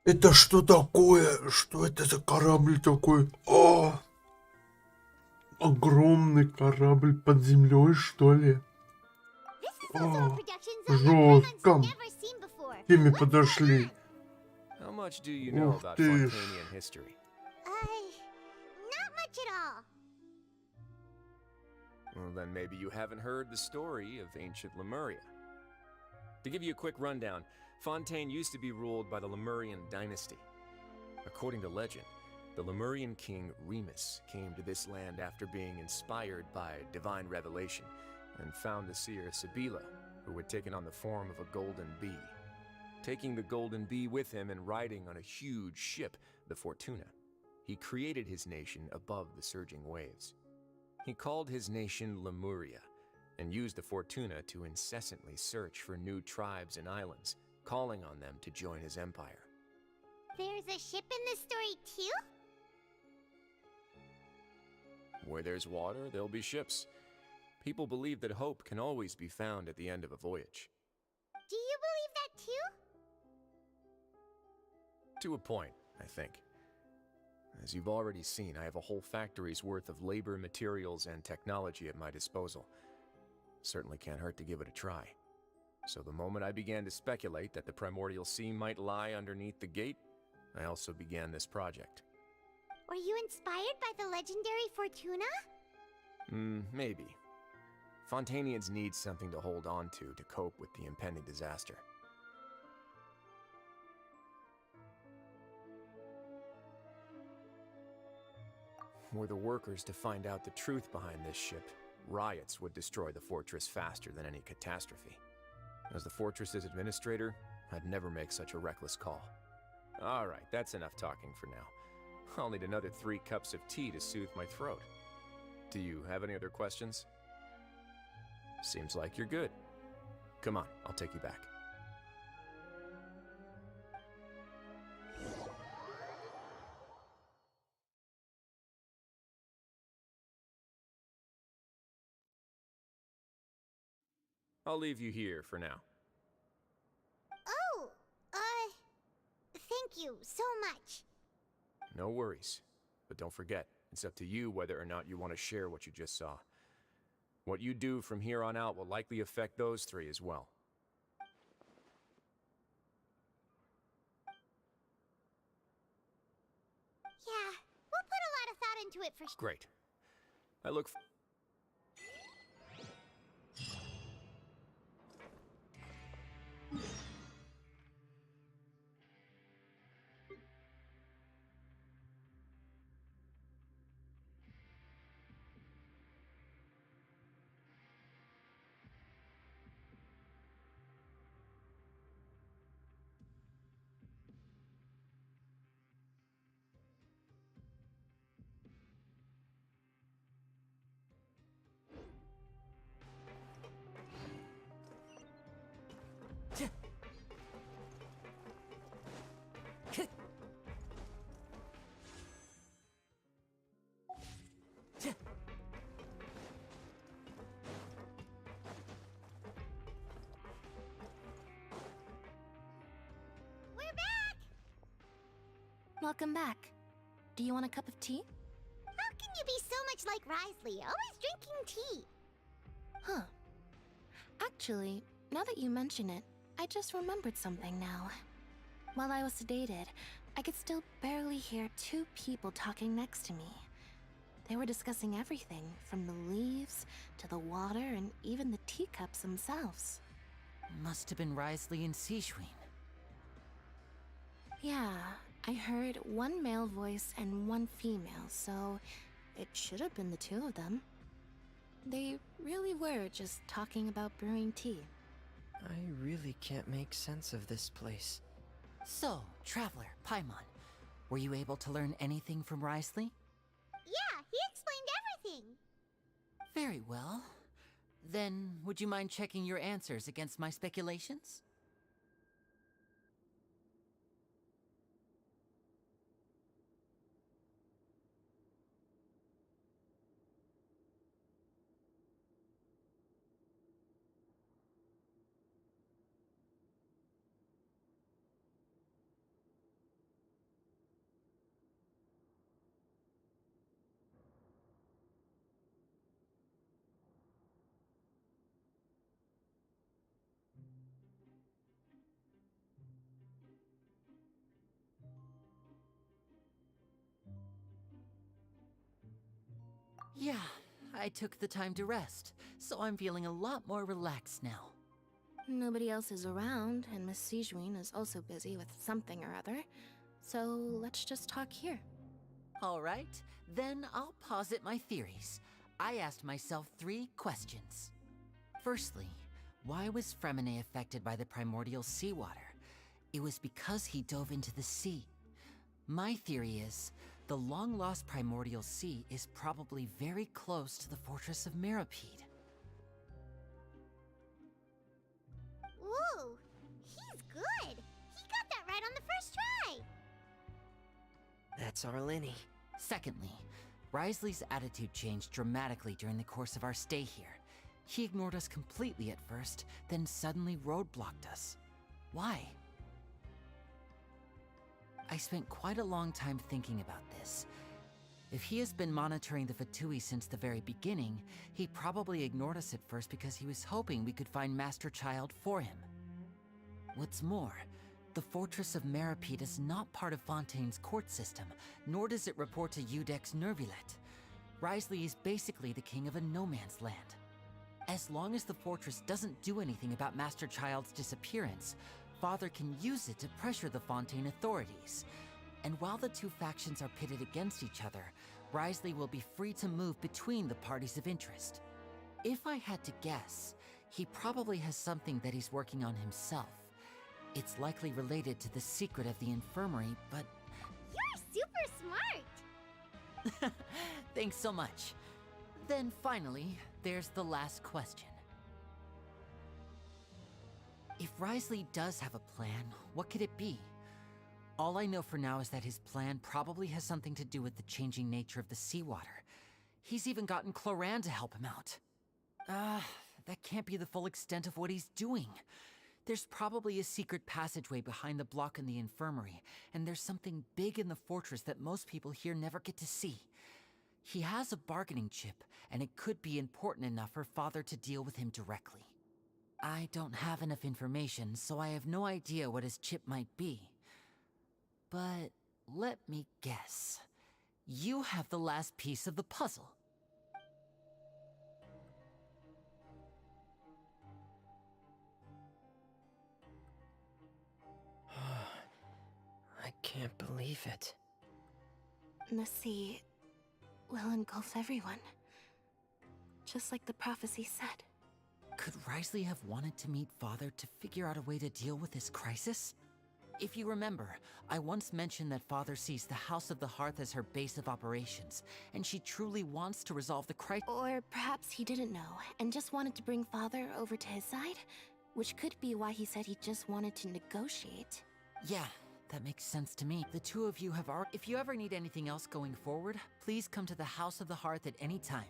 Это что такое? Что это за корабль такой? О! Огромный корабль под землей, что ли? О, жестко. К теме подошли. How much do you know Ух about ты ж. Fontanian history? Not much at all. Well, then maybe you haven't heard the story of ancient Lemuria. To give you a quick rundown, Fontaine used to be ruled by the Lemurian dynasty. According to legend, the Lemurian king Remus came to this land after being inspired by divine revelation and found the seer Sibila, who had taken on the form of a golden bee. Taking the golden bee with him and riding on a huge ship, the Fortuna, he created his nation above the surging waves. He called his nation Lemuria and used the Fortuna to incessantly search for new tribes and islands, calling on them to join his empire. There's a ship in this story too? Where there's water, there'll be ships. People believe that hope can always be found at the end of a voyage. Do you believe that too? To a point, I think. As you've already seen, I have a whole factory's worth of labor, materials, and technology at my disposal. Certainly can't hurt to give it a try. So the moment I began to speculate that the Primordial Sea might lie underneath the gate, I also began this project. Were you inspired by the legendary Fortuna? Maybe. Fontanians need something to hold on to cope with the impending disaster. Were the workers to find out the truth behind this ship, riots would destroy the fortress faster than any catastrophe. As the fortress's administrator, I'd never make such a reckless call. Alright, that's enough talking for now. I'll need another 3 cups of tea to soothe my throat. Do you have any other questions? Seems like you're good. Come on, I'll take you back. I'll leave you here for now. Oh, Thank you so much. No worries. But don't forget, it's up to you whether or not you want to share what you just saw. What you do from here on out will likely affect those three as well. Yeah, we'll put a lot of thought into it for sure. Great. I look We're back! Welcome back. Do you want a cup of tea? How can you be so much like Risley, always drinking tea? Huh. Actually, now that you mention it, I just remembered something now. While I was sedated, I could still barely hear two people talking next to me. They were discussing everything, from the leaves, to the water, and even the teacups themselves. Must have been Risley and Sijwin. Yeah, I heard one male voice and one female, so it should have been the two of them. They really were just talking about brewing tea. I really can't make sense of this place. So, Traveler, Paimon, were you able to learn anything from Risley? Yeah, he explained everything. Very well. Then, would you mind checking your answers against my speculations? Yeah, I took the time to rest, so I'm feeling a lot more relaxed now. Nobody else is around, and Miss Sijwin is also busy with something or other, so let's just talk here. All right, then I'll posit my theories. I asked myself 3 questions. Firstly, why was Fremine affected by the primordial seawater? It was because he dove into the sea. My theory is, the long-lost primordial sea is probably very close to the fortress of Meropide. Ooh, he's good. He got that right on the first try. That's our Lenny. Secondly, Risley's attitude changed dramatically during the course of our stay here. He ignored us completely at first, then suddenly roadblocked us. Why? I spent quite a long time thinking about this. If he has been monitoring the Fatui since the very beginning, he probably ignored us at first because he was hoping we could find Master Child for him. What's more, the Fortress of Meropide is not part of Fontaine's court system, nor does it report to Udex Nervulet. Risley is basically the king of a no-man's land. As long as the fortress doesn't do anything about Master Child's disappearance, Father can use it to pressure the Fontaine authorities. And while the two factions are pitted against each other, Risley will be free to move between the parties of interest. If I had to guess, he probably has something that he's working on himself. It's likely related to the secret of the infirmary, but... You're super smart. Thanks so much. Then finally, there's the last question. If Risley does have a plan, what could it be? All I know for now is that his plan probably has something to do with the changing nature of the seawater. He's even gotten Cloran to help him out. That can't be the full extent of what he's doing. There's probably a secret passageway behind the block in the infirmary, and there's something big in the fortress that most people here never get to see. He has a bargaining chip, and it could be important enough for Father to deal with him directly. I don't have enough information, so I have no idea what his chip might be. But let me guess. You have the last piece of the puzzle. I can't believe it. The sea will engulf everyone. Just like the prophecy said. Could Risley have wanted to meet Father to figure out a way to deal with this crisis? If you remember, I once mentioned that Father sees the House of the Hearth as her base of operations, and she truly wants to resolve the crisis. Or perhaps he didn't know and just wanted to bring Father over to his side, which could be why he said he just wanted to negotiate. Yeah, that makes sense to me. The two of you have already... If you ever need anything else going forward, please come to the House of the Hearth at any time.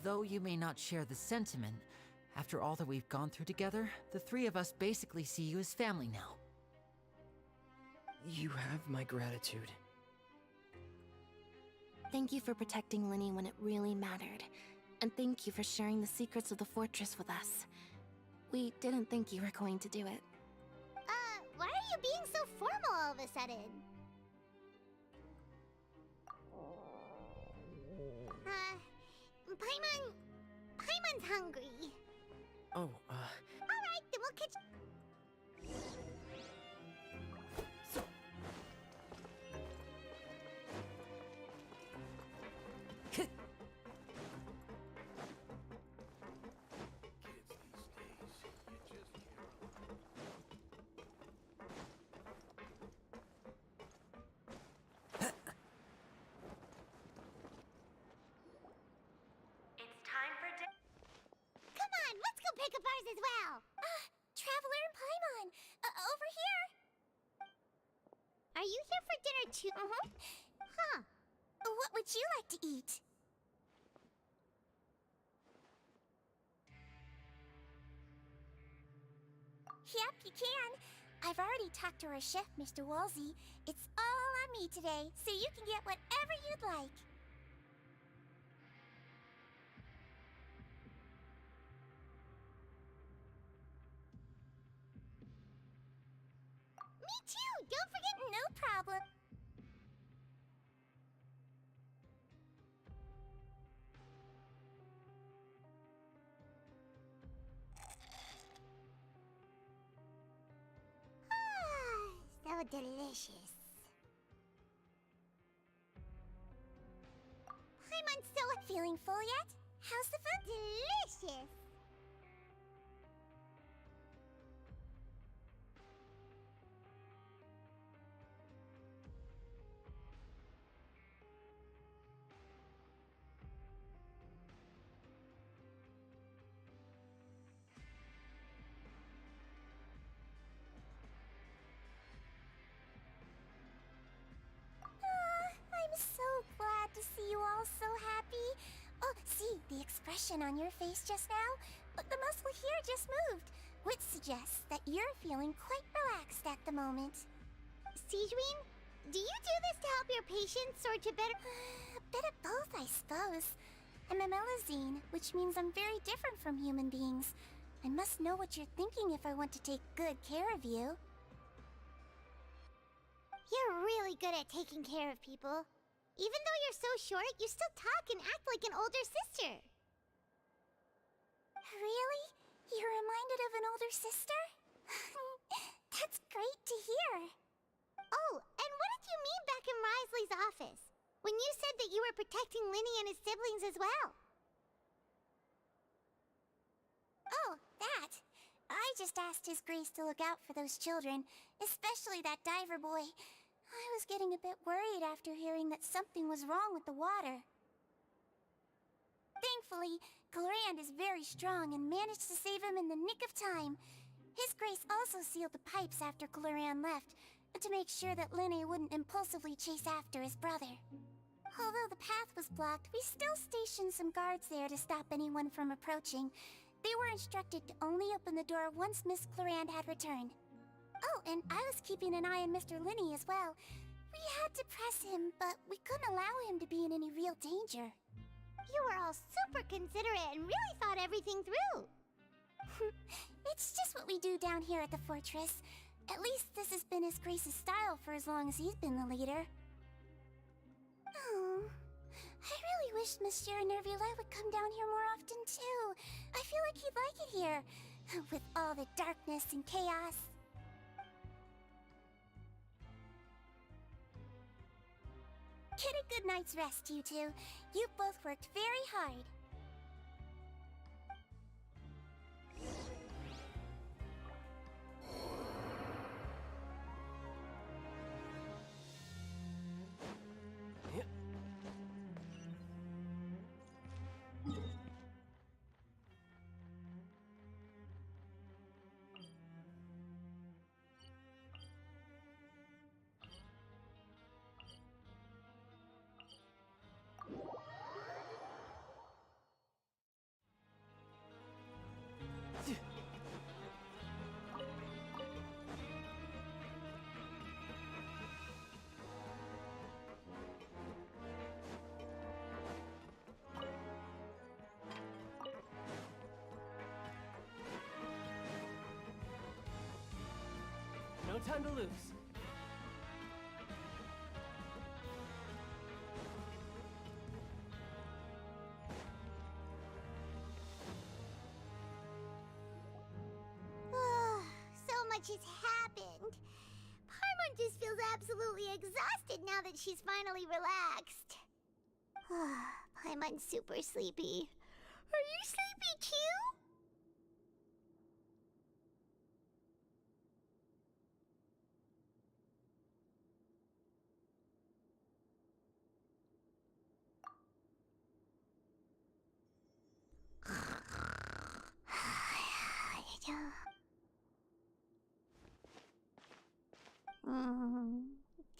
Though you may not share the sentiment, after all that we've gone through together, the three of us basically see you as family now. You have my gratitude. Thank you for protecting Linny when it really mattered. And thank you for sharing the secrets of the fortress with us. We didn't think you were going to do it. Why are you being so formal all of a sudden? Paimon's hungry. Oh, Alright, then we'll catch... Come on, let's go pick up ours as well! Traveler and Paimon! Over here! Are you here for dinner too? Huh. What would you like to eat? Yep, you can. I've already talked to our chef, Mr. Wolsey. It's all on me today, so you can get whatever you'd like. Me too! Don't forget, no problem. So delicious. I'm so feeling full yet? How's the food? Delicious. I'm so glad to see you all so happy. Oh, see, the expression on your face just now? The muscle here just moved, which suggests that you're feeling quite relaxed at the moment. Sigewin, do you do this to help your patients or to better... a bit of both, I suppose. I'm a Melazine, which means I'm very different from human beings. I must know what you're thinking if I want to take good care of you. You're really good at taking care of people. Even though you're so short, you still talk and act like an older sister. Really? You're reminded of an older sister? That's great to hear. Oh, and what did you mean back in Risley's office? When you said that you were protecting Linny and his siblings as well? Oh, that. I just asked His Grace to look out for those children, especially that diver boy. I was getting a bit worried after hearing that something was wrong with the water. Thankfully, Colorand is very strong and managed to save him in the nick of time. His Grace also sealed the pipes after Colorand left, to make sure that Linny wouldn't impulsively chase after his brother. Although the path was blocked, we still stationed some guards there to stop anyone from approaching. They were instructed to only open the door once Miss Clorand had returned. Oh, and I was keeping an eye on Mr. Linney as well. We had to press him, but we couldn't allow him to be in any real danger. You were all super considerate and really thought everything through. It's just what we do down here at the fortress. At least this has been His Grace's style for as long as he's been the leader. Oh, I really wish Monsieur Nervula would come down here more often too. I feel like he'd like it here, with all the darkness and chaos. Get a good night's rest, you two. You've both worked very hard. No time to lose. So much has happened. Paimon just feels absolutely exhausted now that she's finally relaxed. Paimon's super sleepy. Are you sleepy too?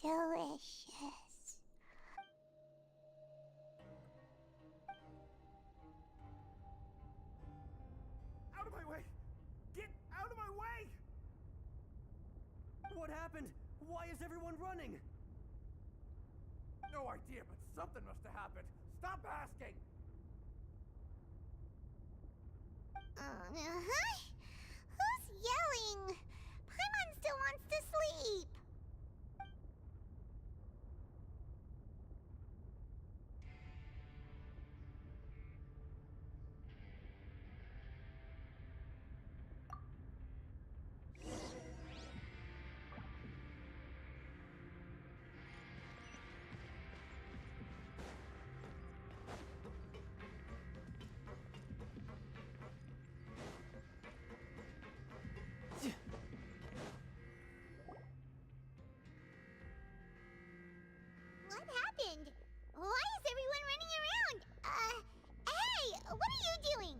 Delicious. Out of my way! Get out of my way! What happened? Why is everyone running? No idea, but something must have happened. Stop asking! Who's yelling? Paimon still wants to sleep. What happened? Why is everyone running around? Hey, what are you doing?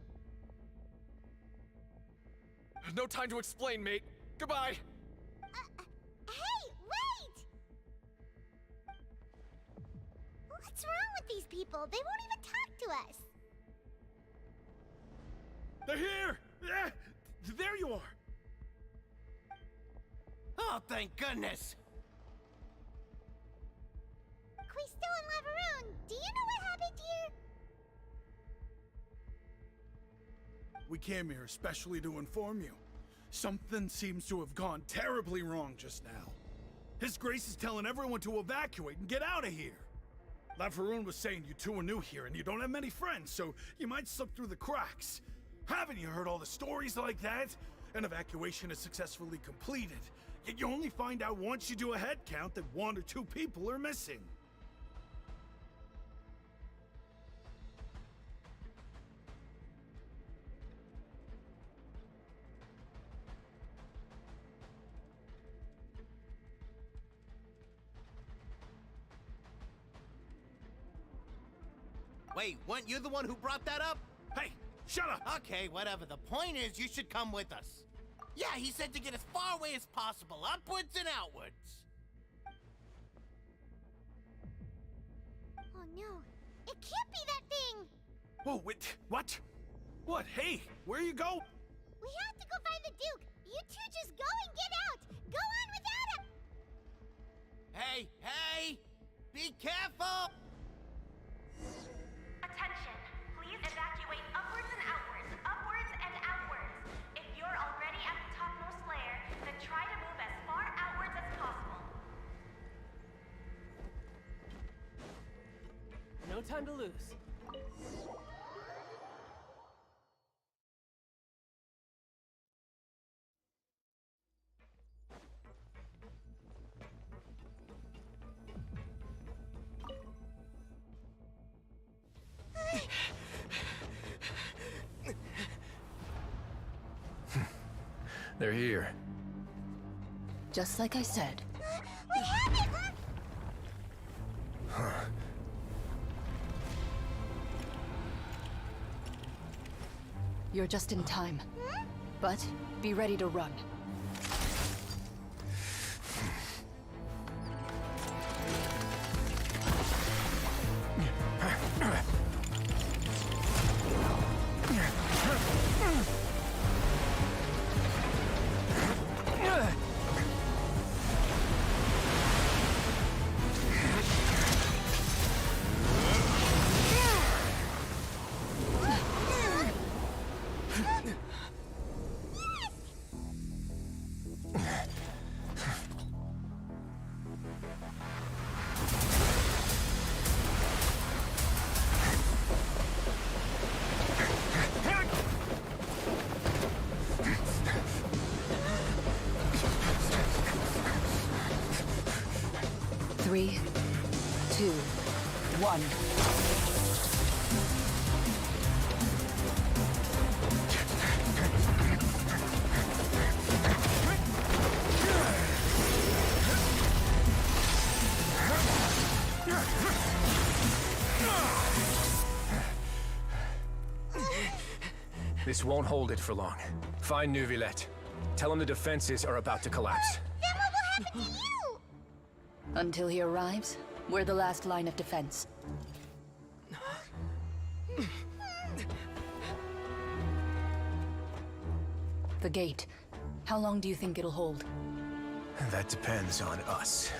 No time to explain, mate. Goodbye. Hey, wait! What's wrong with these people? They won't even talk to us. They're here! Yeah, there you are! Oh, thank goodness! Quisto and Lavaroon, do you know what happened here? We came here especially to inform you. Something seems to have gone terribly wrong just now. His Grace is telling everyone to evacuate and get out of here. Lavaroon was saying you two are new here and you don't have many friends, so you might slip through the cracks. Haven't you heard all the stories like that? An evacuation is successfully completed, yet you only find out once you do a head count that 1 or 2 people are missing. Wait, weren't you the one who brought that up? Hey, shut up! Okay, whatever. The point is, you should come with us. Yeah, he said to get as far away as possible, upwards and outwards. Oh no, it can't be that thing! Oh, wait, what? What? Hey, where you go? We have to go find the Duke. You two just go and get out. Go on without him. Hey, hey! Be careful! Attention! Please evacuate upwards and outwards, upwards and outwards. If you're already at the topmost layer, then try to move as far outwards as possible. No time to lose. They're here. Just like I said. What happened? You're just in time. But be ready to run. Three, two, one. This won't hold it for long. Find Neuvillette. Tell him the defenses are about to collapse. Then what will happen to you? Until he arrives, we're the last line of defense. The gate. How long do you think it'll hold? That depends on us.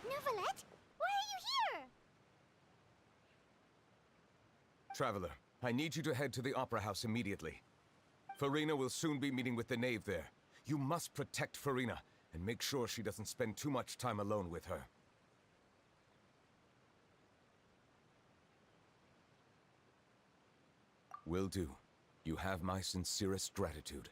Neuvillette, why are you here? Traveler, I need you to head to the Opera House immediately. Farina will soon be meeting with the Knave there. You must protect Farina, and make sure she doesn't spend too much time alone with her. Will do. You have my sincerest gratitude.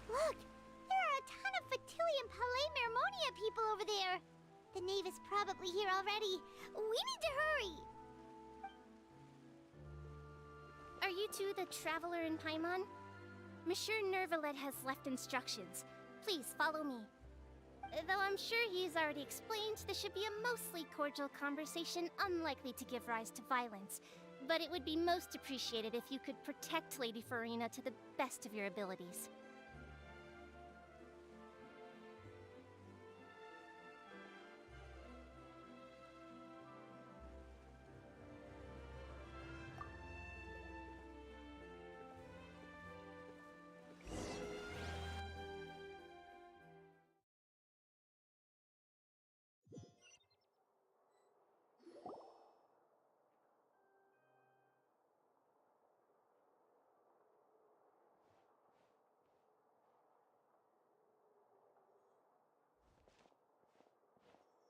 Look, there are a ton of Fatilian Palais Mermonia people over there. The Knave is probably here already. We need to hurry. Are you two the traveler in Paimon? Monsieur Neuvillette has left instructions. Please follow me. Though I'm sure he's already explained, this should be a mostly cordial conversation, unlikely to give rise to violence. But it would be most appreciated if you could protect Lady Farina to the best of your abilities.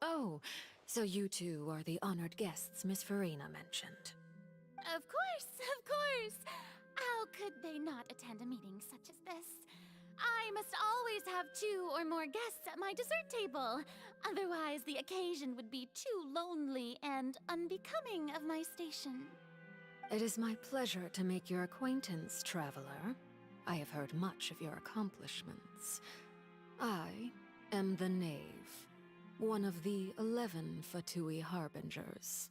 Oh, So you two are the honored guests Miss Farina mentioned. Of course, of course. How could they not attend a meeting such as this? I must always have 2 or more guests at my dessert table. Otherwise, the occasion would be too lonely and unbecoming of my station. It is my pleasure to make your acquaintance, traveler. I have heard much of your accomplishments. I am the Knave, one of the 11 Fatui Harbingers.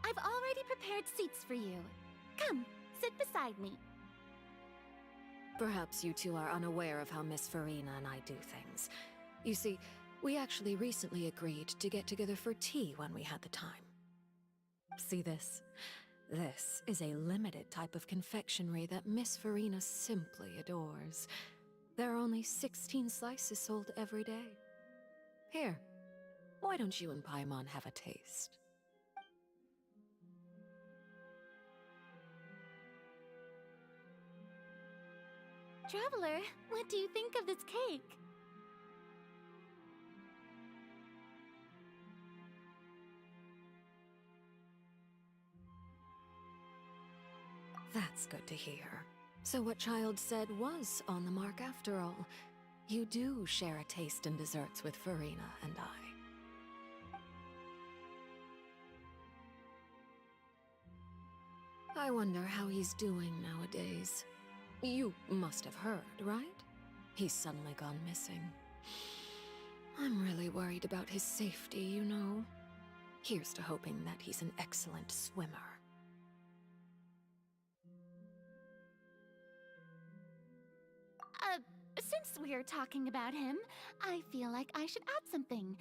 I've already prepared seats for you. Come, sit beside me. Perhaps you two are unaware of how Miss Farina and I do things. You see, we actually recently agreed to get together for tea when we had the time. See this? This is a limited type of confectionery that Miss Farina simply adores. There are only 16 slices sold every day. Here, why don't you and Paimon have a taste? Traveler, what do you think of this cake? That's good to hear. So what Child said was on the mark after all. You do share a taste in desserts with Farina and I wonder how he's doing nowadays. You must have heard, right? He's suddenly gone missing. I'm really worried about his safety, you know. Here's to hoping that he's an excellent swimmer. Since we're talking about him, I feel like I should add something.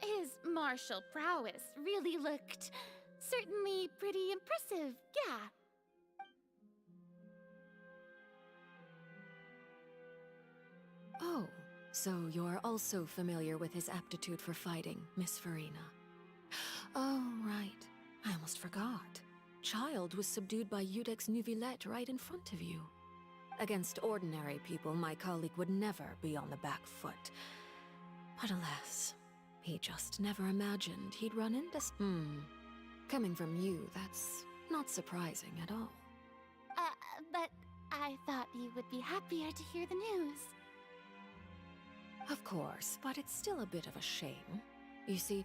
His martial prowess really looked certainly pretty impressive, yeah. Oh, so you're also familiar with his aptitude for fighting, Miss Farina. Oh, right. I almost forgot. Child was subdued by Udex Nuvillette right in front of you. Against ordinary people, my colleague would never be on the back foot. But alas, he just never imagined he'd run into Coming from you, that's not surprising at all. But I thought you would be happier to hear the news. Of course, but it's still a bit of a shame. You see,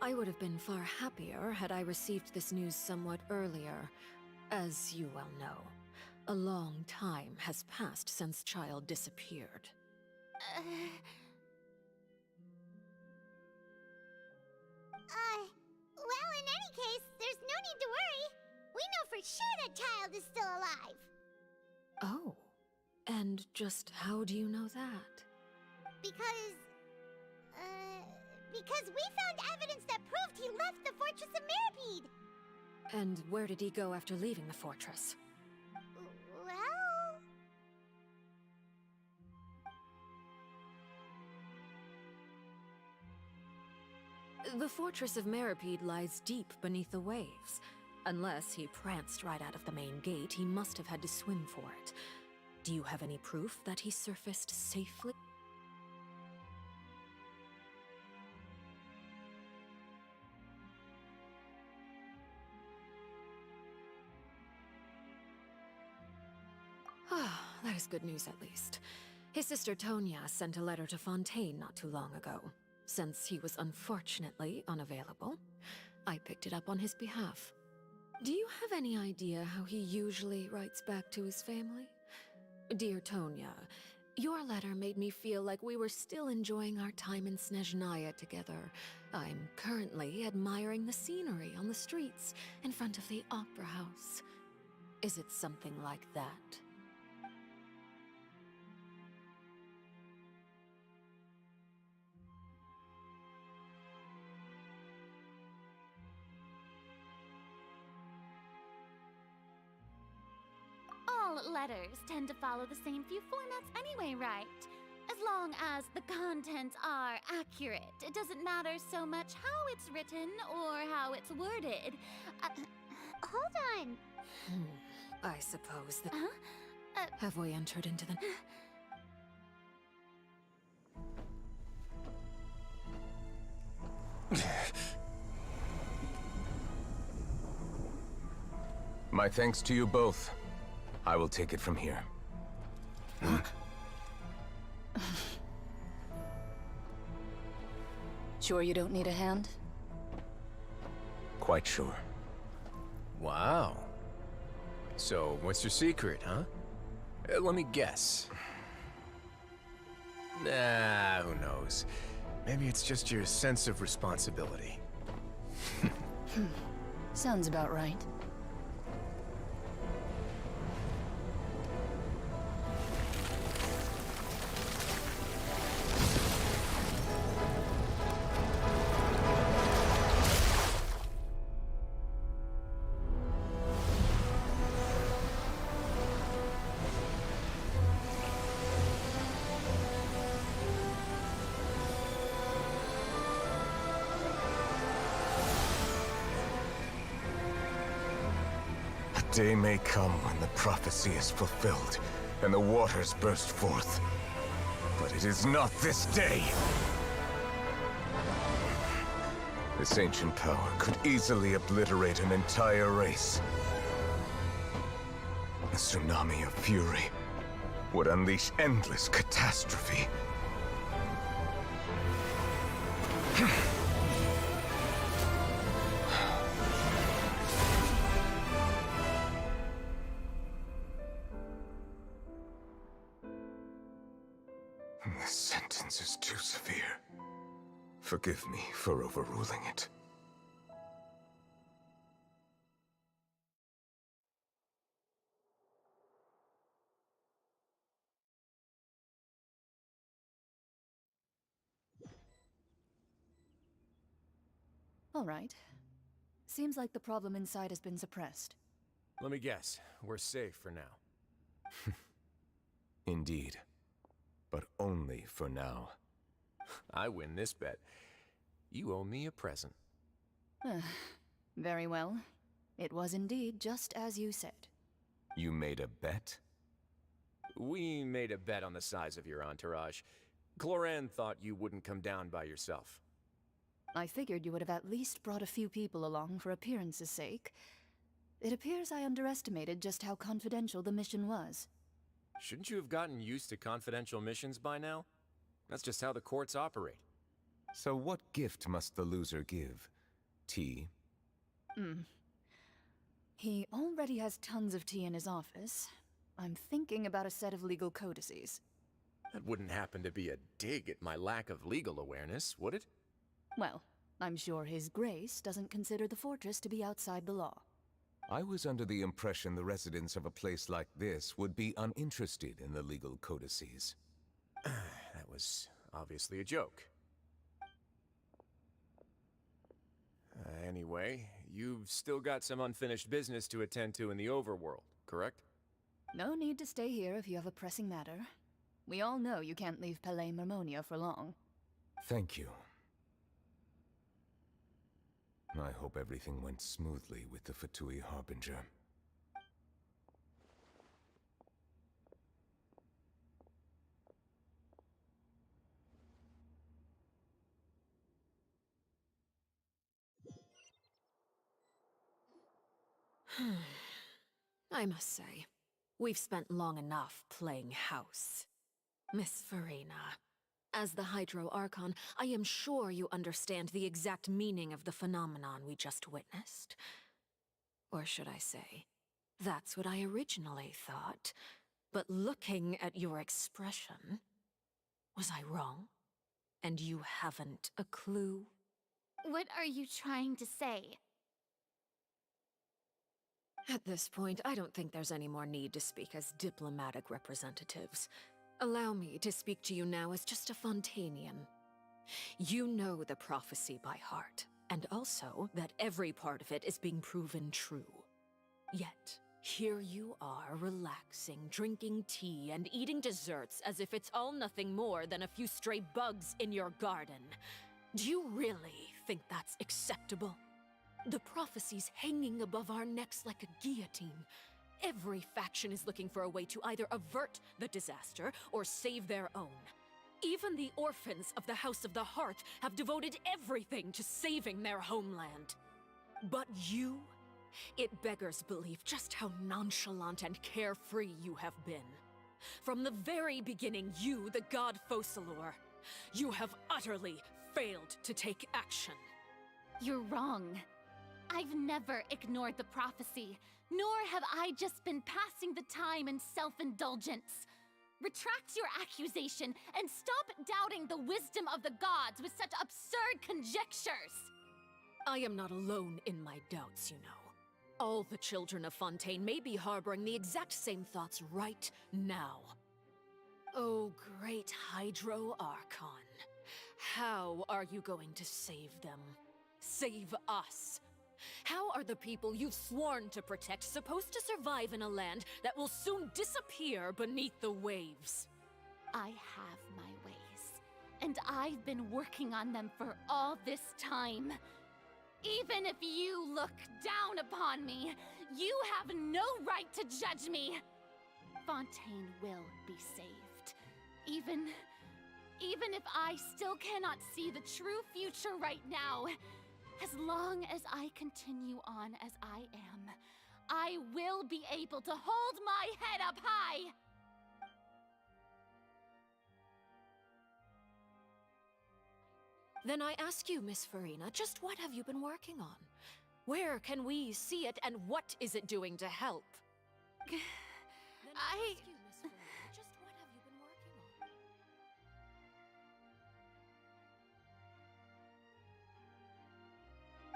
I would have been far happier had I received this news somewhat earlier. As you well know, a long time has passed since Child disappeared. Well, in any case, there's no need to worry. We know for sure that Child is still alive. Oh, and just how do you know that? Because we found evidence that proved he left the Fortress of Mirapede. And where did he go after leaving the fortress? Well... The Fortress of Mirapede lies deep beneath the waves. Unless he pranced right out of the main gate, he must have had to swim for it. Do you have any proof that he surfaced safely? Ah, that is good news at least. His sister Tonya sent a letter to Fontaine not too long ago. Since he was unfortunately unavailable, I picked it up on his behalf. Do you have any idea how he usually writes back to his family? Dear Tonya, your letter made me feel like we were still enjoying our time in Snezhnaya together. I'm currently admiring the scenery on the streets in front of the Opera House. Is it something like that? All letters tend to follow the same few formats anyway, right? As long as the contents are accurate. It doesn't matter so much how it's written or how it's worded. Hold on. I suppose that... Have we entered into the... My thanks to you both. I will take it from here. Sure you don't need a hand? Quite sure. Wow. So, what's your secret, huh? Let me guess. Nah, who knows? Maybe it's just your sense of responsibility. Sounds about right. A day may come when the prophecy is fulfilled, and the waters burst forth. But it is not this day! This ancient power could easily obliterate an entire race. A tsunami of fury would unleash endless catastrophe. This sentence is too severe. Forgive me for overruling it. All right. Seems like the problem inside has been suppressed. Let me guess. We're safe for now. Indeed. But only for now. I win this bet. You owe me a present. Very well. It was indeed just as you said. You made a bet? We made a bet on the size of your entourage. Cloran thought you wouldn't come down by yourself. I figured you would have at least brought a few people along for appearance's sake. It appears I underestimated just how confidential the mission was. Shouldn't you have gotten used to confidential missions by now? That's just how the courts operate. So what gift must the loser give? Tea? He already has tons of tea in his office. I'm thinking about a set of legal codices. That wouldn't happen to be a dig at my lack of legal awareness, would it? Well, I'm sure His Grace doesn't consider the fortress to be outside the law. I was under the impression the residents of a place like this would be uninterested in the legal codices. That was obviously a joke. Anyway, you've still got some unfinished business to attend to in the overworld, correct? No need to stay here if you have a pressing matter. We all know you can't leave Palais Mermonia for long. Thank you. I hope everything went smoothly with the Fatui Harbinger. I must say, we've spent long enough playing house. Miss Farina, as the Hydro Archon, I am sure you understand the exact meaning of the phenomenon we just witnessed. Or should I say, that's what I originally thought. But looking at your expression, was I wrong? And you haven't a clue? What are you trying to say? At this point, I don't think there's any more need to speak as diplomatic representatives. Allow me to speak to you now as just a Fontanian. You know the prophecy by heart, and also that every part of it is being proven true. Yet, Here you are, relaxing, drinking tea, and eating desserts as if it's all nothing more than a few stray bugs in your garden. Do you really think that's acceptable? The prophecy's hanging above our necks like a guillotine. Every faction is looking for a way to either avert the disaster or save their own. Even the orphans of the House of the Hearth have devoted everything to saving their homeland. But you? It beggars belief just how nonchalant and carefree you have been. From the very beginning, you, the god Focalor, you have utterly failed to take action. You're wrong. I've never ignored the prophecy, nor have I just been passing the time in self-indulgence. Retract your accusation and stop doubting the wisdom of the gods with such absurd conjectures! I am not alone in my doubts, you know. All the children of Fontaine may be harboring the exact same thoughts right now. Oh, great Hydro Archon. How are you going to save them? Save us? How are the people you've sworn to protect supposed to survive in a land that will soon disappear beneath the waves? I have my ways, and I've been working on them for all this time. Even if you look down upon me, you have no right to judge me! Fontaine will be saved. Even if I still cannot see the true future right now, as long as I continue on as I am, I will be able to hold my head up high! Then I ask you, Miss Farina, just what have you been working on? Where can we see it, and what is it doing to help?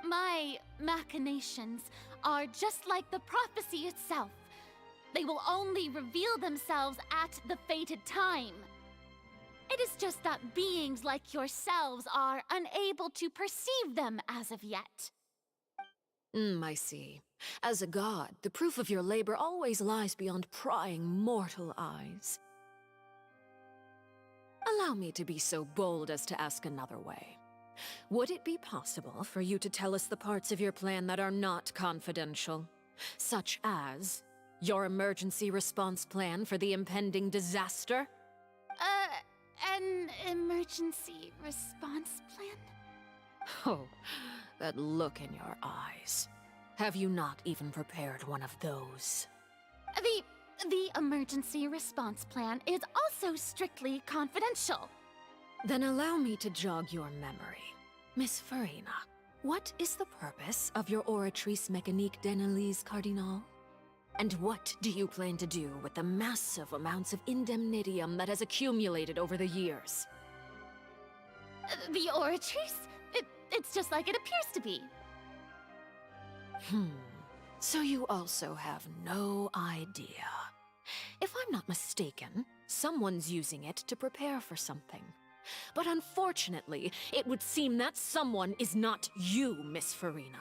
My machinations are just like the prophecy itself. They will only reveal themselves at the fated time. It is just that beings like yourselves are unable to perceive them as of yet. I see. As a god, the proof of your labor always lies beyond prying mortal eyes. Allow me to be so bold as to ask another way. Would it be possible for you to tell us the parts of your plan that are not confidential? Such as your emergency response plan for the impending disaster? An emergency response plan? Oh, that look in your eyes. Have you not even prepared one of those? The emergency response plan is also strictly confidential. Then allow me to jog your memory. Miss Farina, what is the purpose of your Oratrice Mécanique d'Analyse Cardinal? And what do you plan to do with the massive amounts of indemnitium that has accumulated over the years? The Oratrice? It's just like it appears to be. So you also have no idea. If I'm not mistaken, someone's using it to prepare for something. But unfortunately, it would seem that someone is not you, Miss Farina.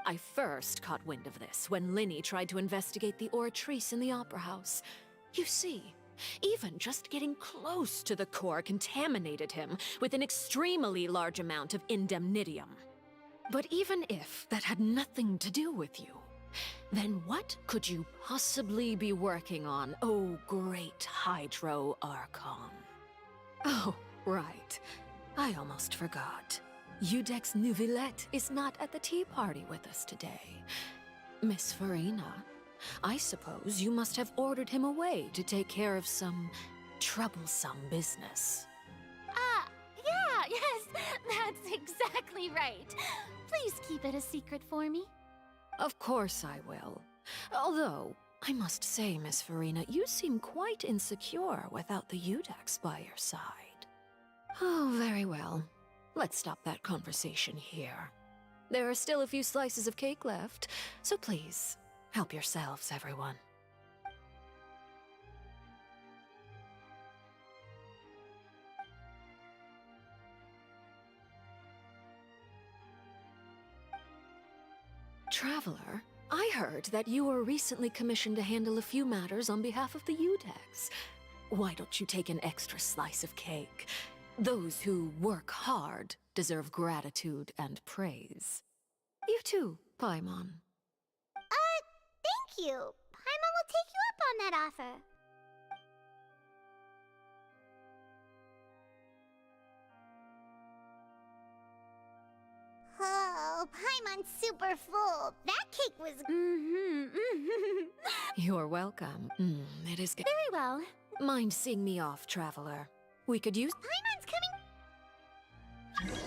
I first caught wind of this when Linny tried to investigate the Oratrice in the Opera House. You see, even just getting close to the core contaminated him with an extremely large amount of indemnitium. But even if that had nothing to do with you, then what could you possibly be working on, oh great Hydro Archon? Oh, right. I almost forgot. Udex Neuvillette is not at the tea party with us today. Miss Farina, I suppose you must have ordered him away to take care of some troublesome business. Yeah, yes, that's exactly right. Please keep it a secret for me. Of course I will. Although, I must say, Miss Farina, you seem quite insecure without the Udex by your side. Oh, very well. Let's stop that conversation here. There are still a few slices of cake left, so please, help yourselves, everyone. Traveler, I heard that you were recently commissioned to handle a few matters on behalf of the Udex. Why don't you take an extra slice of cake? Those who work hard deserve gratitude and praise. You too, Paimon. Thank you. Paimon will take you up on that offer. Oh, Paimon's super full. That cake was... You're welcome. It is good. Very well. Mind seeing me off, traveler? We could use... Paimon's coming...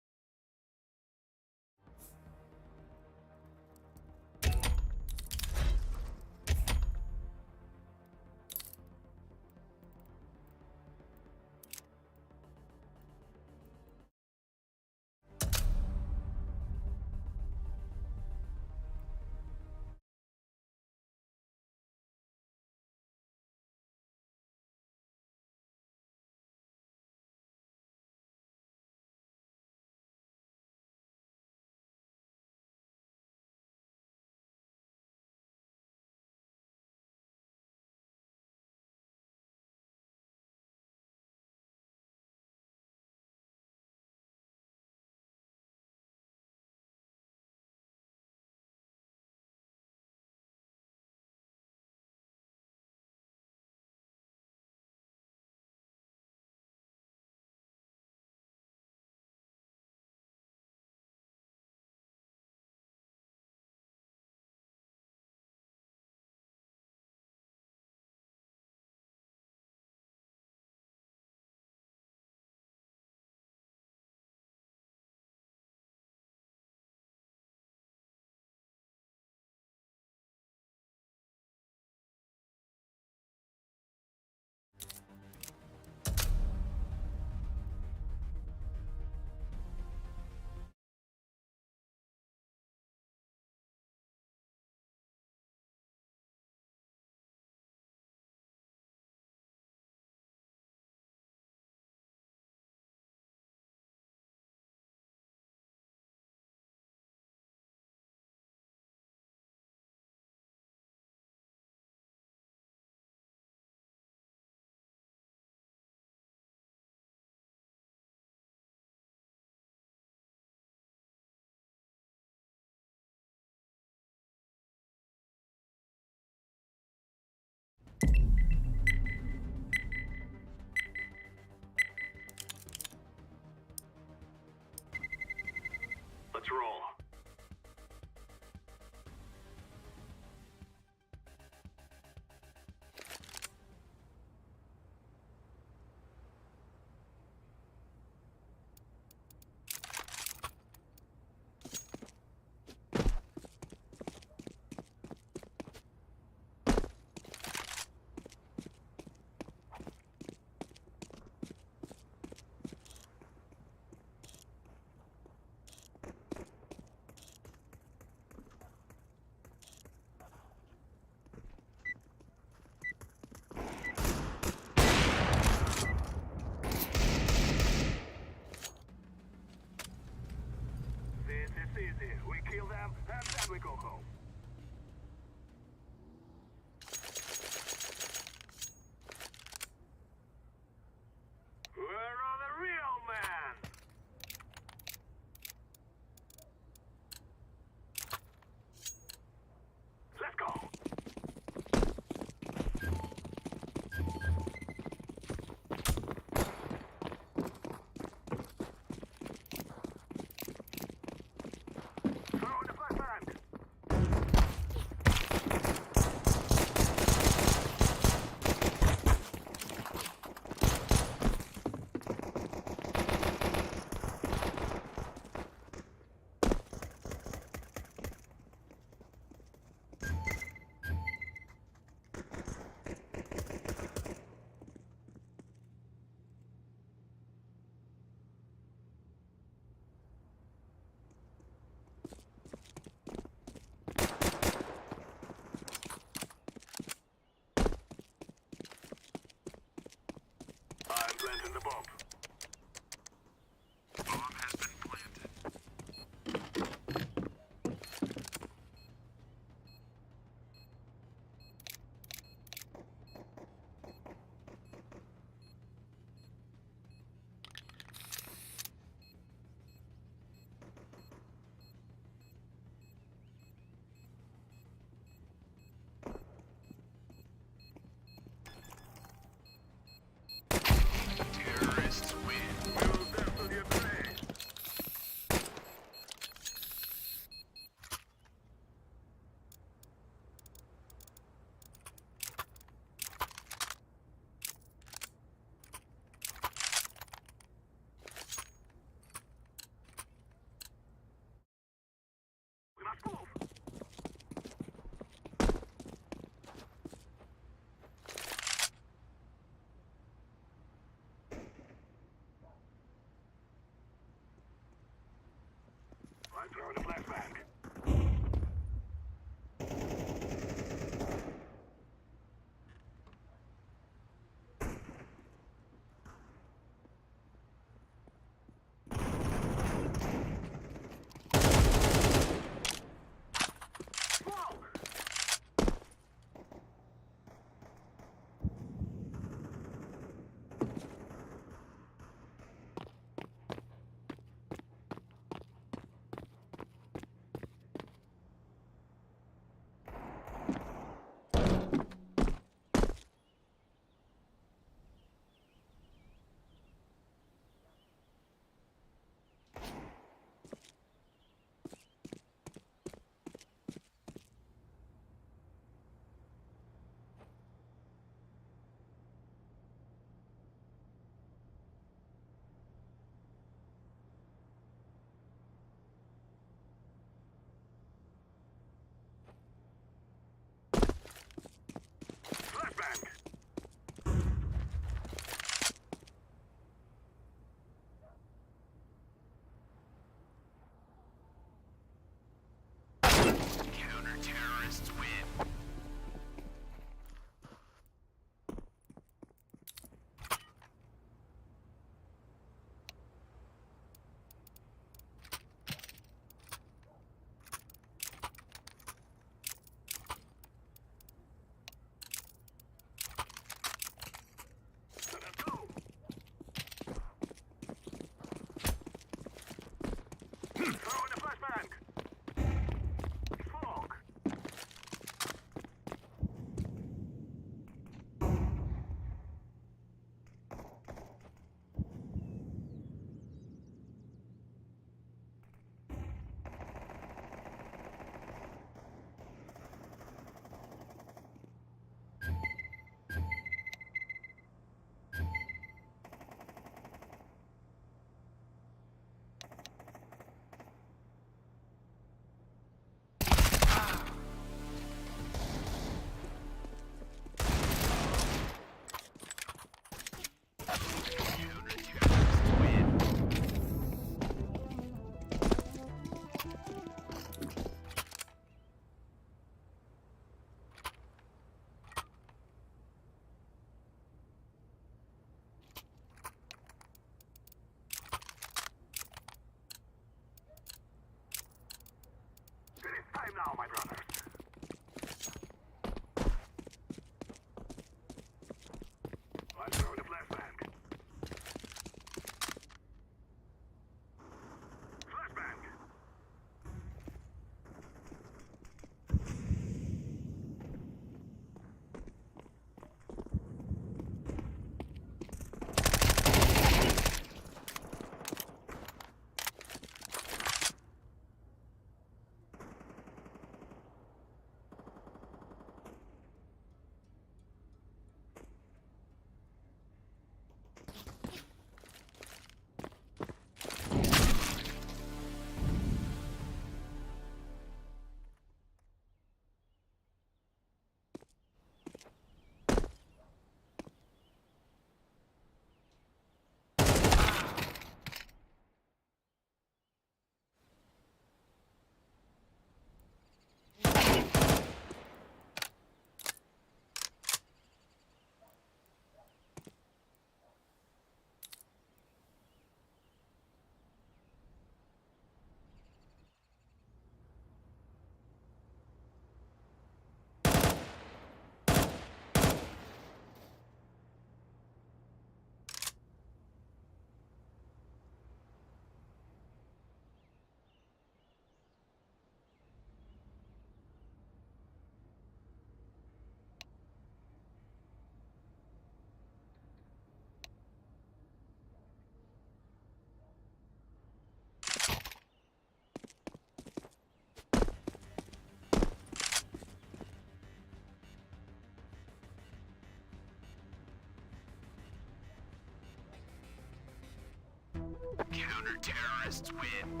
Counter-terrorists win.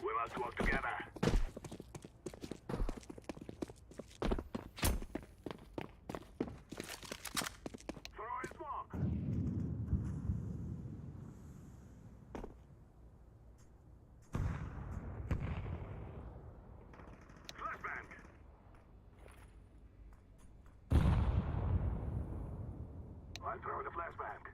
We must work together. I'm throwing a flashbang.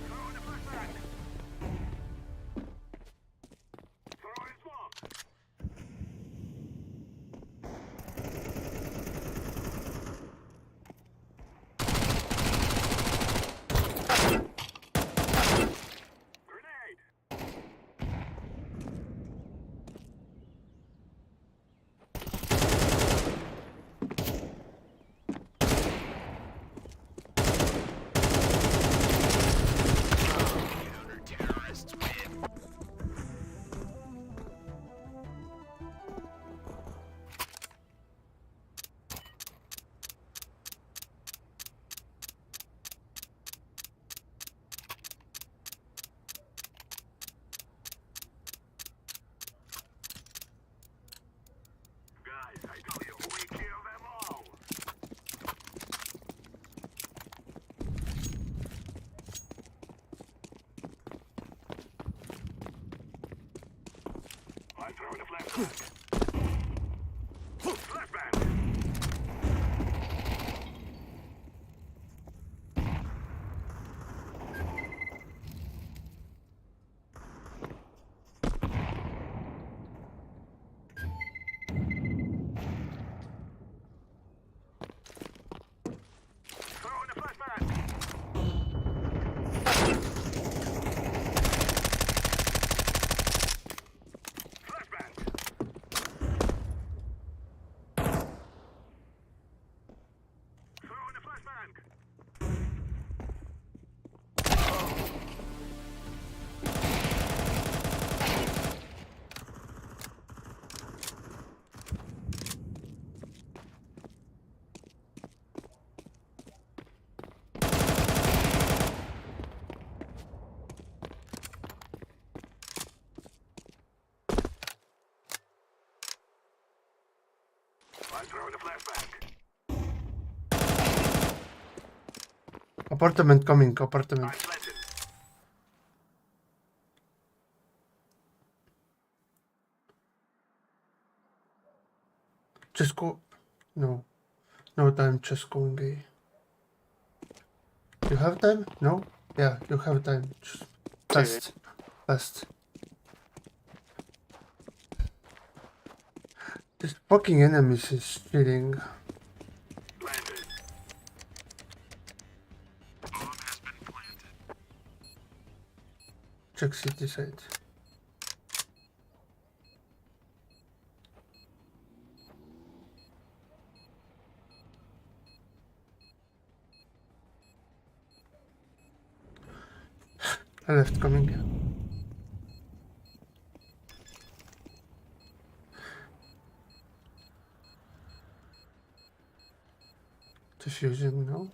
Throwing a flashbang. Throwing smoke. Counter-terrorists win. Guys, I tell you, we kill them all. I'm throwing a flashbang. Flashbang. Throwing a flashbang. Flashbang. Throwing a flashbang. I'm throwing a flashbang. Apartment coming, apartment. I'm planted. Just go. No. No time, just going A. You have time? No? Yeah, you have time. Just fast. Fast. This fucking enemies is cheating. Planted. Bomb has been planted. Check city side. I left coming. Diffusing now.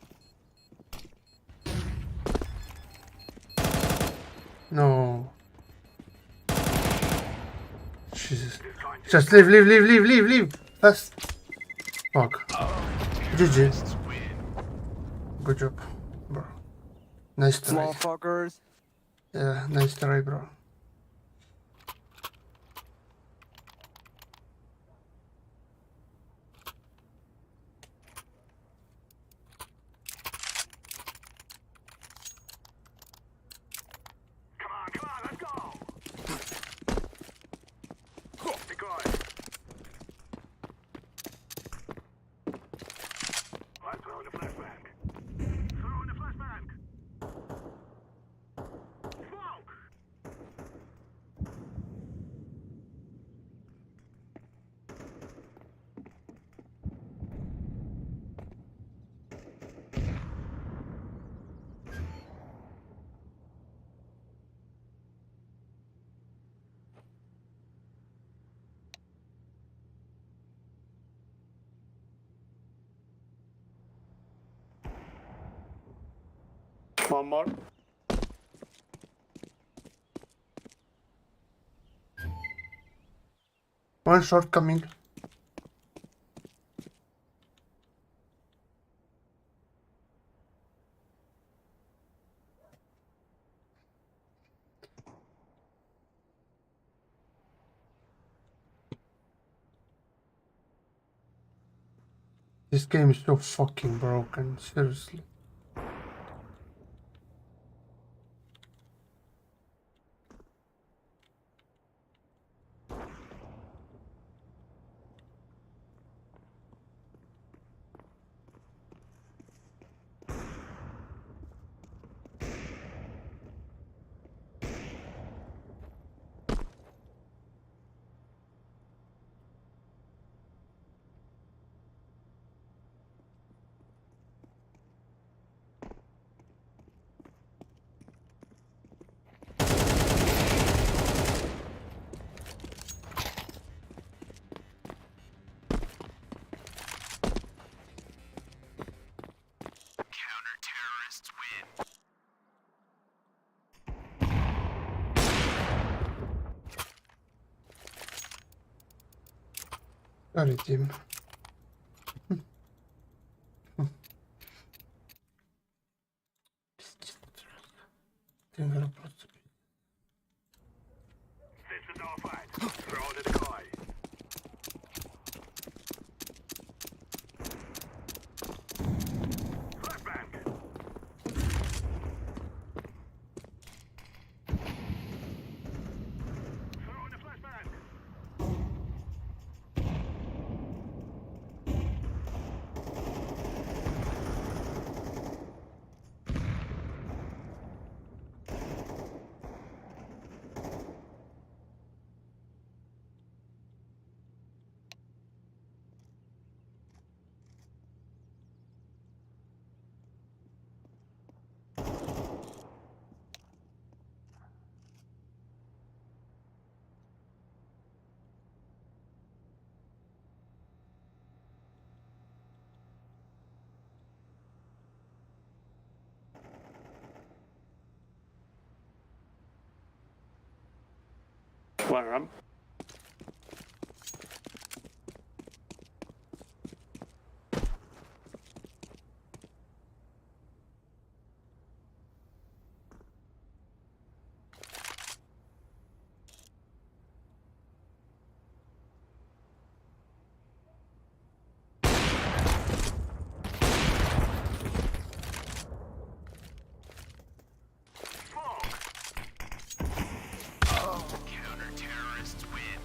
No. Jesus. Just leave. Fast. Fuck. GG. Good job, bro. Nice try. Small fuckers. Yeah, nice try, bro. Come on, let's go. Be good. I'm throwing a flashbang. Throwing a flashbang. Smoke. One more. One short coming. This game is so fucking broken, seriously. Counter-terrorists win. Sorry, team. This is our fight. Throw the decoy. Flashbang. Throw the flashbang. One ram. Counter-terrorists win.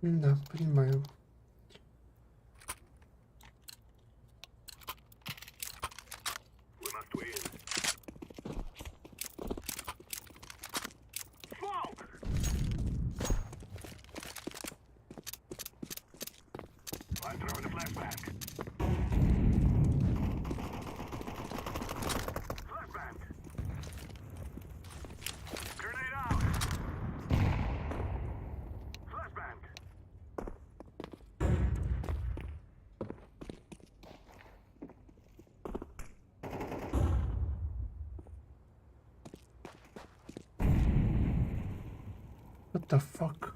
Да, понимаю. We must win. Smoke! I'm throwing a flashbang. Flashbang. Grenade out. Flashbang. What the fuck?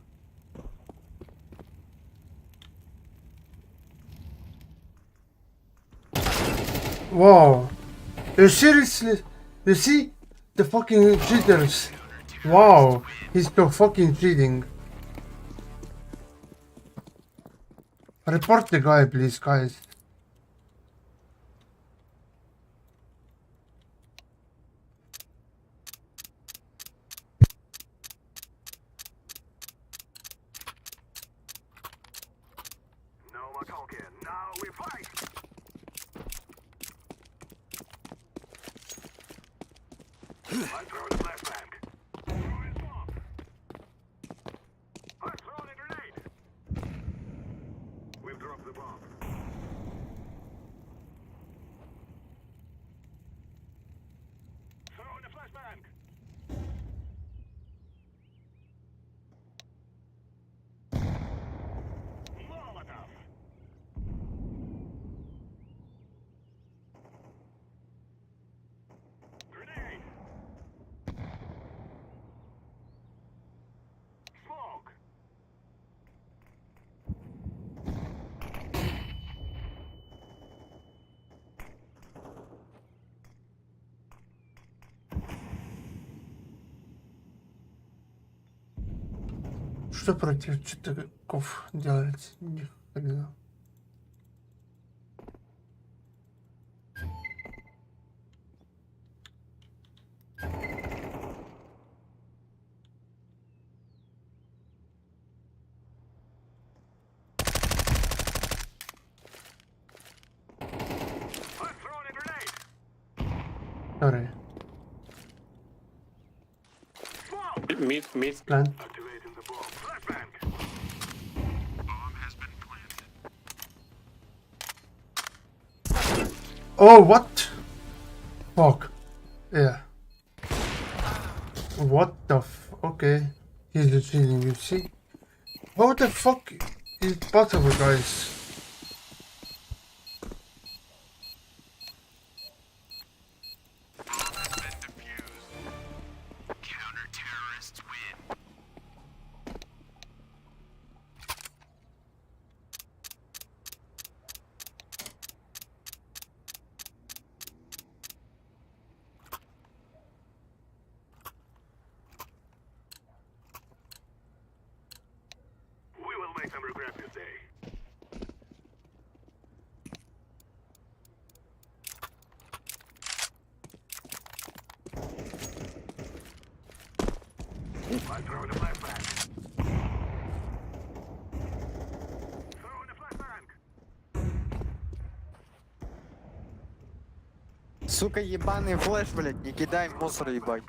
Wow. You seriously? You see? The fucking cheaters. Wow. He's so fucking cheating. Report the guy, please, guys. No more talking. Now we fight. I'm throwing a flashbang. Throwing bomb. I'm throwing a grenade. We've dropped the bomb. Throwing a flashbang. что против чутаков делать? Ни хрена. Sorry. Mid. Plant. Oh, what? Fuck. Yeah. What the okay. He's retreating, you see? How the fuck is it possible, guys? We will make them regret this day. I throw the flashbang. Throwing the flashbang. Сука, ебаный флеш, блядь, не кидай в мусор, ебать.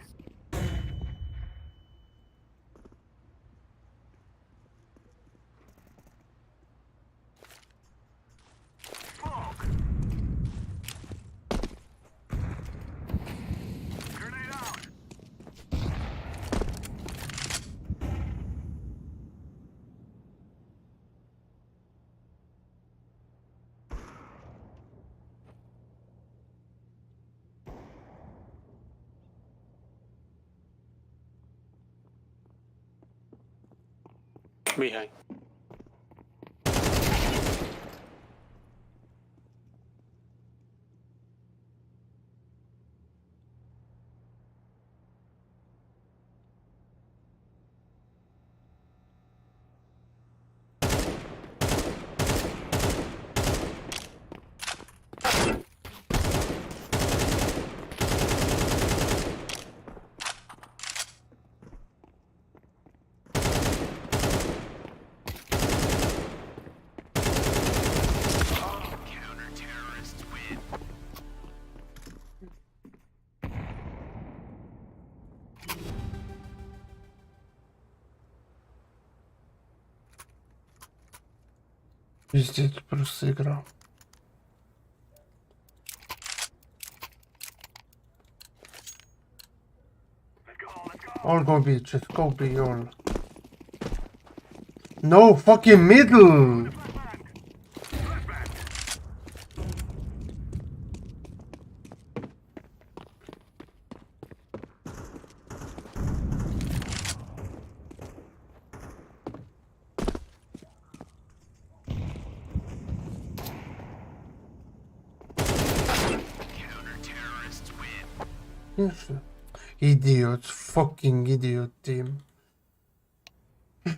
Behind. Пиздец, просто игра. All go B, just go B all. No fucking middle! Yes. Idiot, fucking idiot team. They're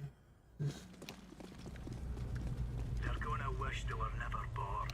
gonna wish they were never born.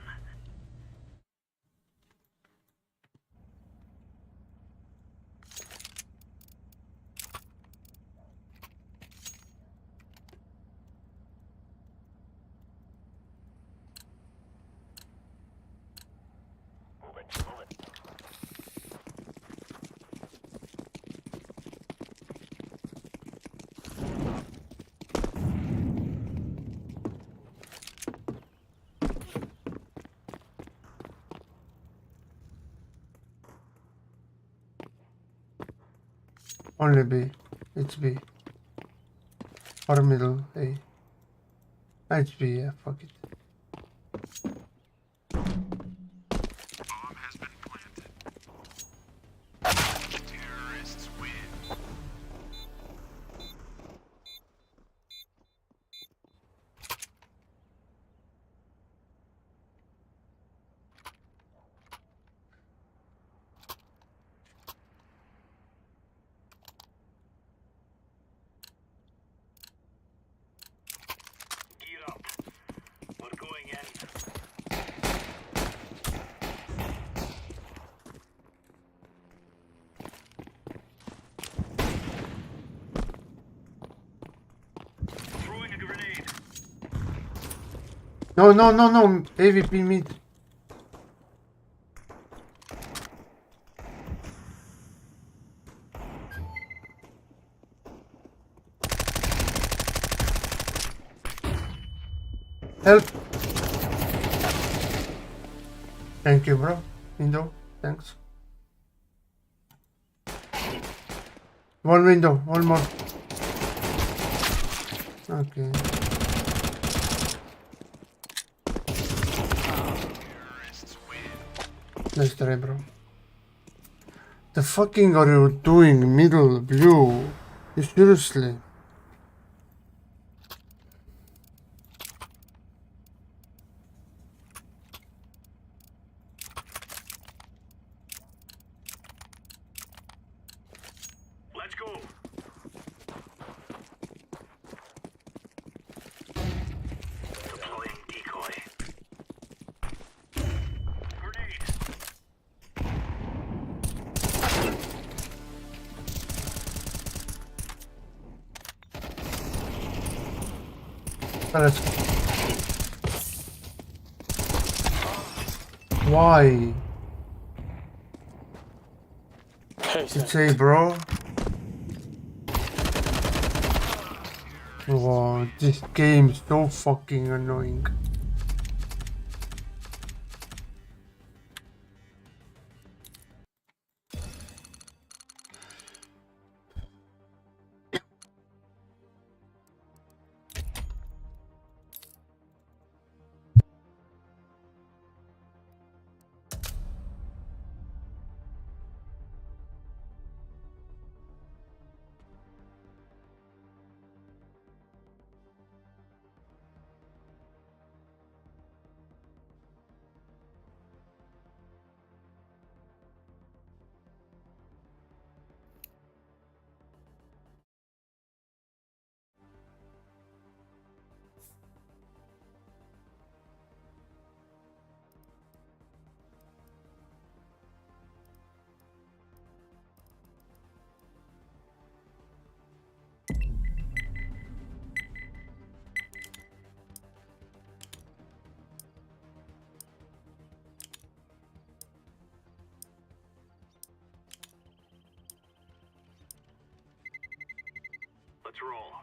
Only B. It's B. Or middle A. It's B, yeah, fuck it. No, no, no, no. AVP mid. Help. Thank you, bro. Window. Thanks. One window. One more. Okay. Nice try, bro. The fucking are you doing, middle blue? You seriously? Let's go. Deploying decoy. Grenade. Let's. Why? It's a bro. Wow, this game is so fucking annoying. Let's roll.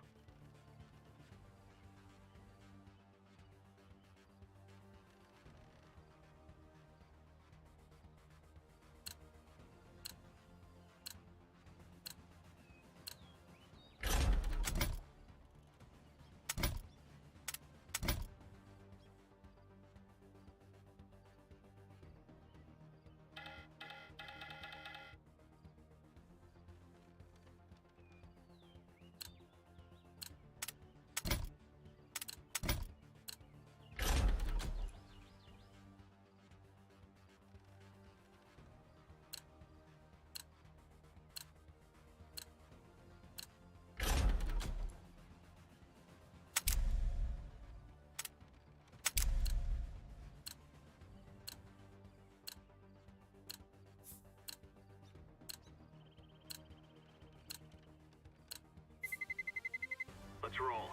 Let's roll.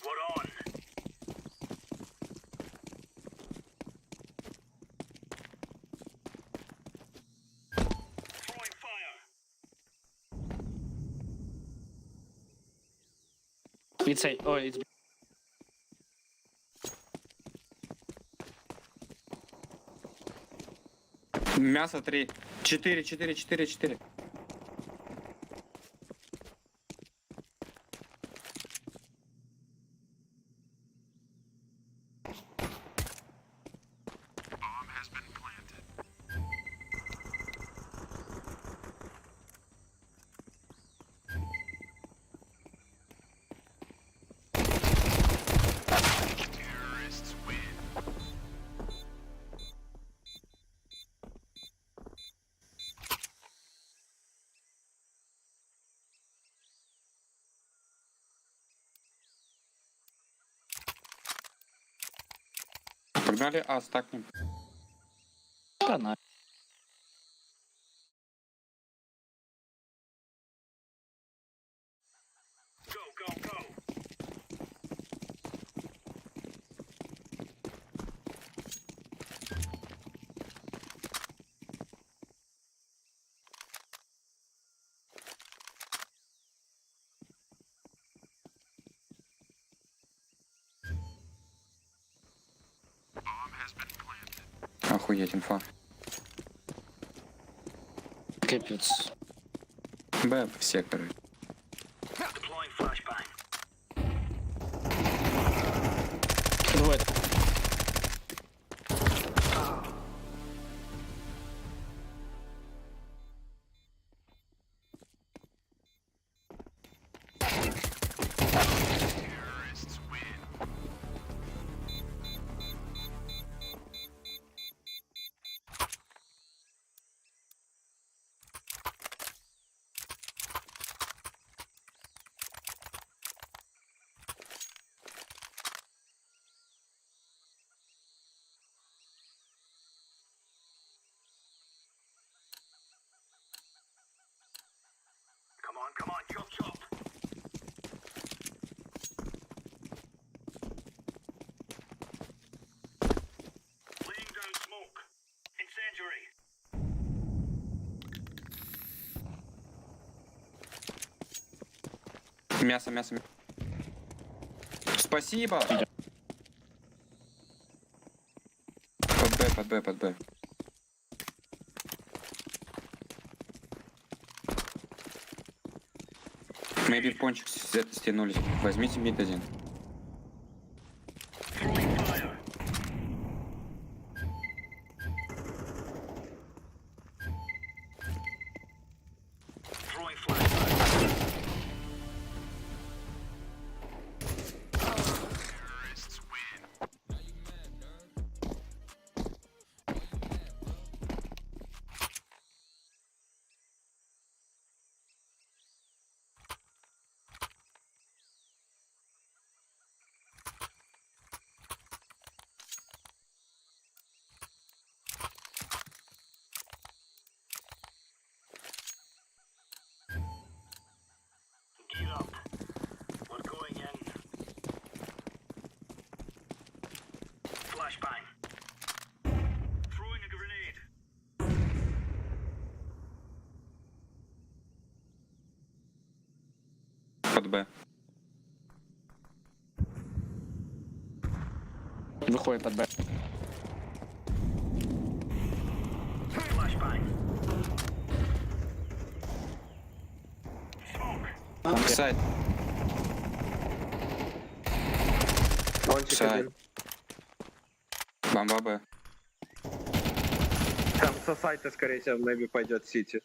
What on? Throwing fire. It's a. Oh, it's. Мясо 3. 4, 4, 4, 4. Погнали, а стакнем. Да, на. Охуеть, инфа. Капец. Б все, короче. Двое. Come on, chop chop. Laying down smoke. Incendiary. Мясо, мясо. Спасибо. Под Б, под Б, под Б. Maybe в пончик с это стянулись. Возьмите мид один. Gear up. We're going in. Flashbang. Throwing a grenade. Под Б. Выходит под Б. Flashbang. Сайт. Пончик Сайт. один. Бомба Б. Там со сайта, скорее всего, maybe пойдет Сити.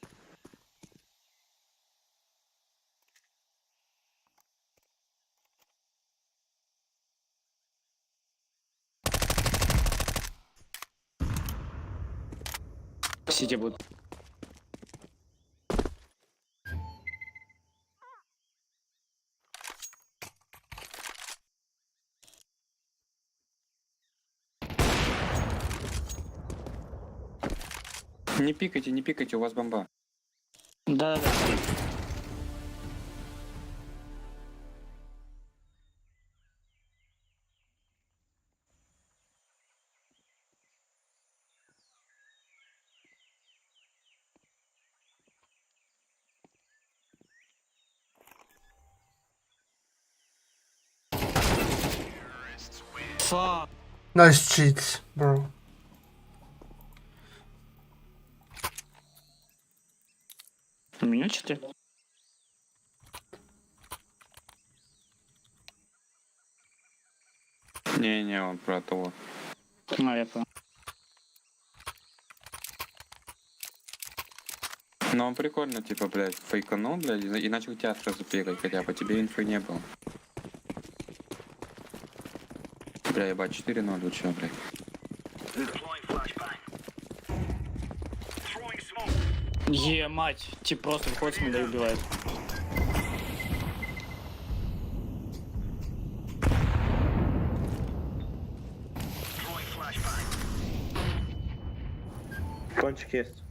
Сити будут. Не пикайте, у вас бомба. Да-да-да. Nice cheats, bro. У меня 4. Не-не, он про того. А, я понял. Но он прикольно, типа, блядь, фейканул, блядь, и начал тебя сразу бегать, хотя по тебе инфы не было. Бля, ебать, 4-0, вы чё, блядь? Мать, тип просто выходит с меня и убивает. Кончик есть.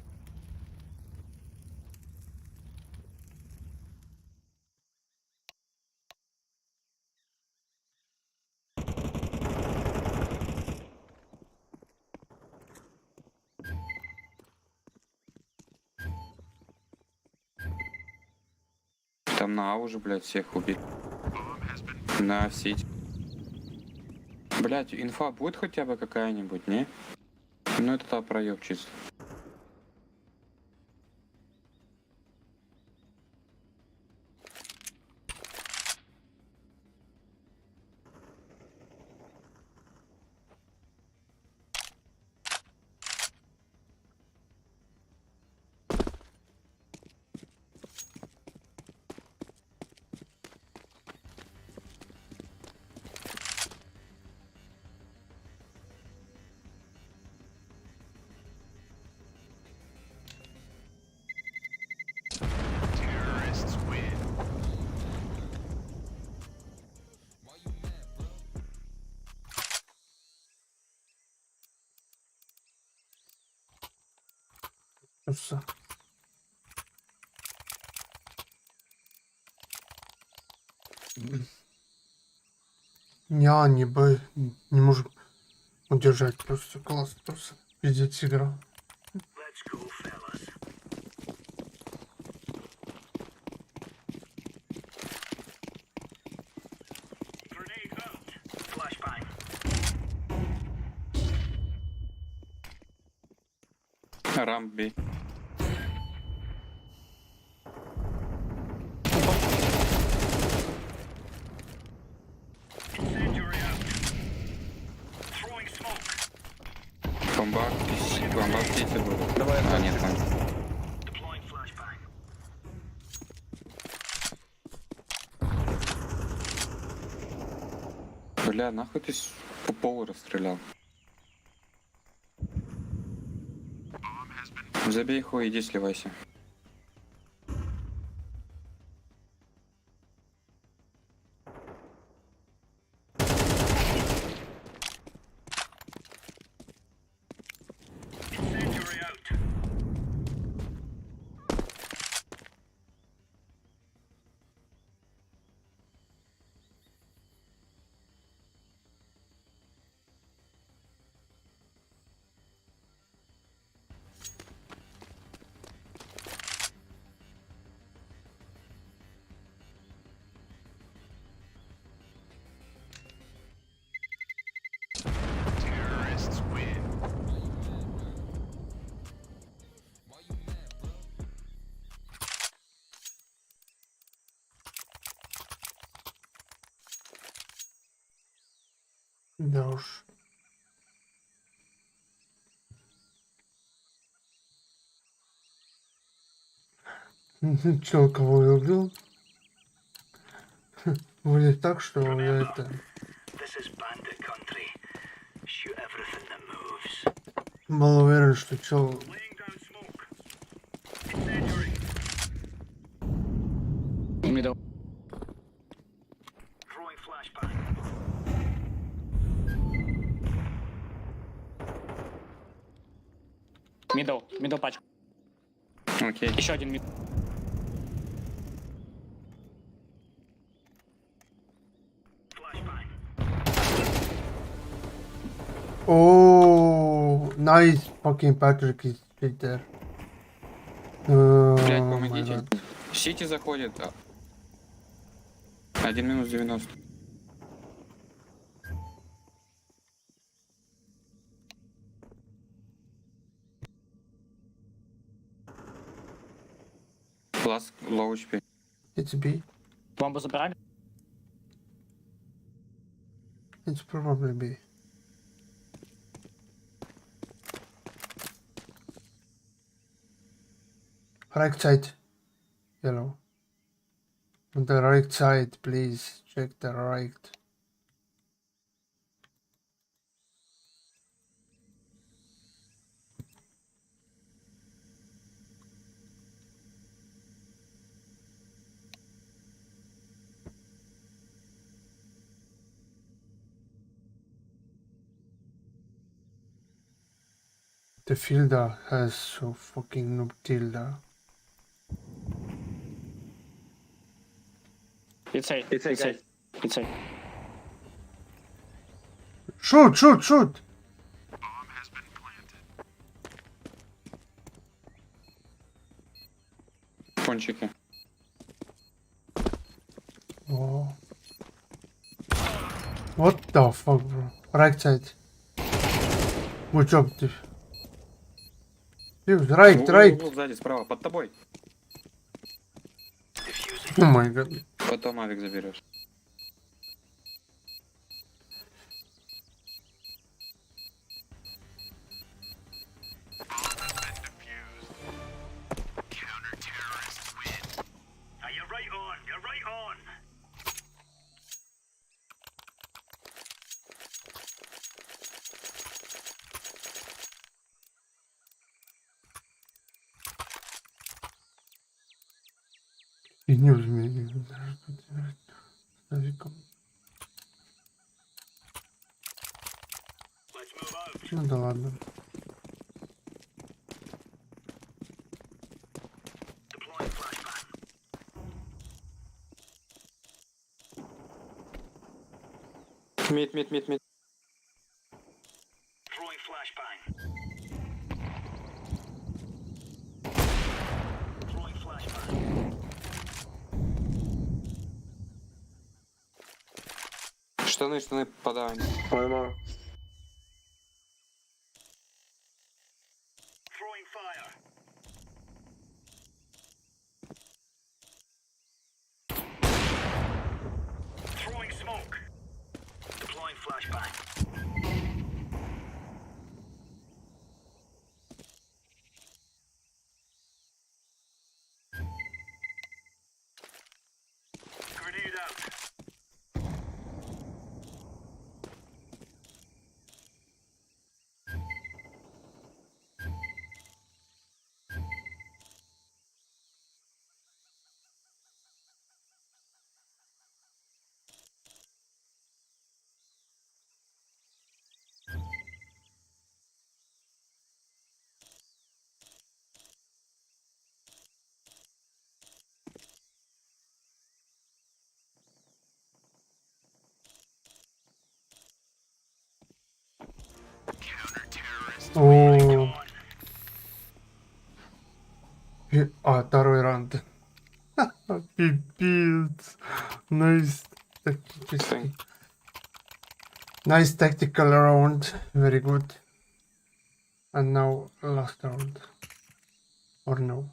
Там на А уже, блядь, всех убить. На сеть. Блядь, инфа будет хотя бы какая-нибудь, не? Ну это та проеб чисто. Все. Не можем удержать. Просто класс. Просто пиздец игра. Рамби. Бомба в птице будет. Давай, а, нет, он. Бля, нахуй ты по полу расстрелял? Забей хуй, иди сливайся. Да уж. Чё, кого я убил? Выглядит так, что я это... Был уверен, что чел... Мидл. Мидл пачка. Окей. Еще один мид. Oh, nice fucking Patrick is right there. Блять, Oh my помогите. god. Сити заходит. 1 минус 90. Last low HP. It's B. Бомбу забирали? It's probably B. Right side. Yellow. On the right side, please. Check the right. The fielder has so fucking noob tilde. It's A. It's A, guys. It's A. Shoot, shoot, shoot! Кончики. Oh. What the fuck, bro? Right side. Good job, dude. Dude, right, right. Сзади, справа, под тобой. Oh my god. Потом авик заберешь. You're right on. You're right on. И не умею. Ну да ладно. Мид. Throwing flashbang. Throwing flashbang. Штаны подавай. Поймал. Throwing fire. Throwing smoke. Deploying flashbang. Grenade out. О. Второй раунд. Пипец. Nice tactical. Nice tactical round. Very good. And now last round. Or no?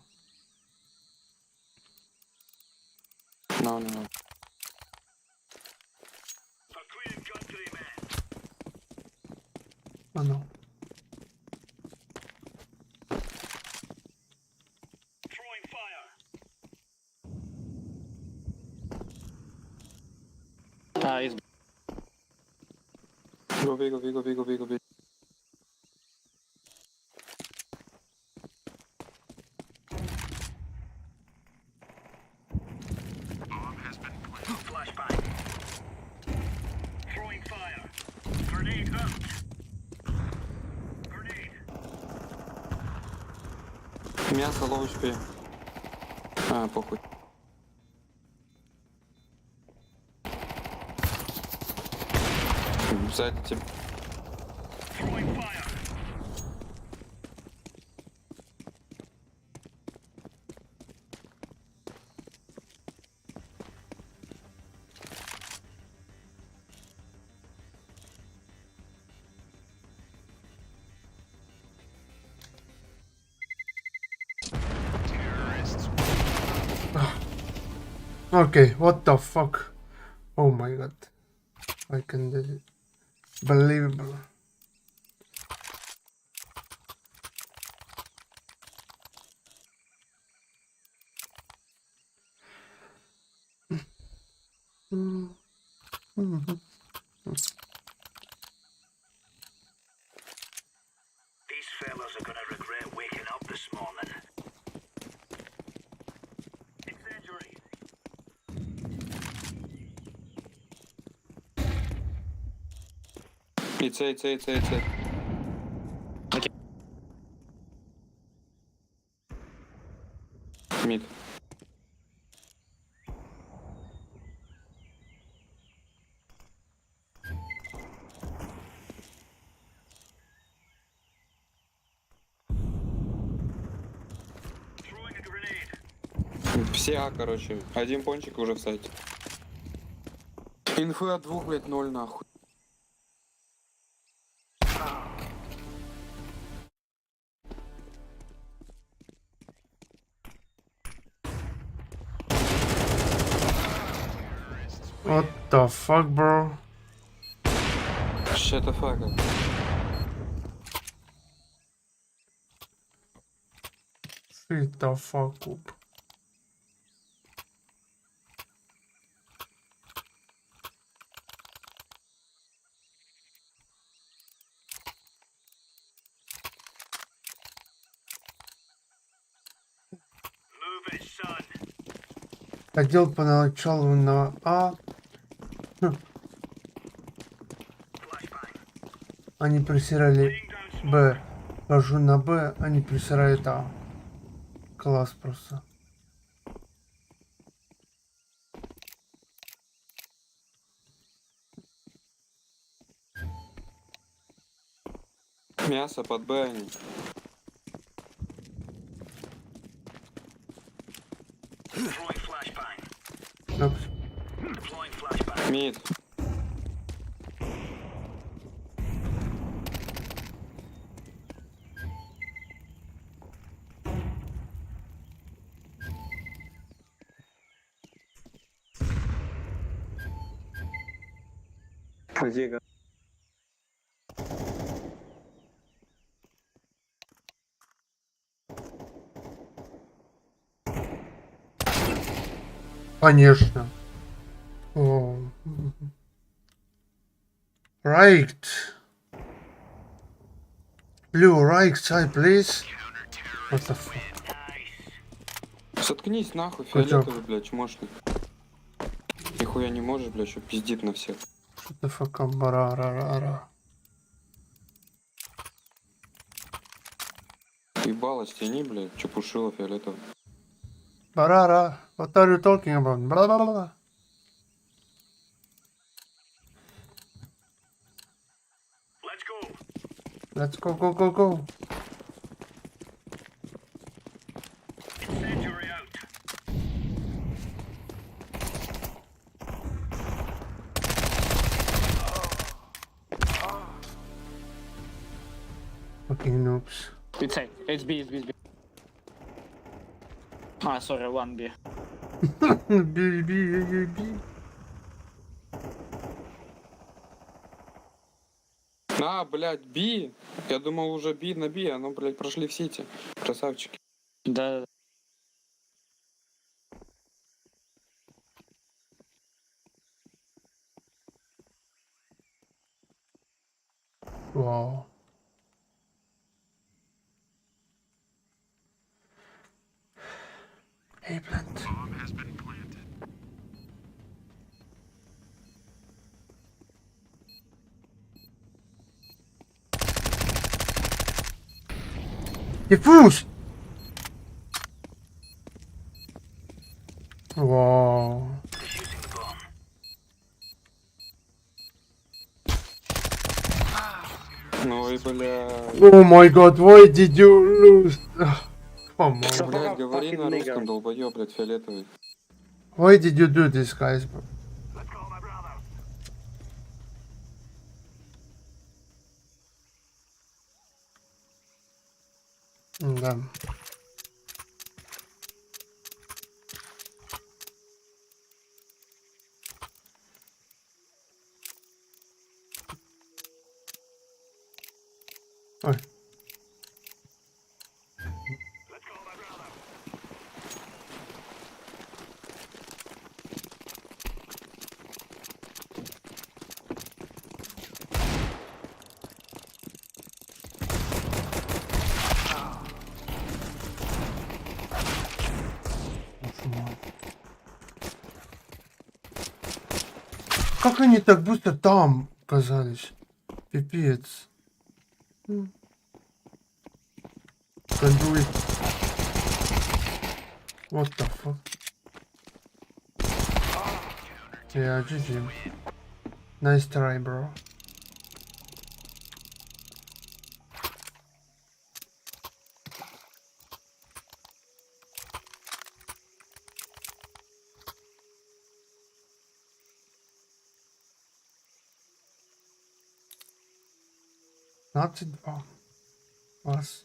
No. Oh no. Throwing fire. Is Go B. Flashbang. Throwing fire. Grenade out. Grenade. Мясо, low HP. Похуй. Сзади тебя. Throwing fire. Okay, what the fuck? Oh my god. I can do it. Believable. These fellas are gonna regret waking up this morning. Incendiary. It's. Mid. Throwing a grenade. Все А, короче. Один пончик уже в сайте. Инфы от двух, блядь, 0 нахуй. What the fuck, bro? Shut the fuck up. Shut the fuck up. Move it, son. Хотел поначалу на А. Они присирали Б. Хожу на Б, они присирают А. Класс просто. Мясо под Б они. Deploying flashbang. Упс. Deploying flashbang. Мид. Дига. Конечно. О. Right. Blue, right side, please. What the fuck? Соткнись нахуй, Good job. фиолетовый, блядь, чмошник. Нихуя не можешь, блядь, что пиздит на всех. Shut the fuck up, барарарара. Ебало, стяни, блядь, чепушила фиолетовый. Барара. What are you talking about? Бла-бла-бла. Let's go. Let's go, go, go, go. Incendiary out. Fucking noobs. It's A. It's B, it's B, it's B. Ah, sorry, 1B. Би-би-би-би. А, блядь, Би. Я думал уже Би на Би, а ну, блядь, прошли в сити. Красавчики. Да. Wow. Hey, plant. Bomb has been planted. Diffuse! Wow. Defusing the bomb. Ой, блядь. Oh my god, why did you lose? Come on. Блядь, говори на русском, долбоёб, блядь, фиолетовый. Why did you do this, guys? Let's go, my brother. Да. Ой. Как они так быстро там оказались? Пипец. Can do it. What the fuck? Yeah, GG. Nice try, bro. Not oh, was.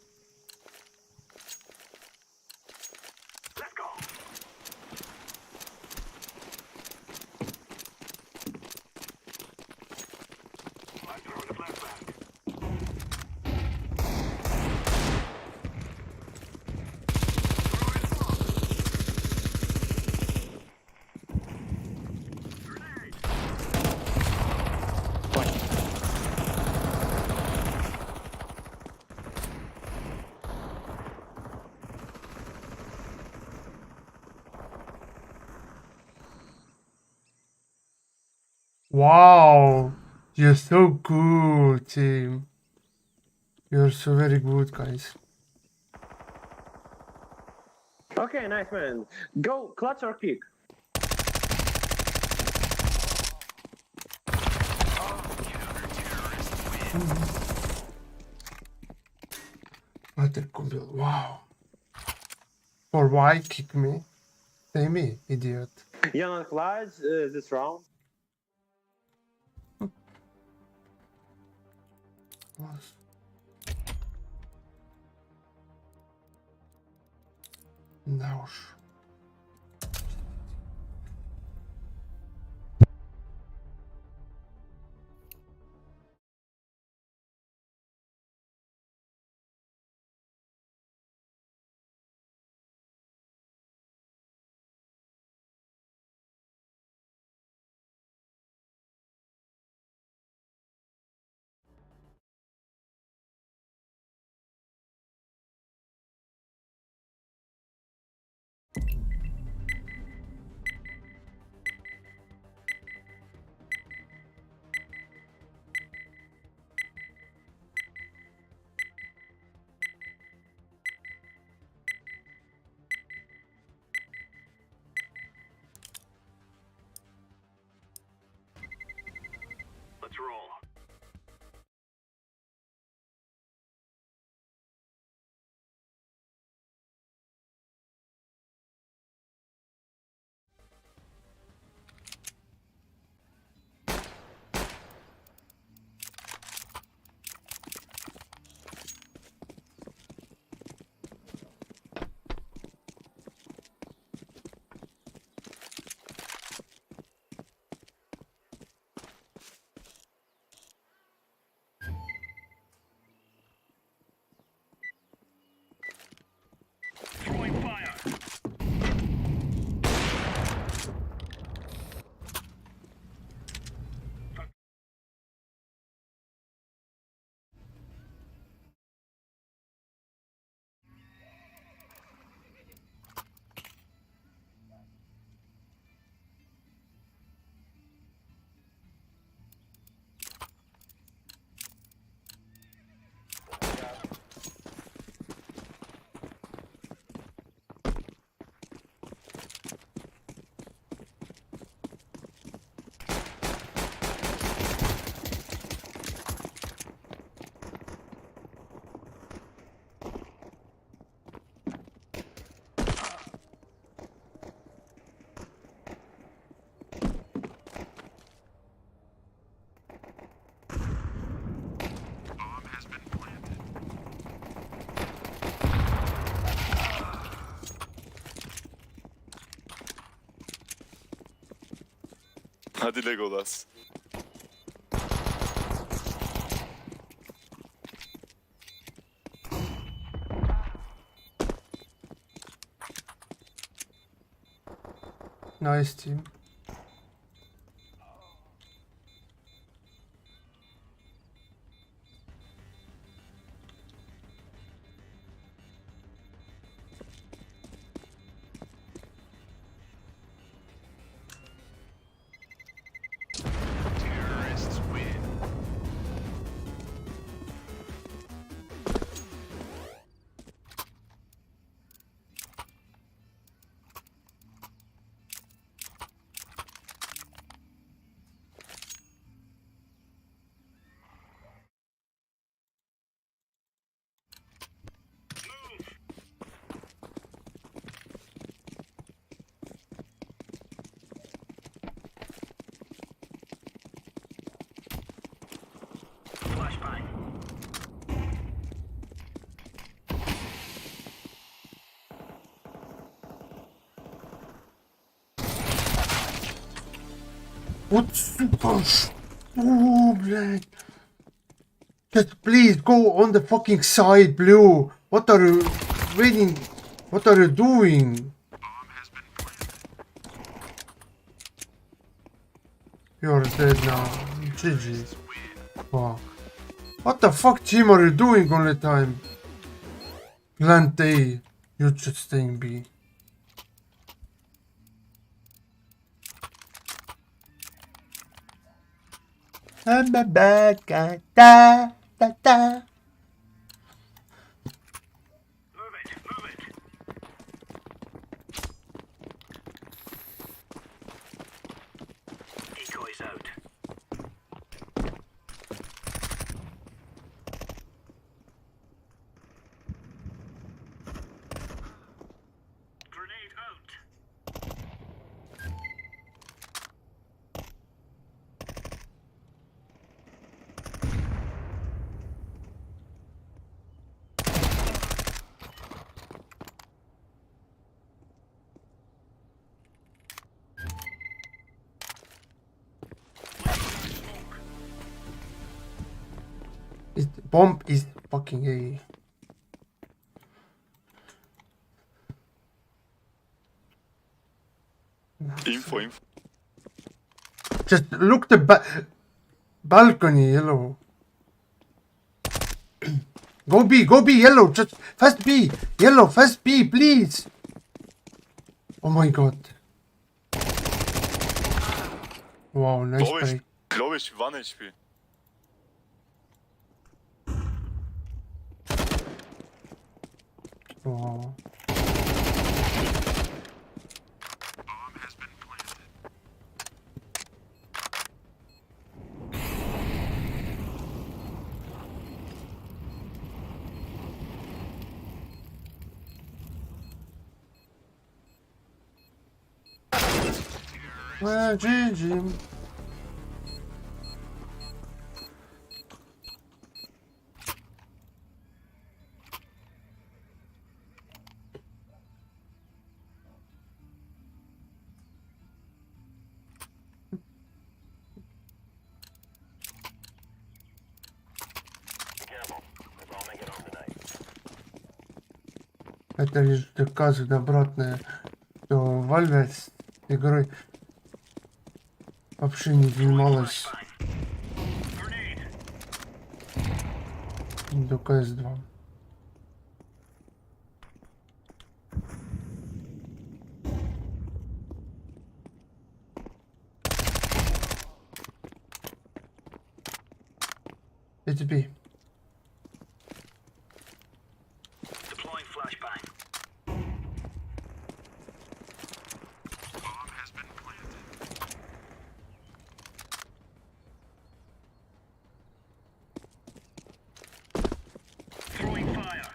Wow, you're so good, team. You're so very good, guys. Okay, nice man. Go, clutch or kick. Wow. For why kick me? Say me, idiot. You're not clutch this round. Was. Да уж. Let's roll. Throwing fire. Hadi Legolas. Nice team. Terrorists win. Flashbang. Вот сука. О, блядь. Just please go on the fucking side, Blue. What are you waiting? What are you doing? You're dead now. GG. Fuck. What the fuck team are you doing all the time? Plant A. You're just staying B. I'm a bad guy. Da, da, da. Move it, move it. Decoys out. Grenade out. Bomb is fucking A. Info. Just look the balcony, yellow. Go B, yellow. Just fast B, yellow, fast B, please. Oh my god. Wow, nice play. Low is 1 HP. Wow. Well, GG. Это лишь доказывает обратное, что Valve с игрой вообще не занималась до CS2. Это B. Deploying flashbang. Bomb has been planted. Throwing fire.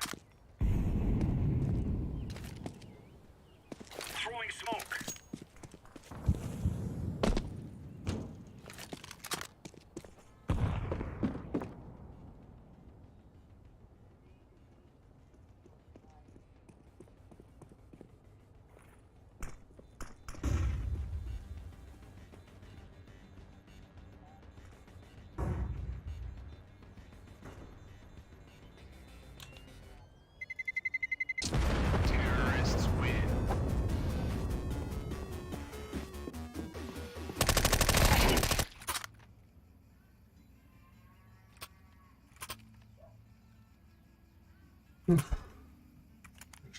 Throwing smoke.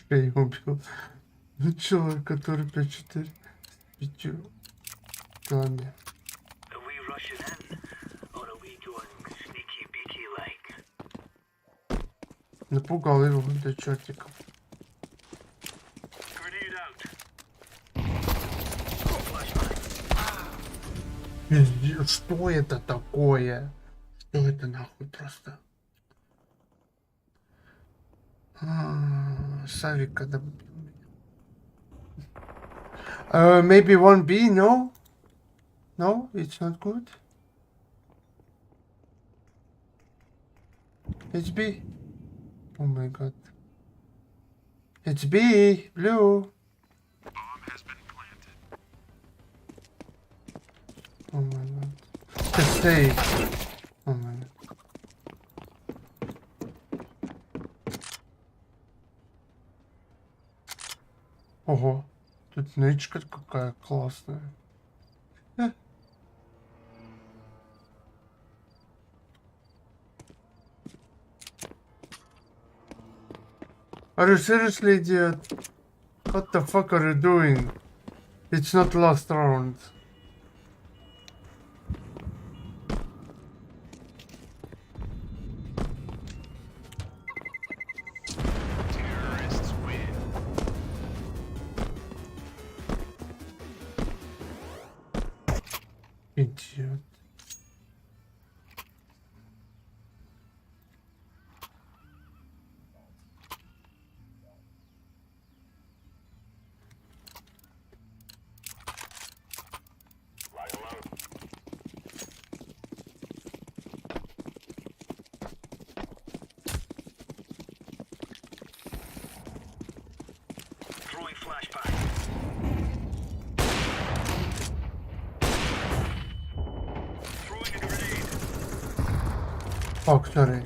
Я ее убил. Ну, человек, который 5-4 с 5 килами. Are we rushing in? Or are we going sneaky beaky like? Напугал его до чертиков. Grenade out. Пиздец, что это такое? Что это нахуй просто? Савик, когда... maybe 1B, no? No, it's not good. It's B. Oh my god. It's B, blue. Oh my god. Just save. Oh my god. Ого, тут нычка какая классная. Are you seriously, idiot? What the fuck are you doing? It's not last round. Terrorists win. Idiot. Throwing flashbang. Throwing a grenade. Fuck, sorry.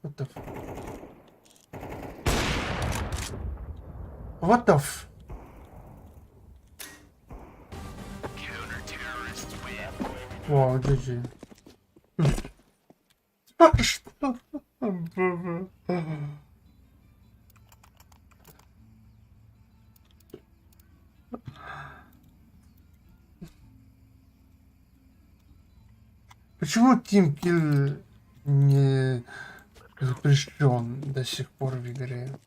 What the f... What the f... Counter-terrorists win. Вау, GG. Что? Почему тимкилл не запрещен до сих пор в игре?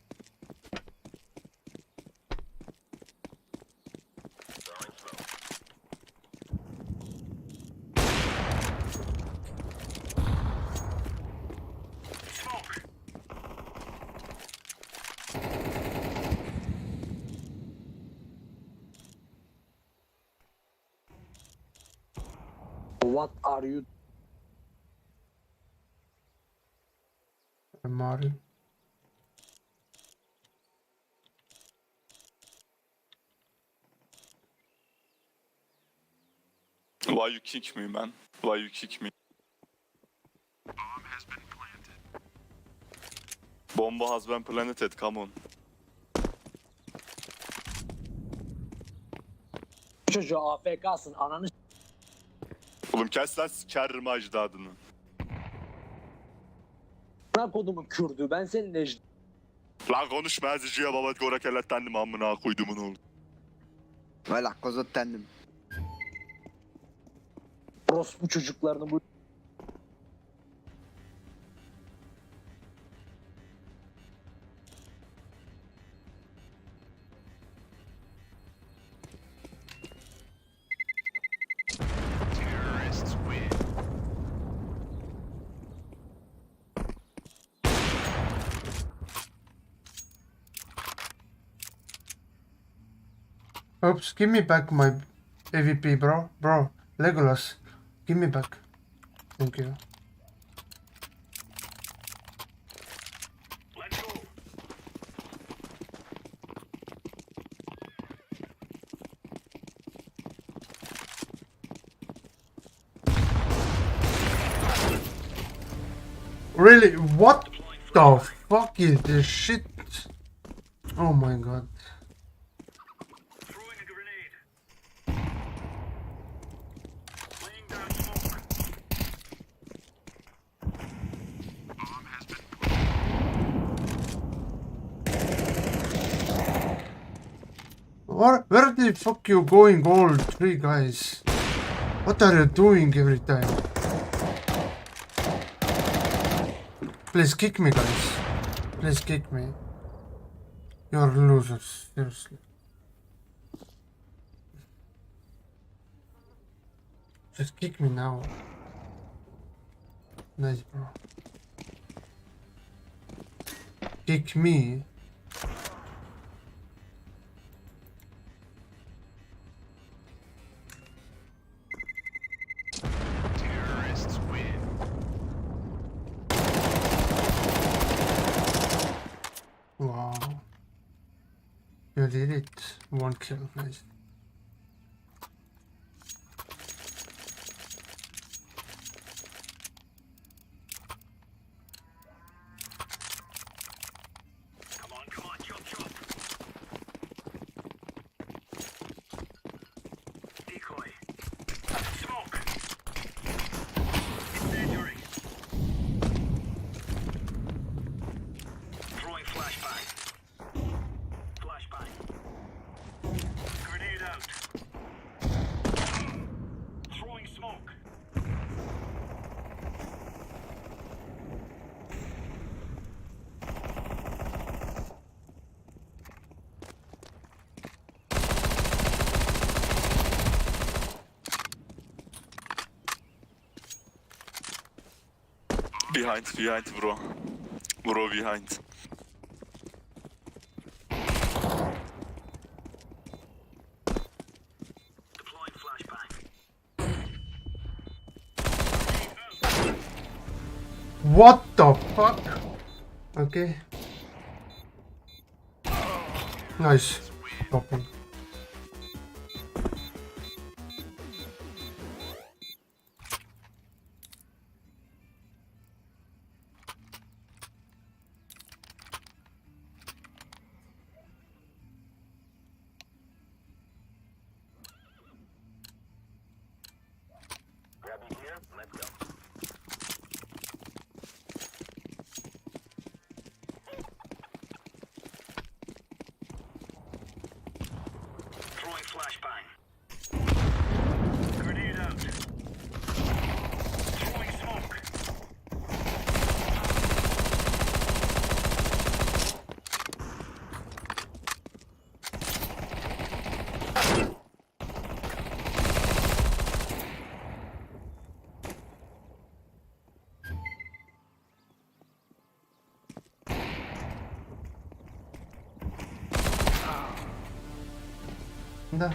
What are you? Мари. Why you kick me, man? Why you kick me? Bomb has been planted. Bomba has been planted, come on. Çocuğu AFK'sın ananı. Oğlum kes lan sikerim ecdadını. Ne kodumun Kürdü ben senin ecd. Lan konuşma eziciye baba gora kellettendim amına koydumun oğlum. Valla kozottendim. Orospu çocuklarını bu. Terrorists win. Oops, give me back my AVP, bro. Bro, Legolas, give me back. Thank you. Let's go. Really? What the fuck is this shit? Oh my god. Throwing a grenade. Laying down smoke. Bomb has been planted. Where the fuck you going, all three guys? What are you doing every time? Please kick me, guys. Please kick me. You're losers, seriously. Just kick me now. Nice, bro. Kick me. Terrorists win. Wow. You did it. 1 kill. Nice. Come on, chop, chop. Decoy. Smoke. Incendiary. Throwing flashbang. Flashbang. Grenade out. Throwing smoke. Behind, bro. Bro, behind. Deploying flashbang. What the fuck? Okay. Nice. Popping. Grabbing gear, let's go. Throwing flashbang. Grenade out. Throwing smoke. Да.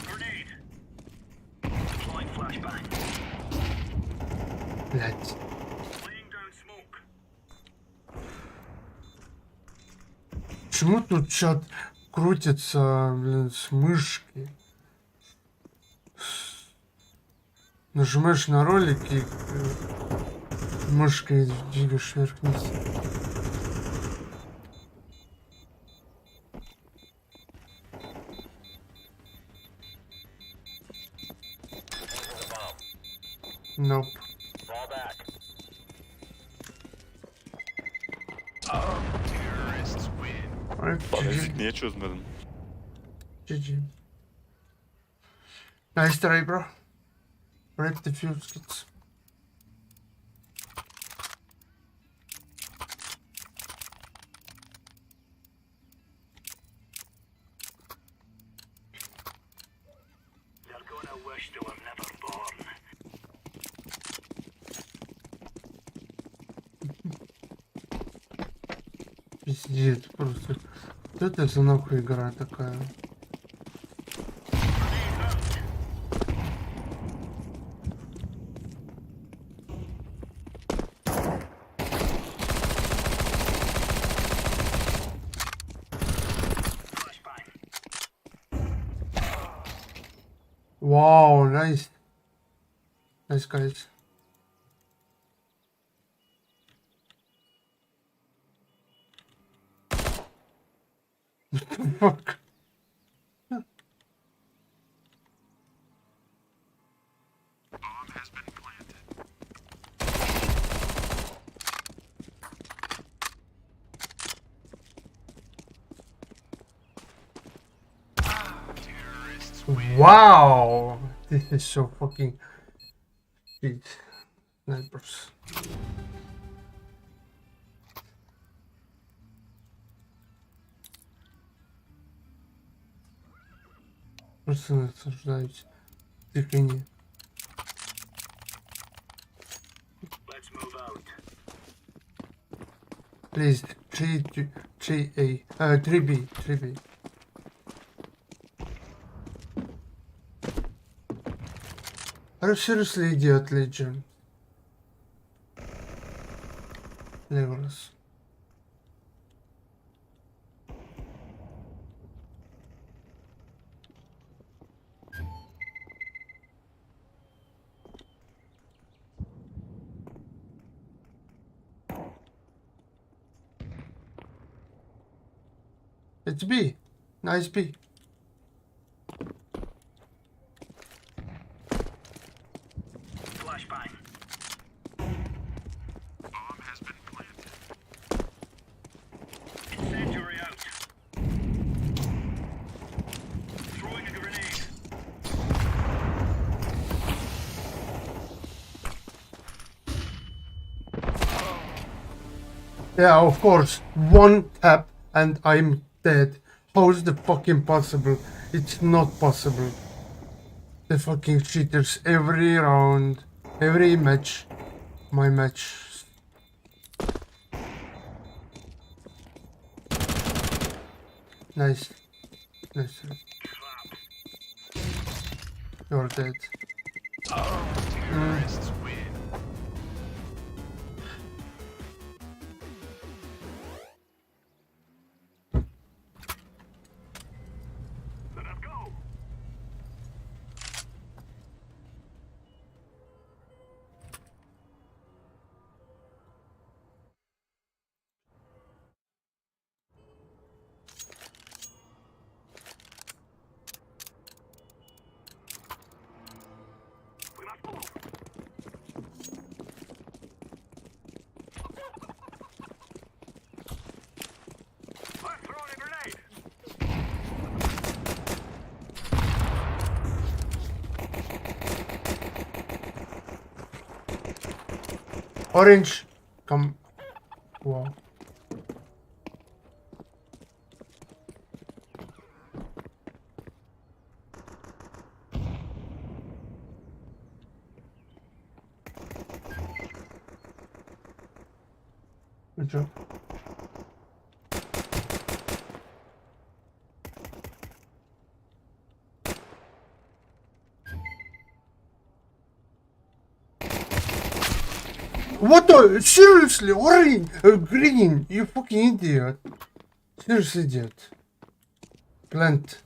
Grenade. Deploying flashbang. Блять. Laying down smoke. Почему тут чат крутится, блин, с мышки? Нажимаешь на ролик и мышкой двигаешь вверх-вниз. Nope. Fall back. Terrorists win. Alright, Balezik GG. niye çözmedin? GG. Nice try, bro. Break the fuse kits. They're gonna wish they were never born. Пиздец, просто. Что это за нахуй игра такая? Wow, nice. Nice, guys. What the fuck? Bomb has been planted. Wow! This is so fucking shit. Snipers. Просто наслаждаюсь тихоней. Let's move out. Please, 3A, 3B, 3B. Are you seriously idiot, Legion? Legolas. It's B. Nice B. Flashbang. Bomb has been planted. Incendiary out. Throwing a grenade. Yeah, of course. One tap and I'm dead. How is the fucking possible? It's not possible. The fucking cheaters every round, every match. My match. Nice. Nice. You're dead. Terrorists win. Let us go. We must move. I'm throwing a grenade. Orange. Come. Wow. Good job. What the? Seriously? Orange? Green? You fucking idiot. Seriously idiot. Plant.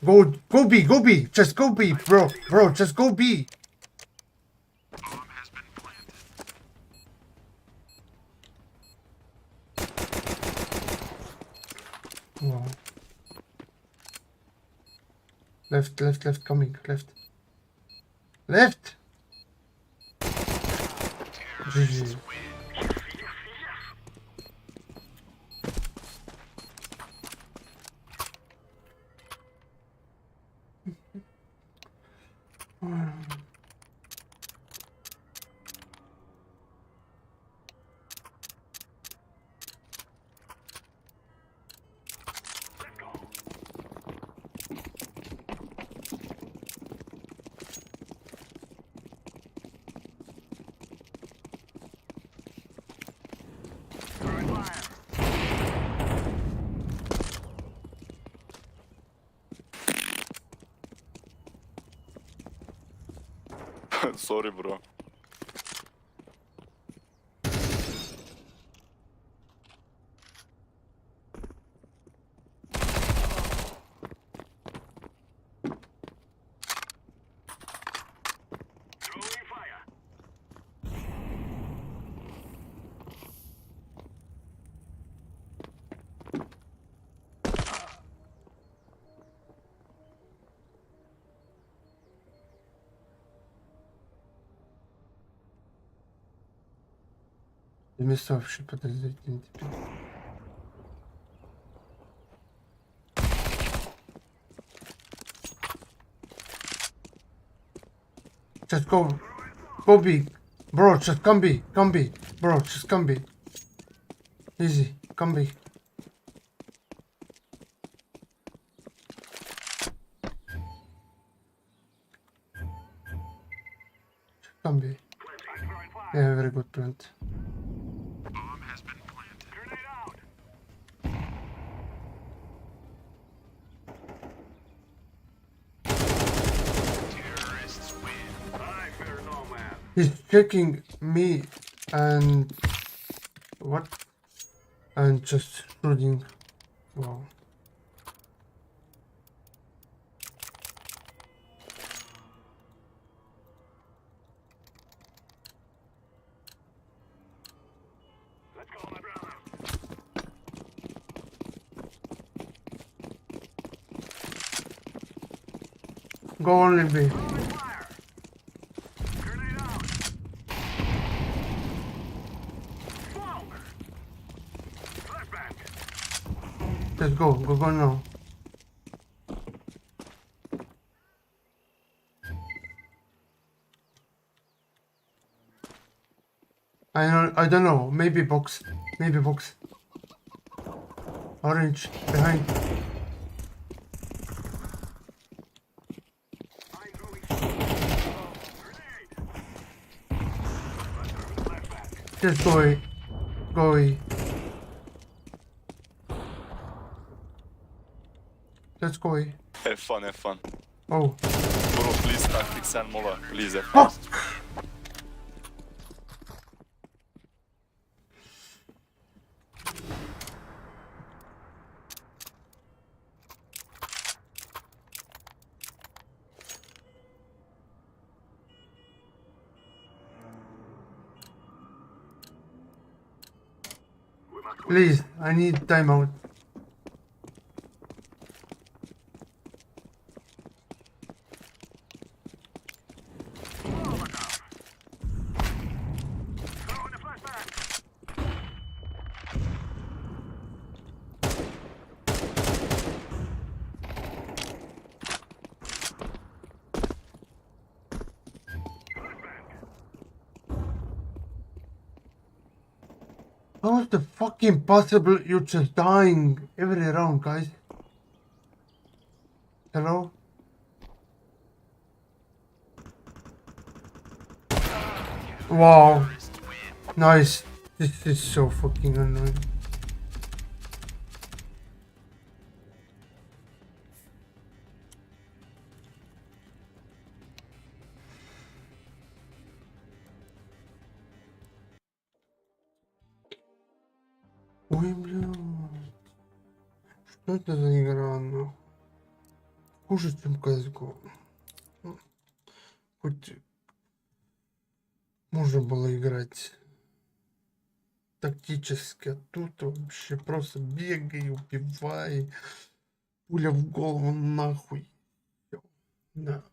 Go B, go B. Just go B, bro. Bro, just go B. Bomb has been planted. Wow. Left, left, left, coming, left. Left! GG. Sorry, bro. Throwing fire. Место вообще подозрительно теперь. Just go. Go B. Bro, just come B. Come B. Bro, just come B. Easy. Come B. Come B. Yeah, very good plant. He's checking me and what? And just shooting. Wow. Go only B. Let's go. Go now. I don't know. Maybe box. Maybe box. Orange behind. Just go away. Go away. Let's go away. Have fun, have fun. Oh. Bro, please tactics and mola. Please have fun. Please, I need timeout. How is the fucking possible you're just dying every round, guys? Hello? Wow. Nice. This is so fucking annoying. Ой, бля. Что это за игра, ну? Хуже, чем CSGO. Хоть можно было играть тактически, а тут вообще просто бегай, убивай, пуля в голову нахуй. Всё. Да.